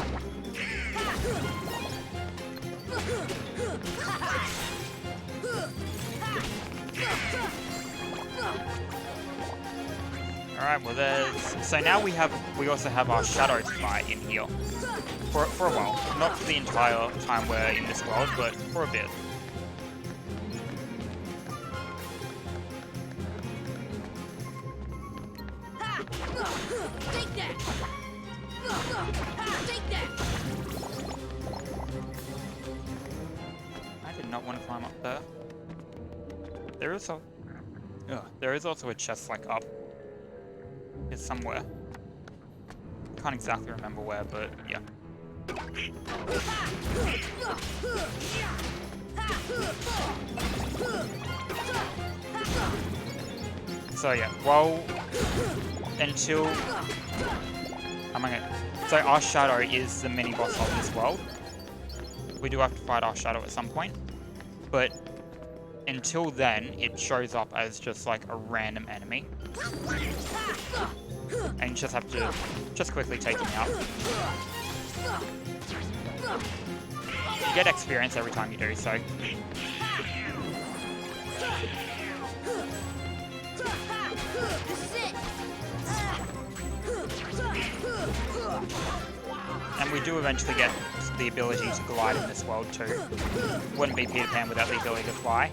Alright, well there's... So now we also have our shadow fight in here. For a while. Not for the entire time we're in this world, but for a bit. Take that. Take that. I did not want to climb up there. There is also a chest like up. It's somewhere. Can't exactly remember where, but yeah. So yeah, well, until so our shadow is the mini boss of this world. We do have to fight our shadow at some point, but until then, it shows up as just like a random enemy, and you just have to quickly take him out. You get experience every time you do so. And we do eventually get the ability to glide in this world too. Wouldn't be Peter Pan without the ability to fly.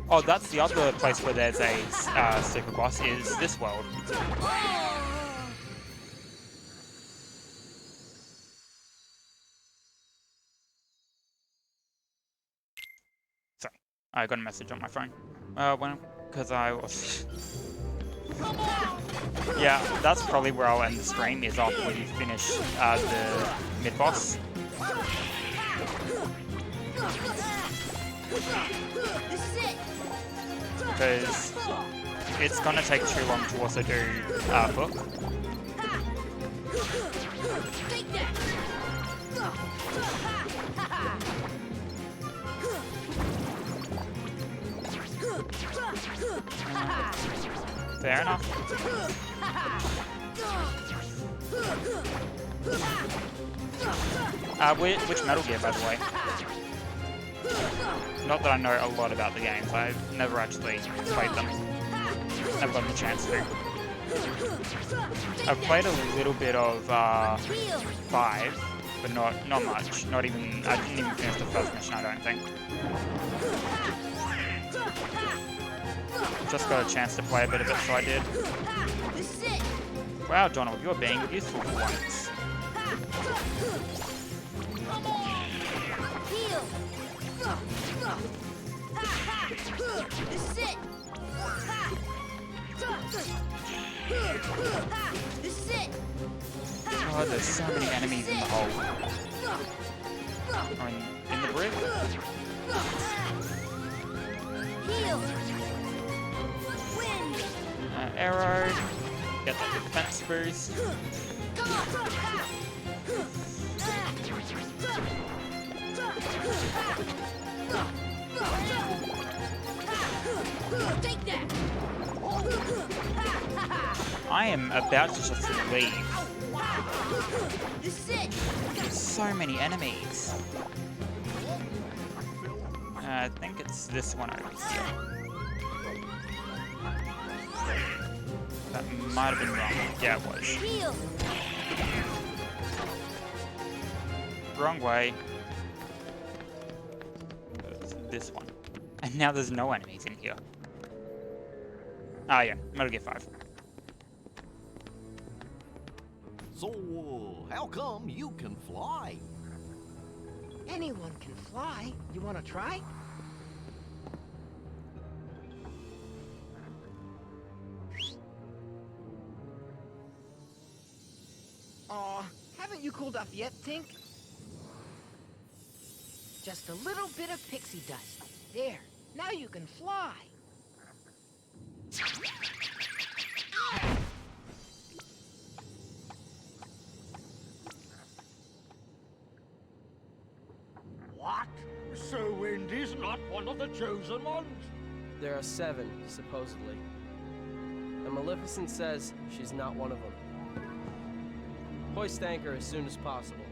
Oh, that's the other place where there's a super boss, is this world. Sorry, I got a message on my phone. Because I was... Yeah, that's probably where I'll end the stream, is after we finish the mid-boss. Because it's gonna take too long to also do book. Fair enough. Which Metal Gear, by the way? Not that I know a lot about the games. I've never actually played them. Never gotten the chance to. I've played a little bit of 5, but not much. I didn't even finish the first mission, I don't think. Just got a chance to play a bit of it, so I did. Wow, Donald, you're being useful for once. This is it. This is it. Oh, there's so many enemies in the hole. I mean, in the brick? Heal. Arrow. Get that defense boost. Take that! I am about to just leave. This is it! There's so many enemies. I think it's this one over here. That might have been wrong. Yeah, it was. Heal! Wrong way. It's this one. And now there's no enemies in here. Ah, yeah. Metal Gear 5. So, how come you can fly? Anyone can fly. You want to try? Aw, haven't you cooled off yet, Tink? Just a little bit of pixie dust. There, now you can fly. What? So Wendy's not one of the chosen ones? There are 7, supposedly. And Maleficent says she's not one of them. Hoist anchor as soon as possible.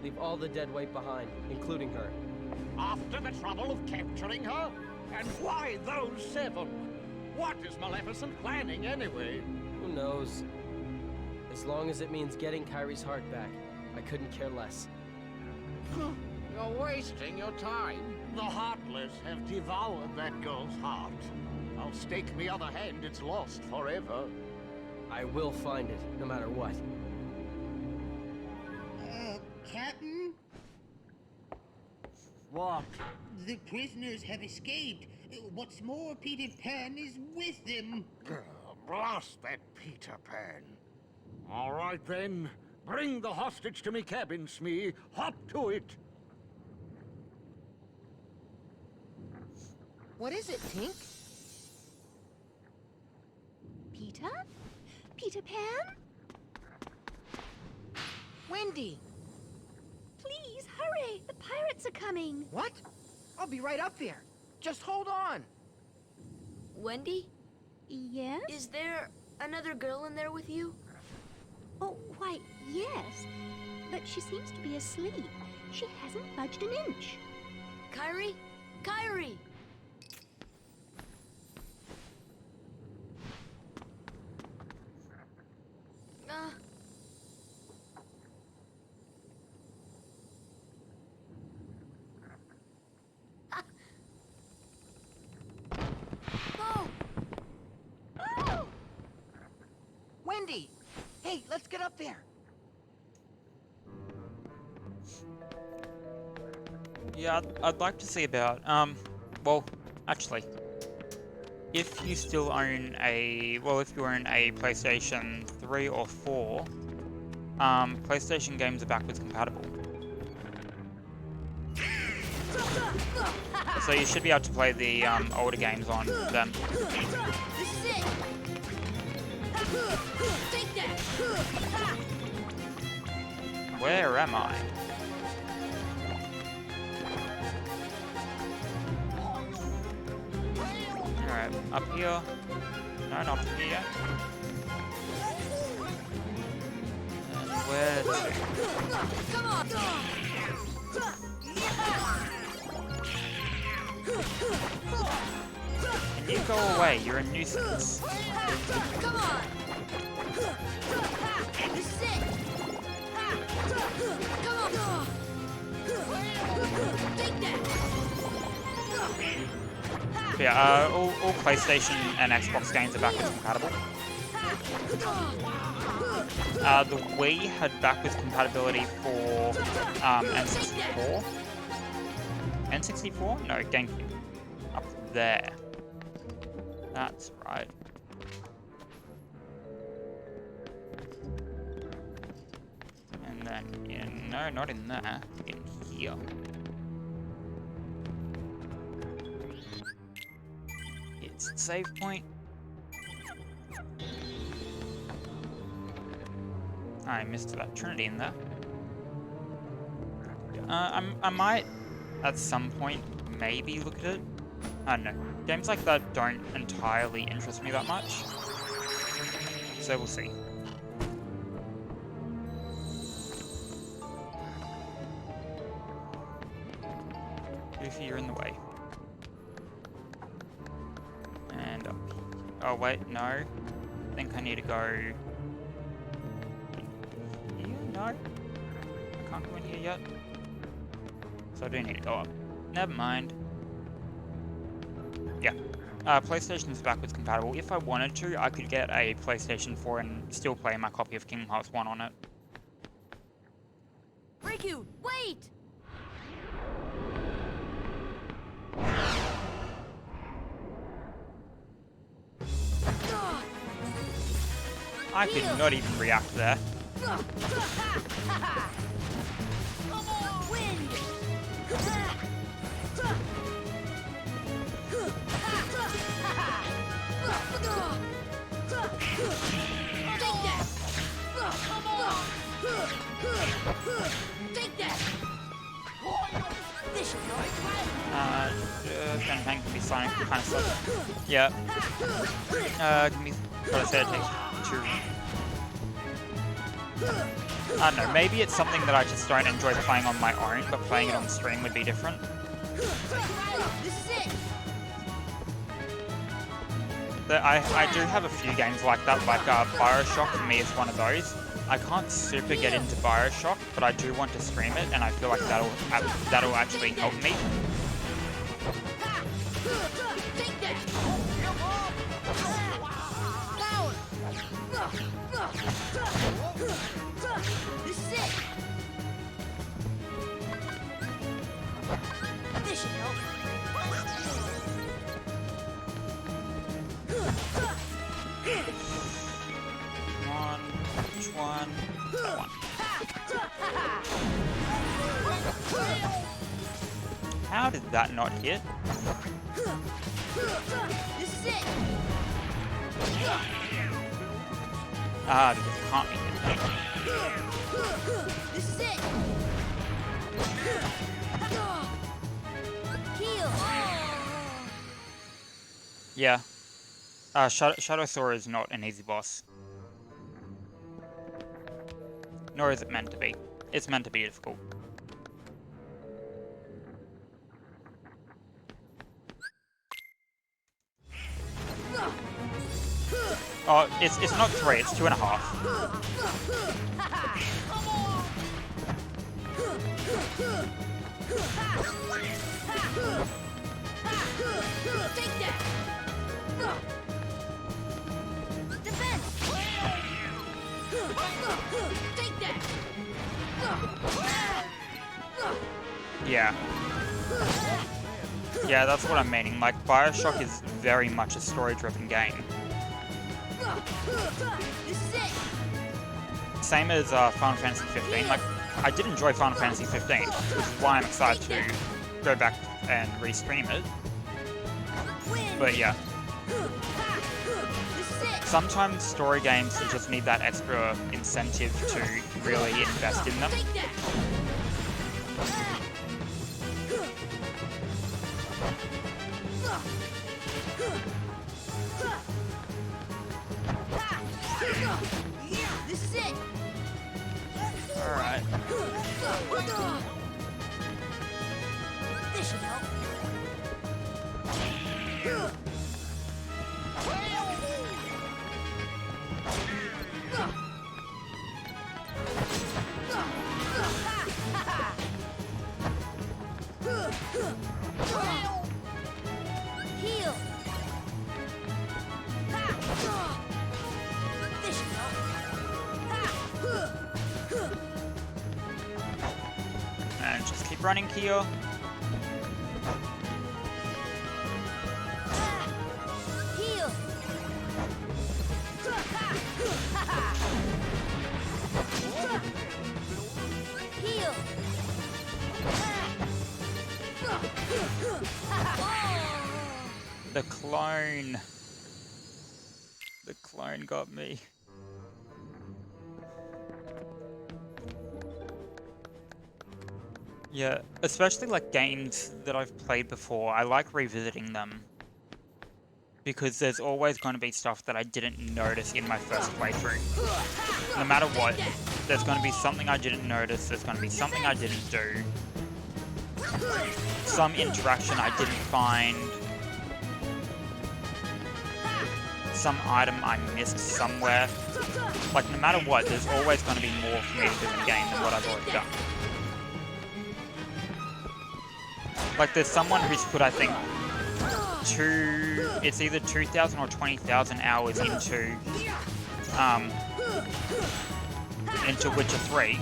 Leave all the dead weight behind, including her. After the trouble of capturing her? And why those 7? What is Maleficent planning anyway? Who knows? As long as it means getting Kyrie's heart back, I couldn't care less. You're wasting your time. The Heartless have devoured that girl's heart. I'll stake me other hand it's lost forever. I will find it, no matter what. Captain? What? The prisoners have escaped. What's more, Peter Pan is with them. Blast that Peter Pan. All right then. Bring the hostage to me cabin, Smee. Hop to it. What is it, Tink? Peter? Peter Pan? Wendy! Please, hurry! The pirates are coming! What? I'll be right up there. Just hold on. Wendy? Yes? Is there another girl in there with you? Oh, why, yes. But she seems to be asleep. She hasn't budged an inch. Kyrie? Kyrie! Wendy! Hey, let's get up there. Yeah, I'd like to see about, well, actually, if you still own a, well, if you own a PlayStation 3 or 4, PlayStation games are backwards compatible. So you should be able to play the older games on them. This is it! Take that! Where am I? Alright, up here. No, not here. And where to? Come on! Can you go away? You're a nuisance. Come on! This is it! Come on! Take that! Yeah, all PlayStation and Xbox games are backwards compatible. The Wii had backwards compatibility for N64. N64? No, GameCube. Up there. That's right. And then in, no, not in there. In here. It's save point. I missed that Trinity in there. Yeah. I might, at some point, maybe look at it. I don't know. Games like that don't entirely interest me that much. So we'll see. Goofy, you're in the way. And up. Oh wait, no. I think I need to go... Here? No? I can't go in here yet. So I do need to go up. Never mind. Yeah. PlayStation's backwards compatible. If I wanted to, I could get a PlayStation 4 and still play my copy of Kingdom Hearts 1 on it. Riku, wait! I could not even react there. Wind! Take that! This should Fan Fang can be Sonic, kind of stuff. Yeah. Can be... What I said, it takes two... I don't know, maybe it's something that I just don't enjoy playing on my own, but playing it on stream would be different. I do have a few games like that, like Bioshock for me is one of those. I can't super get into Bioshock, but I do want to stream it, and I feel like that'll actually help me. This is it! This should help. Come on, which one? That one. How did that not hit? This is it! Ah, because it can't be hit. This is it! Heal! Yeah. Shadow Thor is not an easy boss. Nor is it meant to be. It's meant to be difficult. Oh, it's not 3, it's 2.5. Take that! Defense! Take that! Yeah. Yeah, that's what I'm meaning. Like, Bioshock is very much a story-driven game. This is it! Same as Final Fantasy 15. Like, I did enjoy Final Fantasy 15, which is why I'm excited to go back and restream it. But yeah. Sometimes story games you just need that extra incentive to really invest in them. This is it! Alright. This should help. Heal! This should help. And just keep running, Kyo. Heal! Heal! The clone. The clone got me. Yeah, especially like games that I've played before, I like revisiting them. Because there's always going to be stuff that I didn't notice in my first playthrough. No matter what, there's going to be something I didn't notice, there's going to be something I didn't do. Some interaction I didn't find. Some item I missed somewhere. Like, no matter what, there's always going to be more for me to do in the game than what I've already done. Like, there's someone who's put, I think, it's either 2,000 or 20,000 hours into Witcher 3.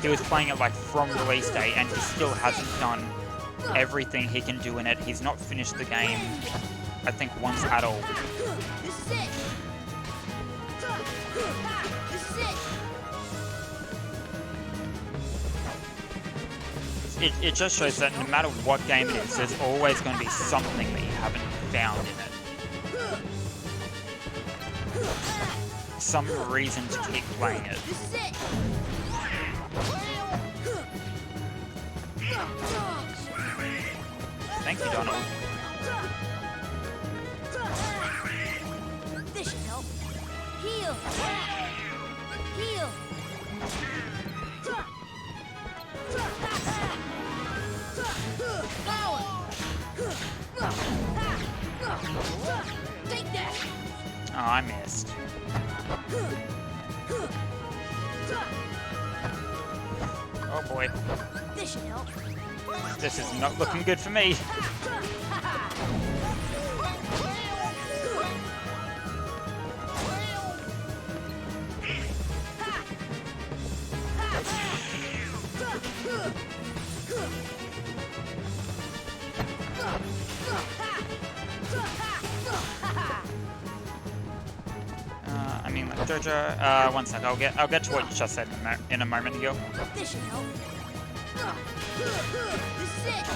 He was playing it like from release day and he still hasn't done everything he can do in it. He's not finished the game, I think, once at all. It just shows that no matter what game it is, there's always going to be something that you haven't found in it. Some reason to keep playing it. Thank you, Donald. This should help. Heal. Heal. Power. Take that. Oh, I missed. Oh boy. This should help. This is not looking good for me. I mean, like, Jojo, one sec, I'll get to what you just said in a moment here. This should help. This is it.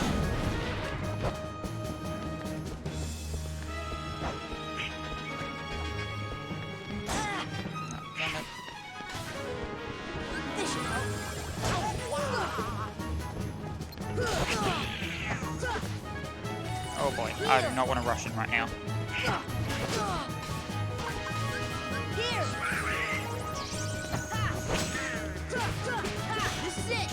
Damn it. This should help. Oh boy, I do not want to rush in right now. Here. This is it.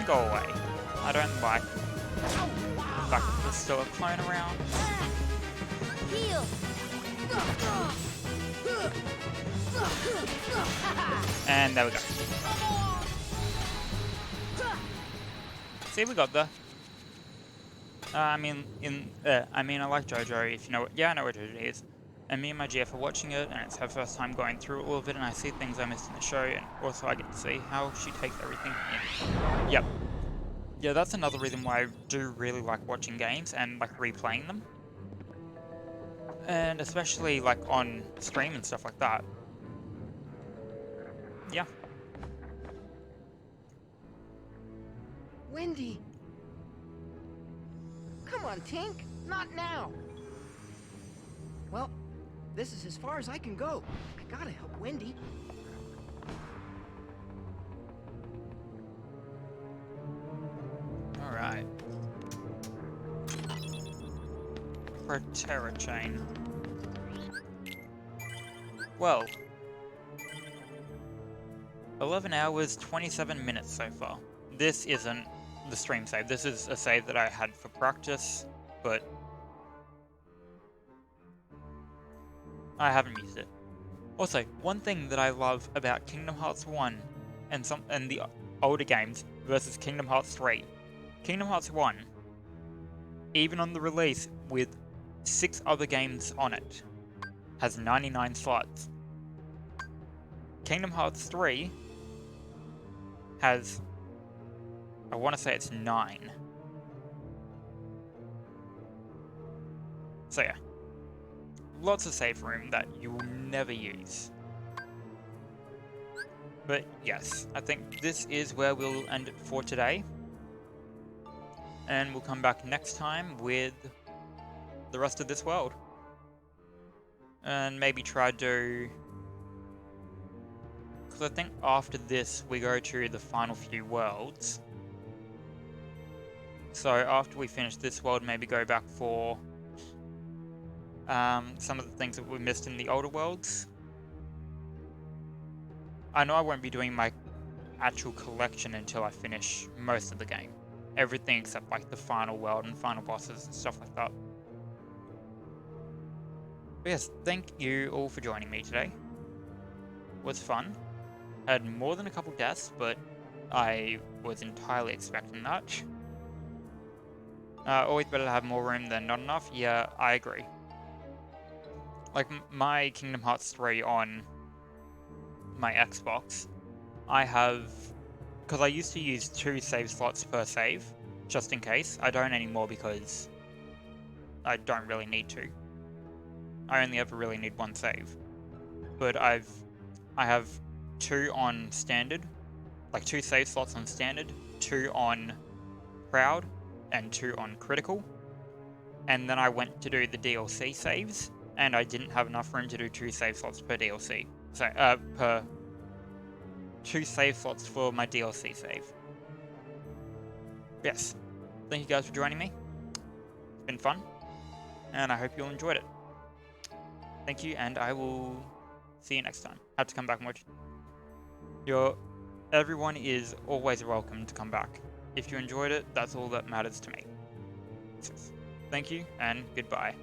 Go away. I don't like there's still a clone around. Heal. And there we go. See, we got there. I mean, I like JoJo. If you know, I know what JoJo is. And me and my GF are watching it, and it's her first time going through all of it, and I see things I missed in the show, and also I get to see how she takes everything in. Yep. Yeah, that's another reason why I do really like watching games and like replaying them. And especially like on stream and stuff like that. Yeah. Wendy! Come on, Tink! Not now! Well, this is as far as I can go. I gotta help Wendy. Alright. Proterra chain. Well. 11 hours, 27 minutes so far. This isn't the stream save. This is a save that I had for practice, but I haven't used it. Also, one thing that I love about Kingdom Hearts 1 and the older games versus Kingdom Hearts 3. Kingdom Hearts 1, even on the release with 6 other games on it, has 99 slots. Kingdom Hearts 3 has, I want to say it's 9. So yeah. Lots of save room that you will never use. But yes, I think this is where we'll end it for today. And we'll come back next time with the rest of this world. And maybe try to because I think after this we go to the final few worlds. So after we finish this world, maybe go back for some of the things that we missed in the older worlds. I know I won't be doing my actual collection until I finish most of the game. Everything except like the final world and final bosses and stuff like that. But yes, thank you all for joining me today. It was fun. Had more than a couple deaths, but I was entirely expecting that. Always better to have more room than not enough. Yeah, I agree. Like my Kingdom Hearts 3 on my Xbox, I have, because I used to use 2 save slots per save, just in case. I don't anymore because I don't really need to. I only ever really need 1 save. But I have 2 on standard, like 2 save slots on standard, 2 on proud, and 2 on critical. And then I went to do the DLC saves, and I didn't have enough room to do 2 save slots per DLC. So, per 2 save slots for my DLC save. Yes. Thank you guys for joining me. It's been fun, and I hope you all enjoyed it. Thank you, and I will see you next time. I have to come back more. Everyone is always welcome to come back. If you enjoyed it, that's all that matters to me. So, thank you, and goodbye.